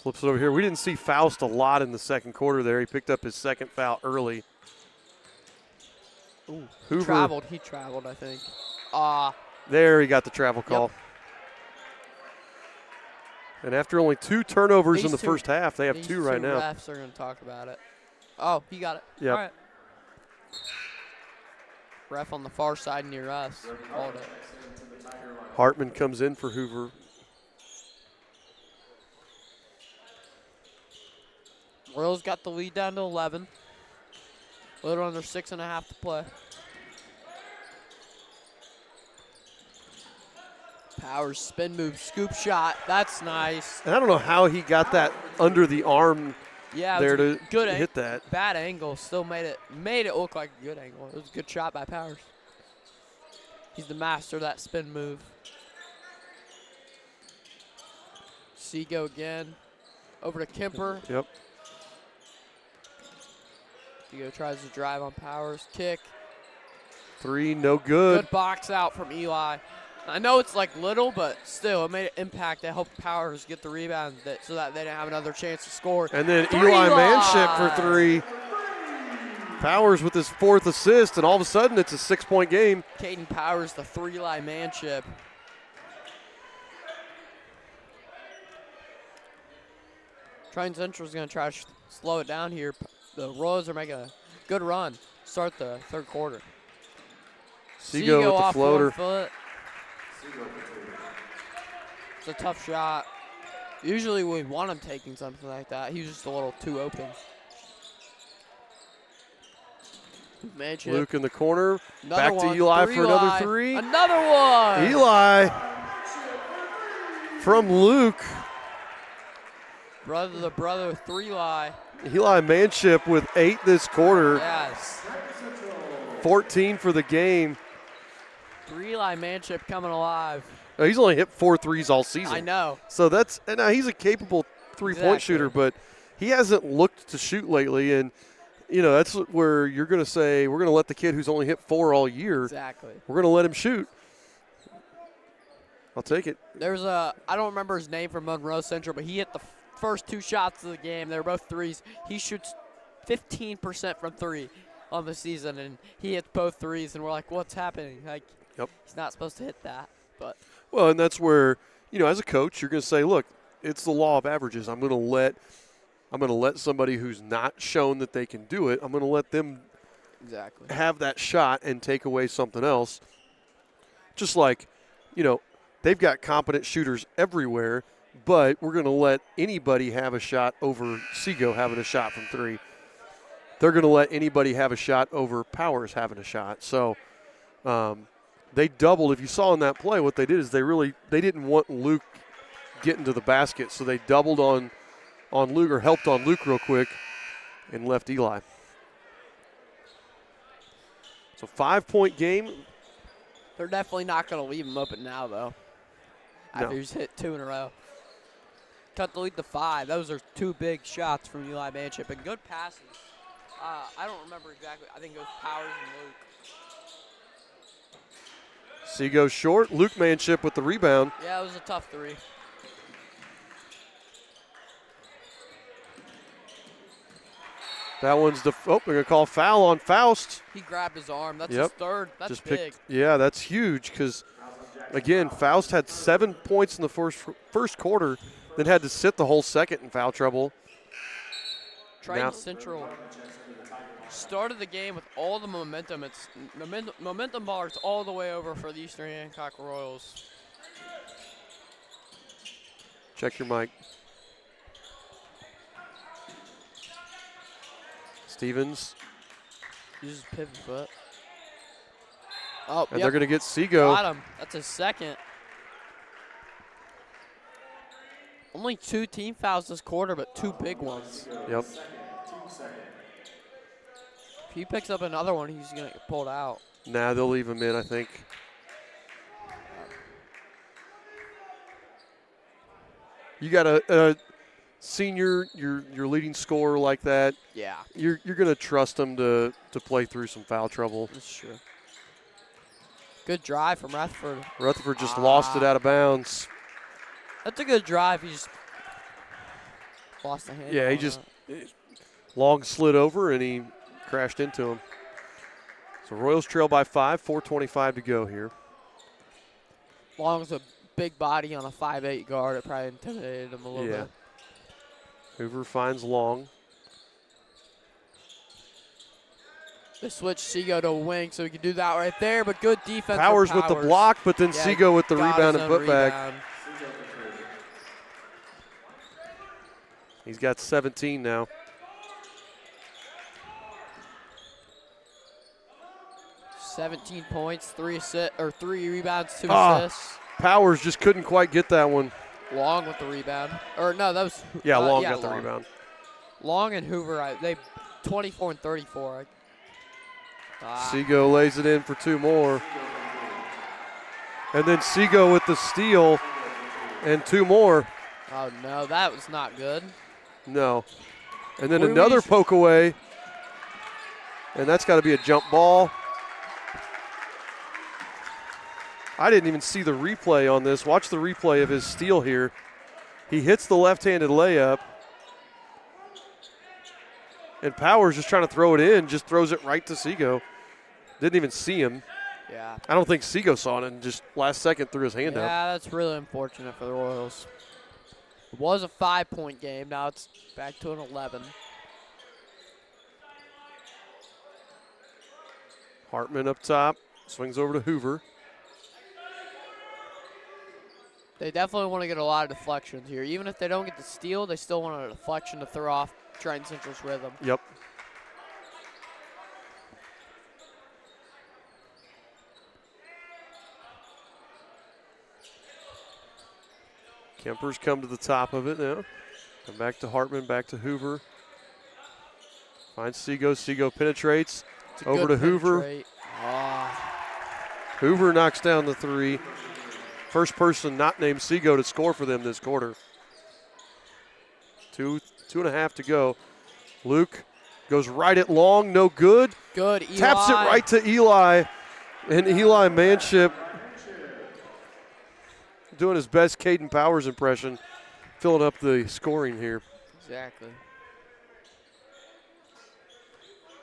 Flips it over here. We didn't see Faust a lot in the second quarter there. He picked up his second foul early. Ooh, Hoover. He traveled, I think. There he got the travel call. Yep. And after only 2 turnovers in These the two- first half, they have these 2 right two now. Refs are going to talk about it. Oh, he got it. Yep. All right. Ref on the far side near us. Called it. Hartman comes in for Hoover. Royals got the lead down to 11. A little under 6.5 to play. Powers spin move, scoop shot. That's nice. And I don't know how he got that under the arm Yeah, there it was to a good hit that. Bad angle, still made it look like a good angle. It was a good shot by Powers. He's the master of that spin move. Seago again. Over to Kemper. Yep. Seago tries to drive on Powers. Kick. 3, no good. Good box out from Eli. I know it's like little, but still, it made an impact. It helped Powers get the rebound so that they didn't have another chance to score. And then Eli Manship for 3. Powers with his 4th assist, and all of a sudden it's a 6-point game. Caden Powers, the 3-line Manship. Triton Central's going to try to slow it down here. The Royals are making a good run. Start the third quarter. Seago with the off floater. 1 foot. It's a tough shot. Usually we want him taking something like that. He was just a little too open. Manship. Luke in the corner. Another Back one. to Eli for another Eli. 3. Another one. Eli from Luke. The brother 3-lie. Eli Manship with 8 this quarter. Yes. 14 for the game. 3-lie Manship coming alive. He's only hit 4 threes all season. I know. So and now he's a capable three-point shooter, but he hasn't looked to shoot lately. And, that's where you're going to say, we're going to let the kid who's only hit 4 all year. Exactly. We're going to let him shoot. I'll take it. There's I don't remember his name from Monroe Central, but he hit the first 2 shots of the game. They were both threes. He shoots 15% from 3 on the season, and he hits both threes, and we're like, what's happening? Like, he's not supposed to hit that. But well, and that's where, as a coach, you're going to say, look, it's the law of averages. I'm going to let somebody who's not shown that they can do it, I'm going to let them exactly have that shot and take away something else. Just like, they've got competent shooters everywhere, but we're going to let anybody have a shot over Seago having a shot from 3. They're going to let anybody have a shot over Powers having a shot. So they doubled. If you saw in that play, what they did is they didn't want Luke getting to the basket, so they doubled on Luke, or helped on Luke real quick, and left Eli. So 5-point game. They're definitely not going to leave him open now, though. No. After he's hit 2 in a row. Cut the lead to 5. Those are 2 big shots from Eli Manship, and good passes. I don't remember exactly. I think it was Powers and Luke. Seago short. Luke Manship with the rebound. Yeah, it was a tough 3. That one's they're going to call foul on Faust. He grabbed his arm. That's his 3rd. That's Just big. Yeah, that's huge because, again, Faust had 7 points in the first quarter, then had to sit the whole second in foul trouble. Triton Central started the game with all the momentum. It's momentum bars all the way over for the Eastern Hancock Royals. Check your mic. Stevens. Uses pivot foot. Oh, and they're going to get Seago. Got him. That's his 2nd. Only 2 team fouls this quarter, but 2 big ones. Yep. If he picks up another one, he's going to get pulled out. Nah, they'll leave him in, I think. You got a senior, your leading scorer like that. Yeah. You're going to trust him to play through some foul trouble. That's true. Good drive from Rutherford. Rutherford just lost it out of bounds. That's a good drive. He just lost the hand. Yeah, he just long slid over and he crashed into him. So Royals trail by 5, 4:25 to go here. Long's a big body on a 5'8" guard. It probably intimidated him a little bit. Hoover finds Long. They switched Seago to a wing, so he can do that right there, but good defense. Powers with the block, but then Seago with the rebound and putback. He's got 17 now. $17 points, 3 rebounds, 2 assists. Powers just couldn't quite get that one. Long with the rebound. Or no, that was Long got the rebound. Long and Hoover, they 24 and 34. Seago lays it in for 2 more. And then Seago with the steal and 2 more. Oh no, that was not good. No. And then another poke away. And that's got to be a jump ball. I didn't even see the replay on this. Watch the replay of his steal here. He hits the left-handed layup. And Powers just trying to throw it in, just throws it right to Seago. Didn't even see him. Yeah. I don't think Seago saw it and just last second threw his hand up. Yeah, that's really unfortunate for the Royals. It was a 5-point game. Now it's back to an 11. Hartman up top. Swings over to Hoover. They definitely want to get a lot of deflections here. Even if they don't get the steal, they still want a deflection to throw off Triton Central's rhythm. Yep. Kemper's come to the top of it now. And back to Hartman, back to Hoover. Finds Seago. Seago penetrates. Over to Hoover. Hoover knocks down the 3. First person not named Seago to score for them this quarter. 2.5 to go. Luke goes right at Long, no good. Good, Eli. Taps it right to Eli. And Eli Manship doing his best Caden Powers impression, filling up the scoring here. Exactly.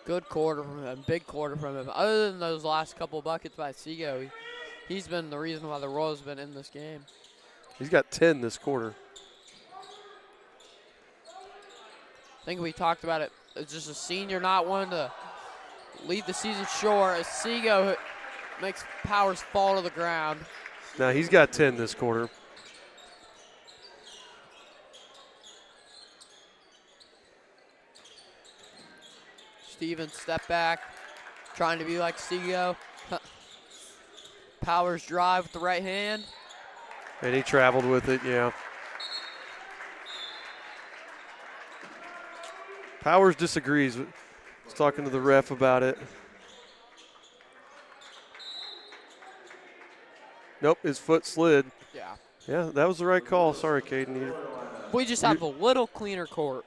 Good quarter from him, big quarter from him. Other than those last couple buckets by Seago, he's been the reason why the Royals have been in this game. He's got 10 this quarter. I think we talked about it. It's just a senior not wanting to leave the season short. As Seago makes Powers fall to the ground. Now he's got 10 this quarter. Stevens step back, trying to be like Seago. Powers drive with the right hand. And he traveled with it, yeah. Powers disagrees. He's talking to the ref about it. Nope, his foot slid. Yeah. Yeah, that was the right call. Sorry, Caden. We just have a little cleaner court.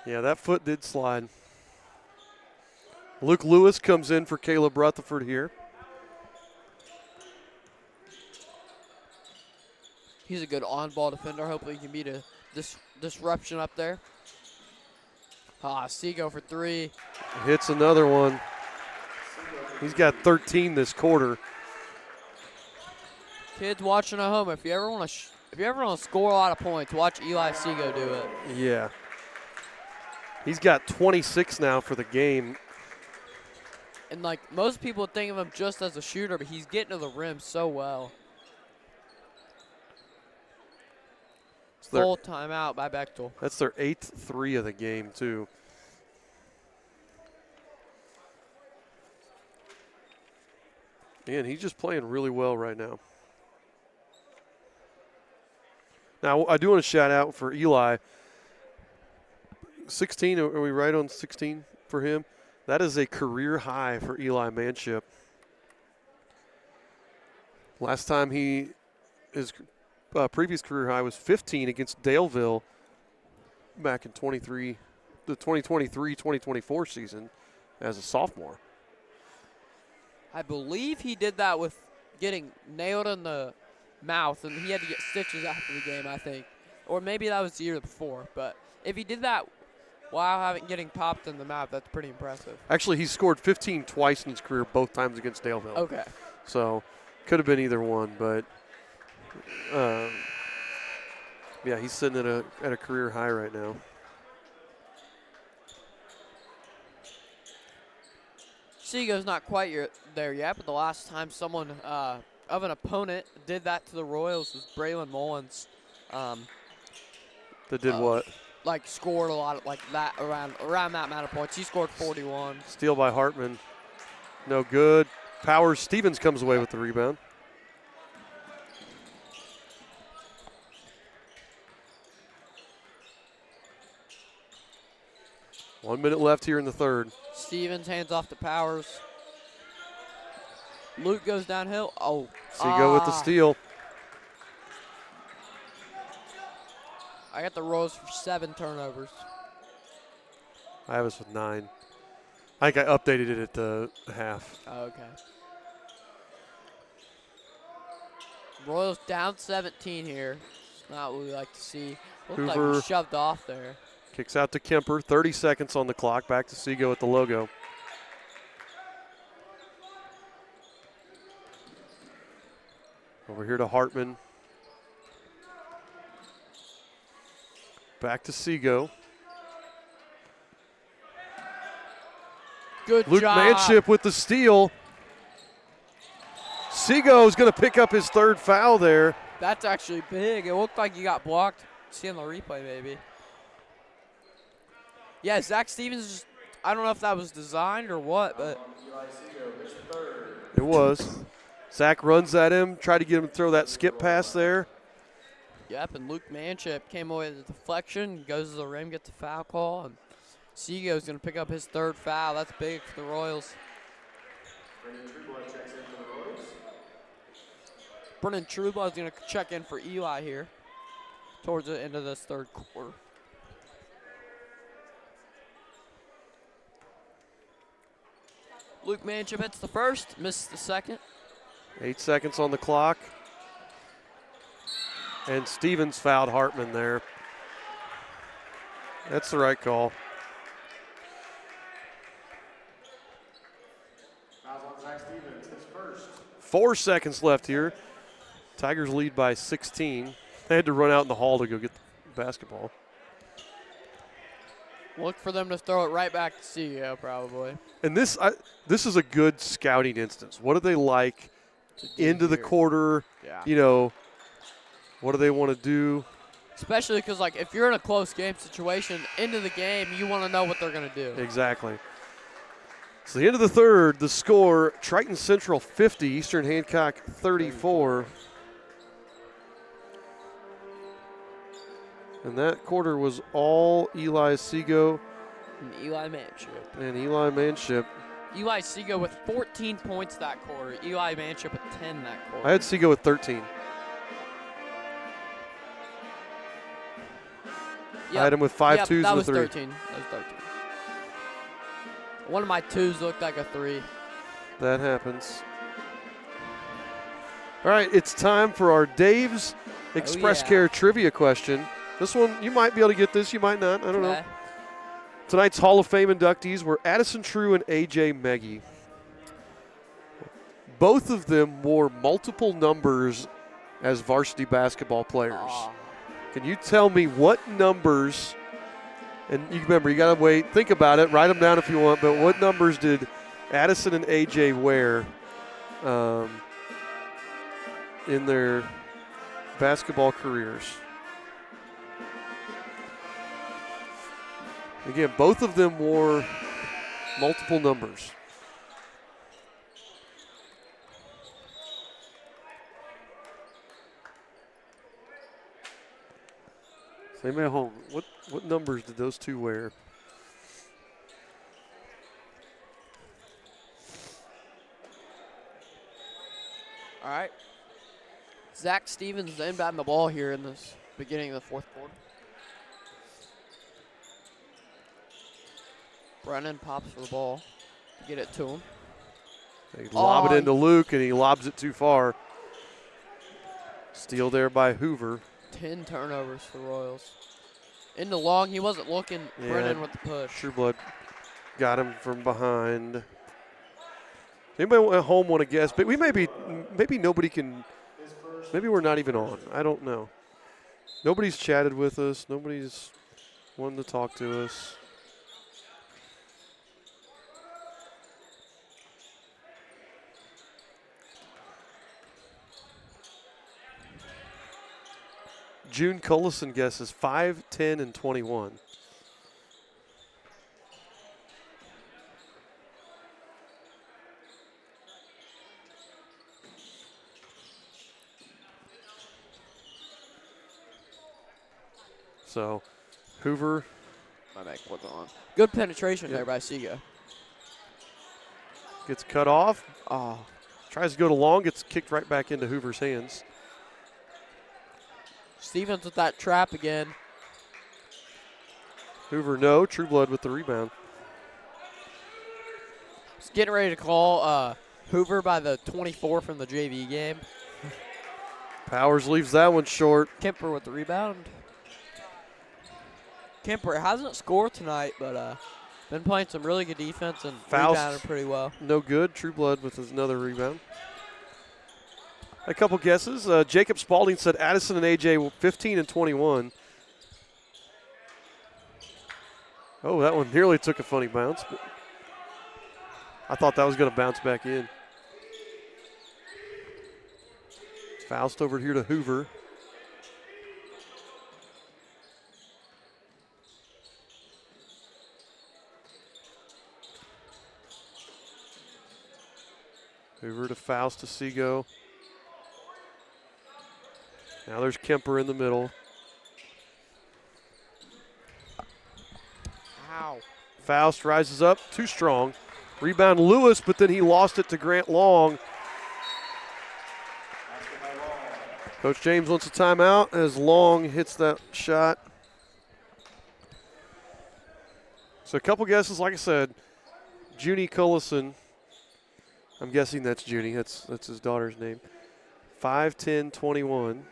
Yeah, that foot did slide. Luke Lewis comes in for Caleb Rutherford here. He's a good on-ball defender. Hopefully he can beat a disruption up there. Seago for 3. Hits another one. He's got 13 this quarter. Kids watching at home, if you ever want to score a lot of points, watch Eli Seago do it. Yeah. He's got 26 now for the game. And like most people think of him just as a shooter, but he's getting to the rim so well. Full timeout by Bechtel. That's their 8th 3 of the game, too. Man, he's just playing really well right now. Now, I do want to shout out for Eli. 16, are we right on 16 for him? That is a career high for Eli Manship. Last time his previous career high was 15 against Daleville back in the 2023-2024 season as a sophomore. I believe he did that with getting nailed in the mouth, and he had to get stitches after the game, I think. Or maybe that was the year before. But if he did that while getting popped in the mouth, that's pretty impressive. Actually, he's scored 15 twice in his career, both times against Daleville. Okay. So could have been either one, but yeah, he's sitting at a career high right now. Seago's not quite there yet, but the last time someone of an opponent did that to the Royals was Braylon Mullins. That did what? Like scored a lot of like that around that amount of points. He scored 41. Steal by Hartman. No good. Powers Stevens comes away with the rebound. One minute left here in the third. Stevens hands off to Powers. Luke goes downhill. Oh. Seago with the steal. I got the Royals for 7 turnovers. I have us with 9. I think I updated it at the half. Oh, okay. Royals down 17 here. It's not what we like to see. Looked like we shoved off there. Kicks out to Kemper. 30 seconds on the clock. Back to Seago at the logo. Over here to Hartman. Back to Seago. Good Luke job. Manship with the steal. Seago is going to pick up his 3rd foul there. That's actually big. It looked like he got blocked. See on the replay, maybe. Yeah, Zach Stevens, I don't know if that was designed or what, but. It was. Zach runs at him, tried to get him to throw that skip pass there. Yep, and Luke Manship came away with a deflection, goes to the rim, gets a foul call, and Seago's going to pick up his 3rd foul. That's big for the Royals. Brennan Trueblood is going to check in for Eli here towards the end of this 3rd quarter. Luke Manship hits the 1st, misses the 2nd. 8 seconds on the clock. And Stevens fouled Hartman there. That's the right call. Fouls on Zach Stevens, his 1st. 4 seconds left here. Tigers lead by 16. They had to run out in the hall to go get the basketball. Look for them to throw it right back to Seago, probably. And this is a good scouting instance. What do they like into the quarter? Yeah. You know, what do they want to do? Especially because, like, if you're in a close game situation, into the game, you want to know what they're going to do. Exactly. So the end of the third, the score, Triton Central 50, Eastern Hancock 34. And that quarter was all Eli Seago And Eli Manship. Eli Seago with 14 points that quarter. Eli Manship with 10 that quarter. I had Seago with 13. I had him with 5 twos and a 3. That was 13. One of my twos looked like a 3. That happens. All right, it's time for our Dave's Express Care trivia question. This one, you might be able to get this, you might not. I don't know. Tonight's Hall of Fame inductees were Addison True and A.J. Meggie. Both of them wore multiple numbers as varsity basketball players. Can you tell me what numbers, and you remember, you got to wait, think about it, write them down if you want, but what numbers did Addison and A.J. wear in their basketball careers? Again, both of them wore multiple numbers. So anybody at home, what numbers did those two wear? All right. Zach Stevens inbounding the ball here in this beginning of the fourth quarter. Brennan pops for the ball. Get it to him. They lob it into Luke, and he lobs it too far. Steal there by Hoover. 10 turnovers for the Royals. In the long, he wasn't looking. Yeah, Brennan with the push. Trueblood got him from behind. Anybody at home want to guess? But maybe nobody can. Maybe we're not even on. I don't know. Nobody's chatted with us. Nobody's wanted to talk to us. June Cullison guesses 5, 10, and 21. So, Hoover. My back wasn't on. Good penetration there by Seago. Gets cut off. Oh. Tries to go to long, gets kicked right back into Hoover's hands. Stevens with that trap again. Hoover, no. Trueblood with the rebound. He's getting ready to call Hoover by the 24 from the JV game. Powers leaves that one short. Kemper with the rebound. Kemper hasn't scored tonight, but been playing some really good defense and rebounding pretty well. No good. Trueblood with another rebound. A couple guesses. Jacob Spalding said Addison and AJ 15 and 21. Oh, that one nearly took a funny bounce, but I thought that was going to bounce back in. Faust over here to Hoover. Hoover to Faust to Seago. Now there's Kemper in the middle. Ow. Faust rises up, too strong. Rebound Lewis, but then he lost it to Grant Long. Coach James wants a timeout as Long hits that shot. So a couple guesses, like I said. Junie Cullison. I'm guessing that's Junie. That's his daughter's name. 5, 10, 21.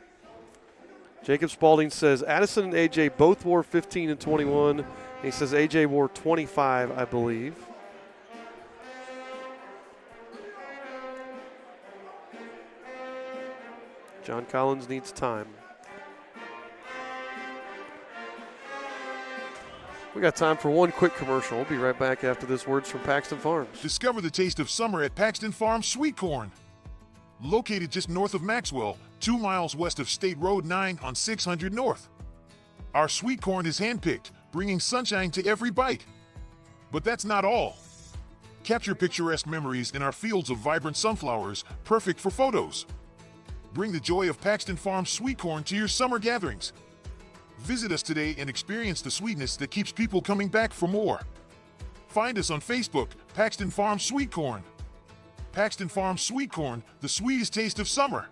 Jacob Spalding says Addison and AJ both wore 15 and 21. And he says AJ wore 25, I believe. John Collins needs time. We got time for one quick commercial. We'll be right back after this words from Paxton Farms. Discover the taste of summer at Paxton Farms Sweet Corn. Located just north of Maxwell, 2 miles west of State Road 9 on 600 North. Our sweet corn is handpicked, bringing sunshine to every bite. But that's not all. Capture picturesque memories in our fields of vibrant sunflowers, perfect for photos. Bring the joy of Paxton Farms sweet corn to your summer gatherings. Visit us today and experience the sweetness that keeps people coming back for more. Find us on Facebook, Paxton Farms Sweet Corn. Paxton Farms Sweet Corn, the sweetest taste of summer.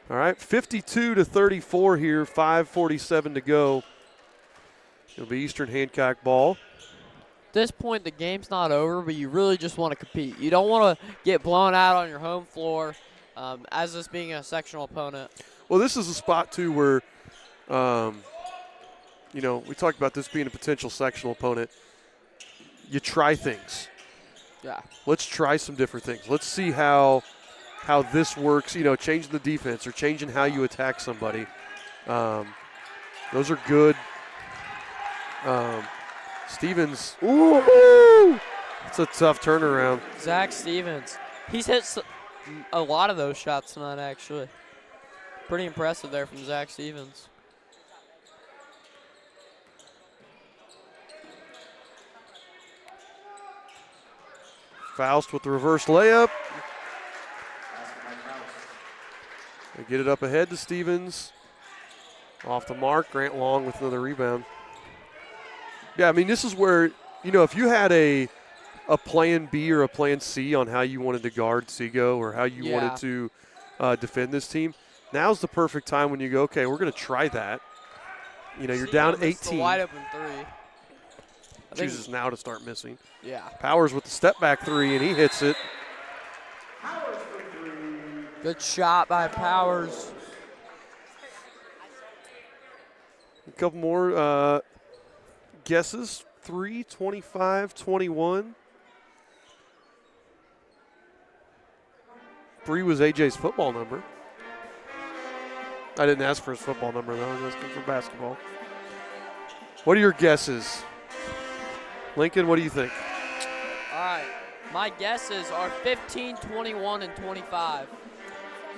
All right, 52-34 here, 5:47 to go. It'll be Eastern Hancock ball. At this point, the game's not over, but you really just want to compete. You don't want to get blown out on your home floor as this being a sectional opponent. Well, this is a spot, too, where, we talked about this being a potential sectional opponent. You try things. Yeah. Let's try some different things. Let's see how this works, changing the defense or changing how you attack somebody. Those are good. Stevens, ooh, it's a tough turnaround. Zach Stevens, he's hit a lot of those shots tonight, actually. Pretty impressive there from Zach Stevens. Faust with the reverse layup. They get it up ahead to Stevens. Off the mark, Grant Long with another rebound. Yeah, I mean, this is where, if you had a plan B or a plan C on how you wanted to guard Seago or how you wanted to defend this team, now's the perfect time when you go, okay, we're going to try that. You're down 18. Wide open three. Chooses now to start missing. Yeah. Powers with the step back three, and he hits it. Good shot by Powers. A couple more guesses. 3, 25, 21. 3 was AJ's football number. I didn't ask for his football number, though. I was asking for basketball. What are your guesses? Lincoln, what do you think? All right. My guesses are 15, 21, and 25.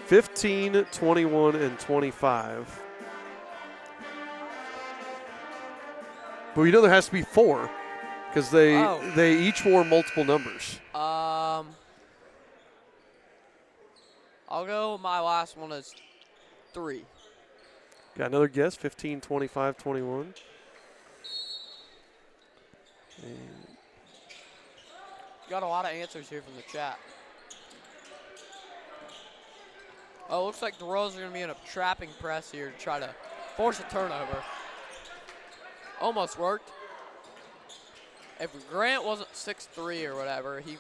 15, 21, and 25. But we know there has to be 4 because they each wore multiple numbers. I'll go, my last one is 3. Got another guess, 15, 25, 21. Got a lot of answers here from the chat. Oh, looks like the Royals are going to be in a trapping press here to try to force a turnover. Almost worked. If Grant wasn't 6'3" or whatever, he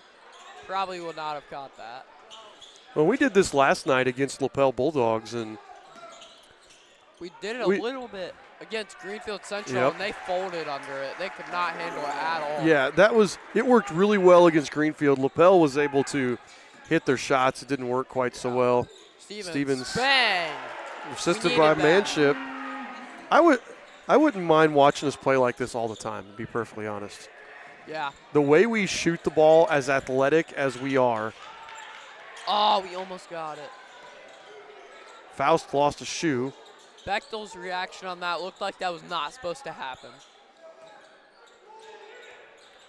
probably would not have caught that. Well, we did this last night against Lapel Bulldogs, and we did it a little bit against Greenfield Central, and they folded under it. They could not handle it at all. Yeah, it worked really well against Greenfield. Lapel was able to hit their shots. It didn't work quite so well. Stevens bang! Assisted by Manship. I wouldn't mind watching us play like this all the time, to be perfectly honest. Yeah. The way we shoot the ball, as athletic as we are. Oh, we almost got it. Faust lost a shoe. Bechtel's reaction on that looked like that was not supposed to happen.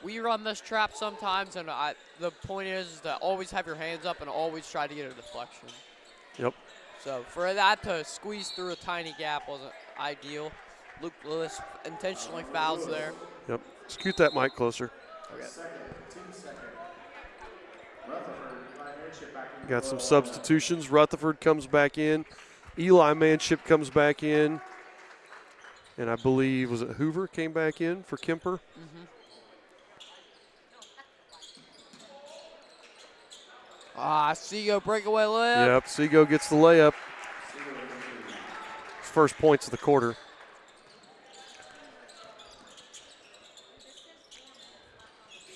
We run this trap sometimes, and the point is to always have your hands up and always try to get a deflection. Yep. So for that to squeeze through a tiny gap wasn't ideal. Luke Lewis intentionally fouls there. Yep. Scoot that mic closer. Okay. Got some substitutions. Rutherford comes back in. Eli Manship comes back in. And I believe, was it Hoover came back in for Kemper? Mm-hmm. Seago breakaway layup. Yep, Seago gets the layup. First points of the quarter.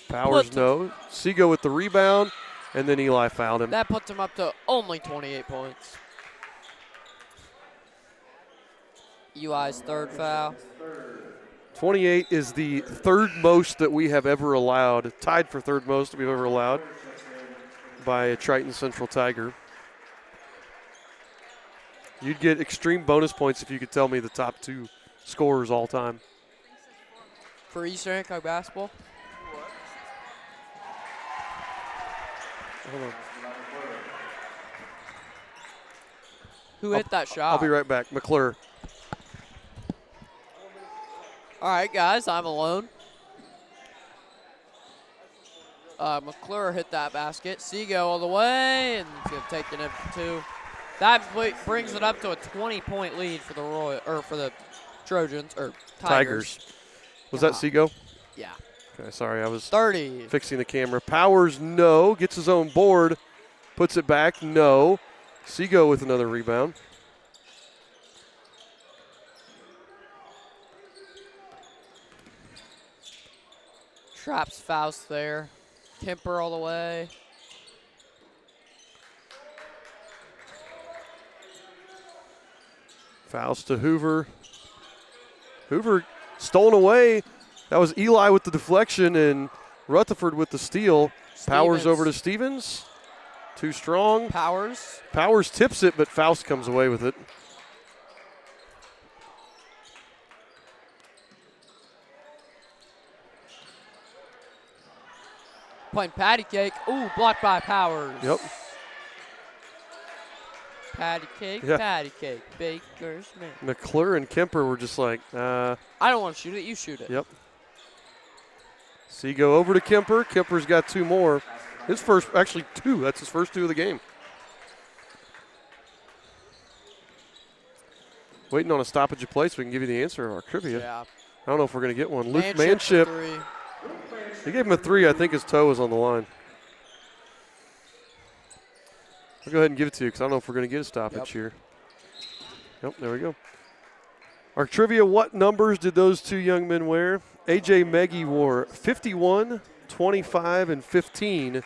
Powers no. Seago with the rebound, and then Eli fouled him. That puts him up to only 28 points. Eli's third foul. 28 is the third most that we have ever allowed, tied for third most we've ever allowed by a Triton Central Tiger. You'd get extreme bonus points if you could tell me the top 2 scorers all time. For Eastern Hancock basketball? Hold on. Who hit that shot? I'll be right back. McClure. All right, guys, I'm alone. McClure hit that basket. Seago all the way, and he's going to take it in for 2. That brings it up to a 20-point lead for the Trojans or Tigers. Was that Seago? Yeah. Okay, sorry, I was 30. fixing the camera. Powers, no. Gets his own board. Puts it back, no. Seago with another rebound. Traps Faust there. Kemper all the way. Faust to Hoover. Hoover stolen away. That was Eli with the deflection and Rutherford with the steal. Powers over to Stevens. Too strong. Powers. Powers tips it, but Faust comes away with it. Playing patty cake. Ooh, blocked by Powers. Yep. Patty cake, Yeah. patty cake. Baker's man. McClure and Kemper were just like, I don't want to shoot it. You shoot it. Yep. Seago over to Kemper. Kemper's got 2 more. His first, actually 2. That's his first 2 of the game. Waiting on a stoppage of play so we can give you the answer of our trivia. Yeah. I don't know if we're going to get one. Luke Manship. Manship. He gave him a 3. I think his toe was on the line. I'll go ahead and give it to you because I don't know if we're going to get a stoppage here. Yep, there we go. Our trivia, what numbers did those 2 young men wear? A.J. Meggie wore 51, 25, and 15.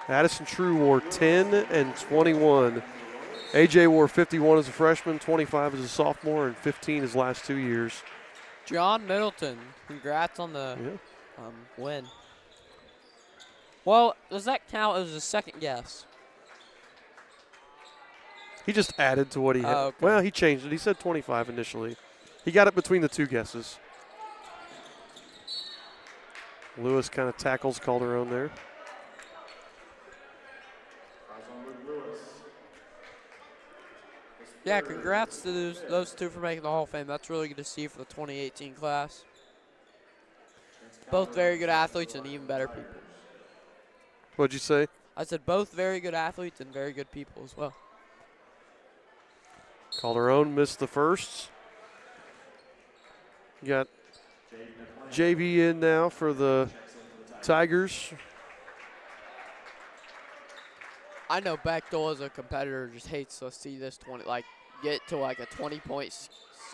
Addison True wore 10 and 21. A.J. wore 51 as a freshman, 25 as a sophomore, and 15 his last 2 years. John Middleton, congrats on the win. Well, does that count as a second guess? He just added to what he had. Oh, okay. Well, he changed it. He said 25 initially. He got it between the 2 guesses. Lewis kind of tackles Calderon there. Yeah, congrats to those 2 for making the Hall of Fame. That's really good to see for the 2018 class. Both very good athletes and even better people. What'd you say? I said both very good athletes and very good people as well. Calderon missed the first. You got JV in now for the Tigers. I know Bechtel as a competitor just hates to see this get to like a 20-point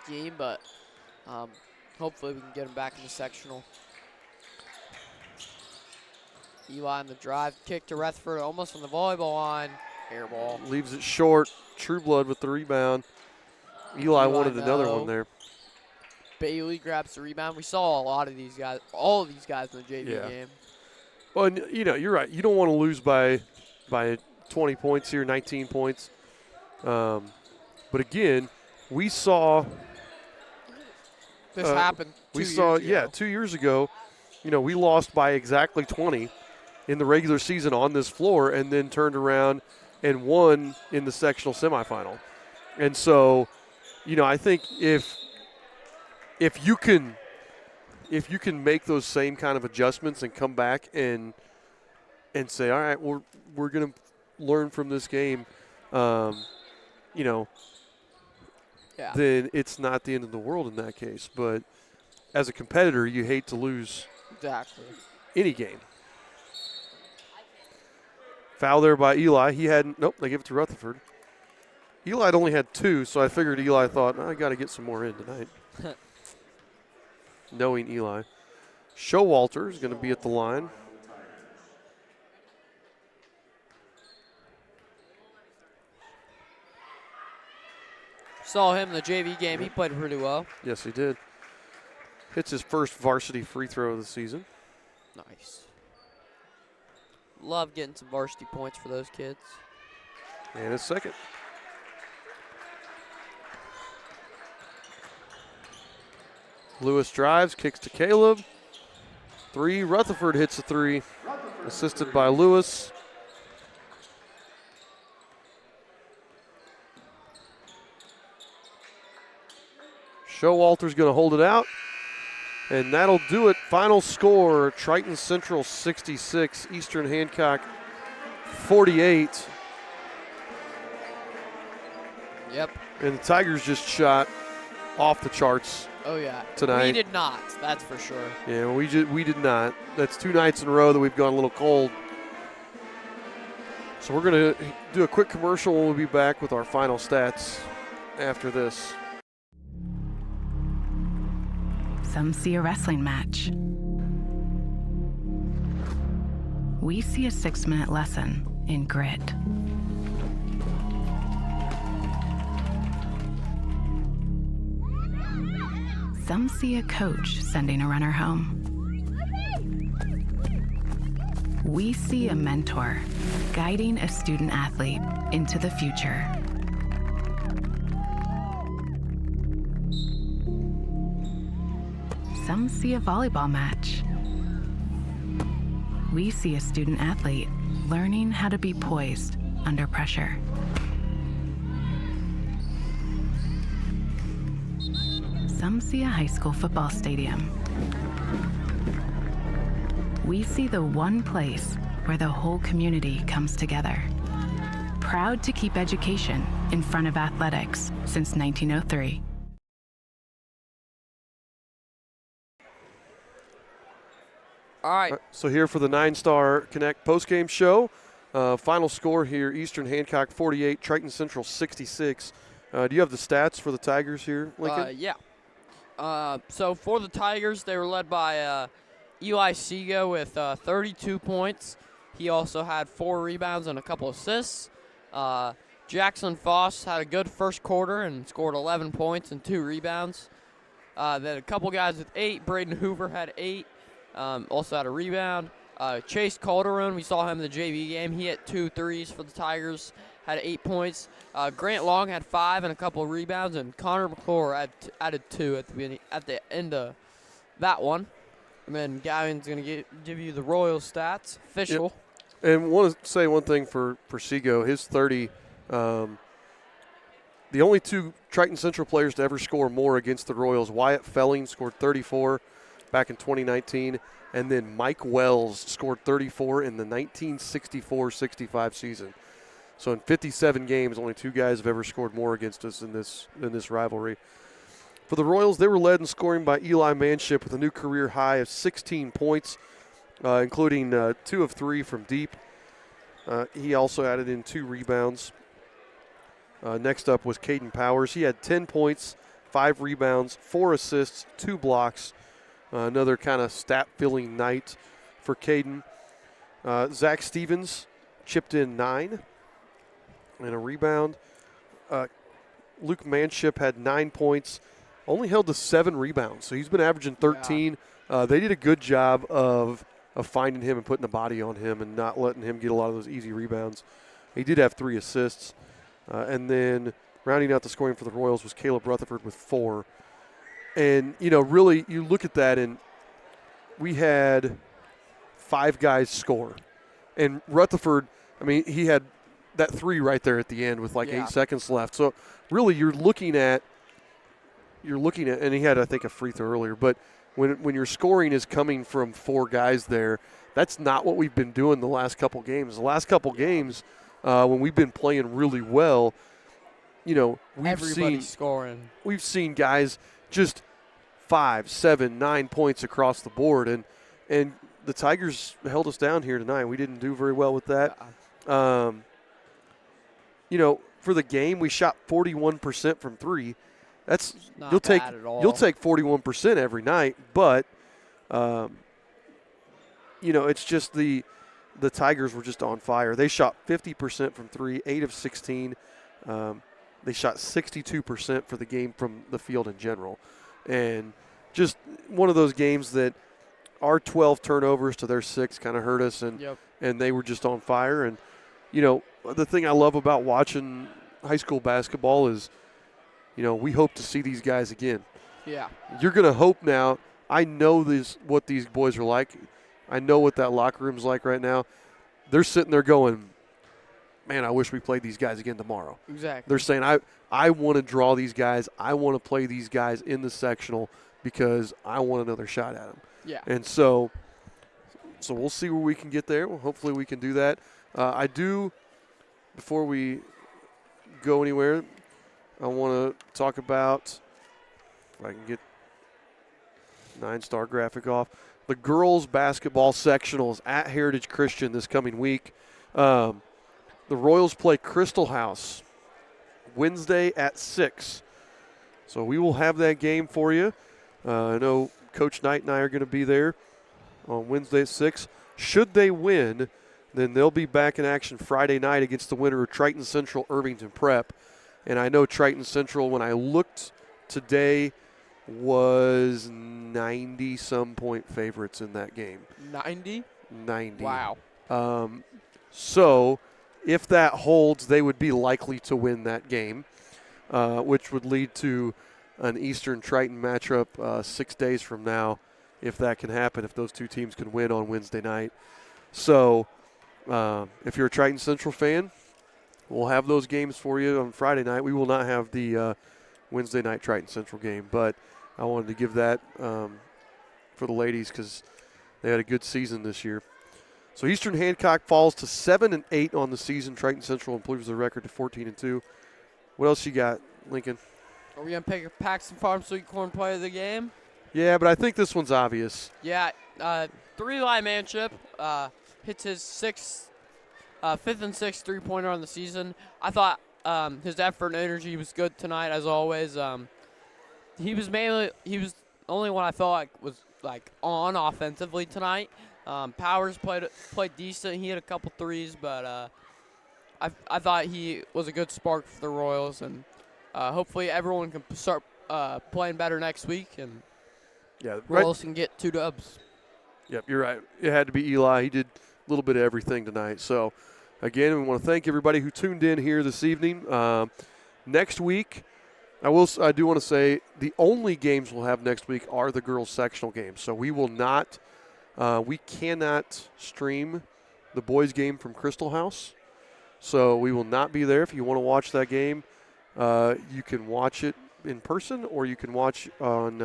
scheme, but hopefully we can get him back in the sectional. Eli on the drive, kick to Rutherford, almost on the volleyball line. Air ball. Leaves it short. Trueblood with the rebound. Eli wanted another one there. Bailey grabs the rebound. We saw a lot of these guys, all of these guys in the JV game. Well, and, you're right. You don't want to lose by 20 points here, 19 points. But again, we saw this happen. We saw, 2 years ago. We lost by exactly 20 in the regular season on this floor, and then turned around and won in the sectional semifinal. And so, I think if you can make those same kind of adjustments and come back and say, all right, we're going to learn from this game, then it's not the end of the world in that case. But as a competitor, you hate to lose any game. Foul there by Eli. He hadn't. Nope, they give it to Rutherford. Eli only had 2, so I figured Eli thought, I got to get some more in tonight. Knowing Eli. Showalter is going to be at the line. Saw him in the JV game. He played pretty well. Yes, he did. Hits his first varsity free throw of the season. Nice. Love getting some varsity points for those kids. And his second. Lewis drives, kicks to Caleb. 3. Rutherford hits a 3, assisted by Lewis. Showalter's going to hold it out, and that'll do it. Final score, Triton Central 66, Eastern Hancock 48. Yep. And the Tigers just shot off the charts. Oh, yeah. Tonight. We did not, that's for sure. Yeah, we did not. That's 2 nights in a row that we've gone a little cold. So we're going to do a quick commercial, and we'll be back with our final stats after this. Some see a wrestling match. We see a 6-minute lesson in grit. Some see a coach sending a runner home. We see a mentor guiding a student athlete into the future. Some see a volleyball match. We see a student athlete learning how to be poised under pressure. Some see a high school football stadium. We see the one place where the whole community comes together. Proud to keep education in front of athletics since 1903. All right. So here for the 9-Star Connect postgame show. Final score here, Eastern Hancock 48, Triton Central 66. Do you have the stats for the Tigers here, Lincoln? Yeah. So for the Tigers, they were led by Eli Sego with 32 points. He also had 4 rebounds and a couple assists. Jackson Foss had a good first quarter and scored 11 points and 2 rebounds. Then a couple guys with 8. Braden Hoover had 8. Also had a rebound. Chase Calderon, we saw him in the JV game. He hit 2 threes for the Tigers, had 8 points. Grant Long had 5 and a couple of rebounds, and Connor McClure added 2 at the end of that one. And then Gavin's going to give you the Royals stats, official. Yep. And want to say one thing for Sego, his 30. The only 2 Triton Central players to ever score more against the Royals, Wyatt Felling scored 34 back in 2019, and then Mike Wells scored 34 in the 1964-65 season. So in 57 games, only 2 guys have ever scored more against us in this rivalry. For the Royals, they were led in scoring by Eli Manship with a new career high of 16 points, including 2 of 3 from deep. He also added in 2 rebounds. Next up was Caden Powers. He had 10 points, 5 rebounds, 4 assists, 2 blocks. Another kind of stat-filling night for Caden. Zach Stevens chipped in 9 and a rebound. Luke Manship had 9 points, only held to 7 rebounds, so he's been averaging 13. Yeah. They did a good job of finding him and putting a body on him and not letting him get a lot of those easy rebounds. He did have 3 assists. And then rounding out the scoring for the Royals was Caleb Rutherford with 4. And, really, you look at that, and we had 5 guys score. And Rutherford, he had that 3 right there at the end with 8 seconds left. So, really, you're looking at, and he had, I think, a free throw earlier. But when your scoring is coming from 4 guys there, that's not what we've been doing the last couple games. The last couple games, when we've been playing really well, everybody's scoring. We've seen guys just 5, 7, 9 points across the board, and the Tigers held us down here tonight. We didn't do very well with that. For the game, we shot 41% from 3. That's not you'll take bad at all. You'll take 41% every night, but it's just the Tigers were just on fire. They shot 50% from 3, 8 of 16. They shot 62% for the game from the field in general. And just one of those games that our 12 turnovers to their 6 kind of hurt us, and they were just on fire. And, the thing I love about watching high school basketball is, we hope to see these guys again. Yeah. You're going to hope now. I know what these boys are like. I know what that locker room's like right now. They're sitting there going, man, I wish we played these guys again tomorrow. Exactly. They're saying, I want to draw these guys. I want to play these guys in the sectional because I want another shot at them. Yeah. And so we'll see where we can get there. Well, hopefully we can do that. I do, before we go anywhere, I want to talk about, if I can get 9-star graphic off, the girls basketball sectionals at Heritage Christian this coming week. The Royals play Crystal House Wednesday at 6. So we will have that game for you. I know Coach Knight and I are going to be there on Wednesday at 6. Should they win, then they'll be back in action Friday night against the winner of Triton Central Irvington Prep. And I know Triton Central, when I looked today, was 90-some point favorites in that game. 90? 90. Wow. So if that holds, they would be likely to win that game, which would lead to an Eastern Triton matchup 6 days from now, if that can happen, if those two teams can win on Wednesday night. So if you're a Triton Central fan, we'll have those games for you on Friday night. We will not have the Wednesday night Triton Central game, but I wanted to give that for the ladies because they had a good season this year. So Eastern Hancock falls to 7-8 on the season. Triton Central improves their record to 14-2. What else you got, Lincoln? Are we going to pick a Paxton Farm Sweet Corn play of the game? Yeah, but I think this one's obvious. Yeah, 3-line Manship hits his fifth and sixth three-pointer on the season. I thought his effort and energy was good tonight, as always. He was the only one I felt like was on offensively tonight. Powers played decent. He hit a couple threes, but I thought he was a good spark for the Royals, and hopefully everyone can start playing better next week, and Royals can get 2 dubs. Yep, you're right. It had to be Eli. He did a little bit of everything tonight. So, again, we want to thank everybody who tuned in here this evening. Next week, I do want to say the only games we'll have next week are the girls' sectional games. So we will not, we cannot stream the boys' game from Crystal House. So we will not be there. If you want to watch that game, you can watch it in person or you can watch on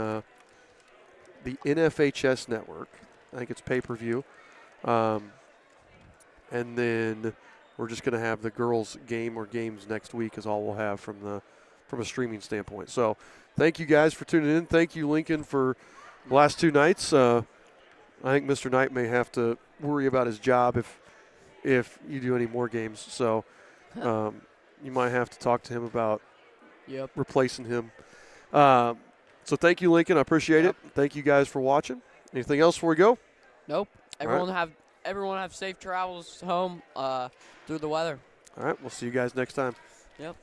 the NFHS network. I think it's pay-per-view. And then we're just going to have the girls' game or games next week is all we'll have from a streaming standpoint. So thank you guys for tuning in. Thank you, Lincoln, for the last 2 nights. I think Mr. Knight may have to worry about his job if you do any more games. So you might have to talk to him about replacing him. So thank you, Lincoln. I appreciate it. Thank you guys for watching. Anything else before we go? Nope. Everyone have safe travels home through the weather. All right. We'll see you guys next time. Yep.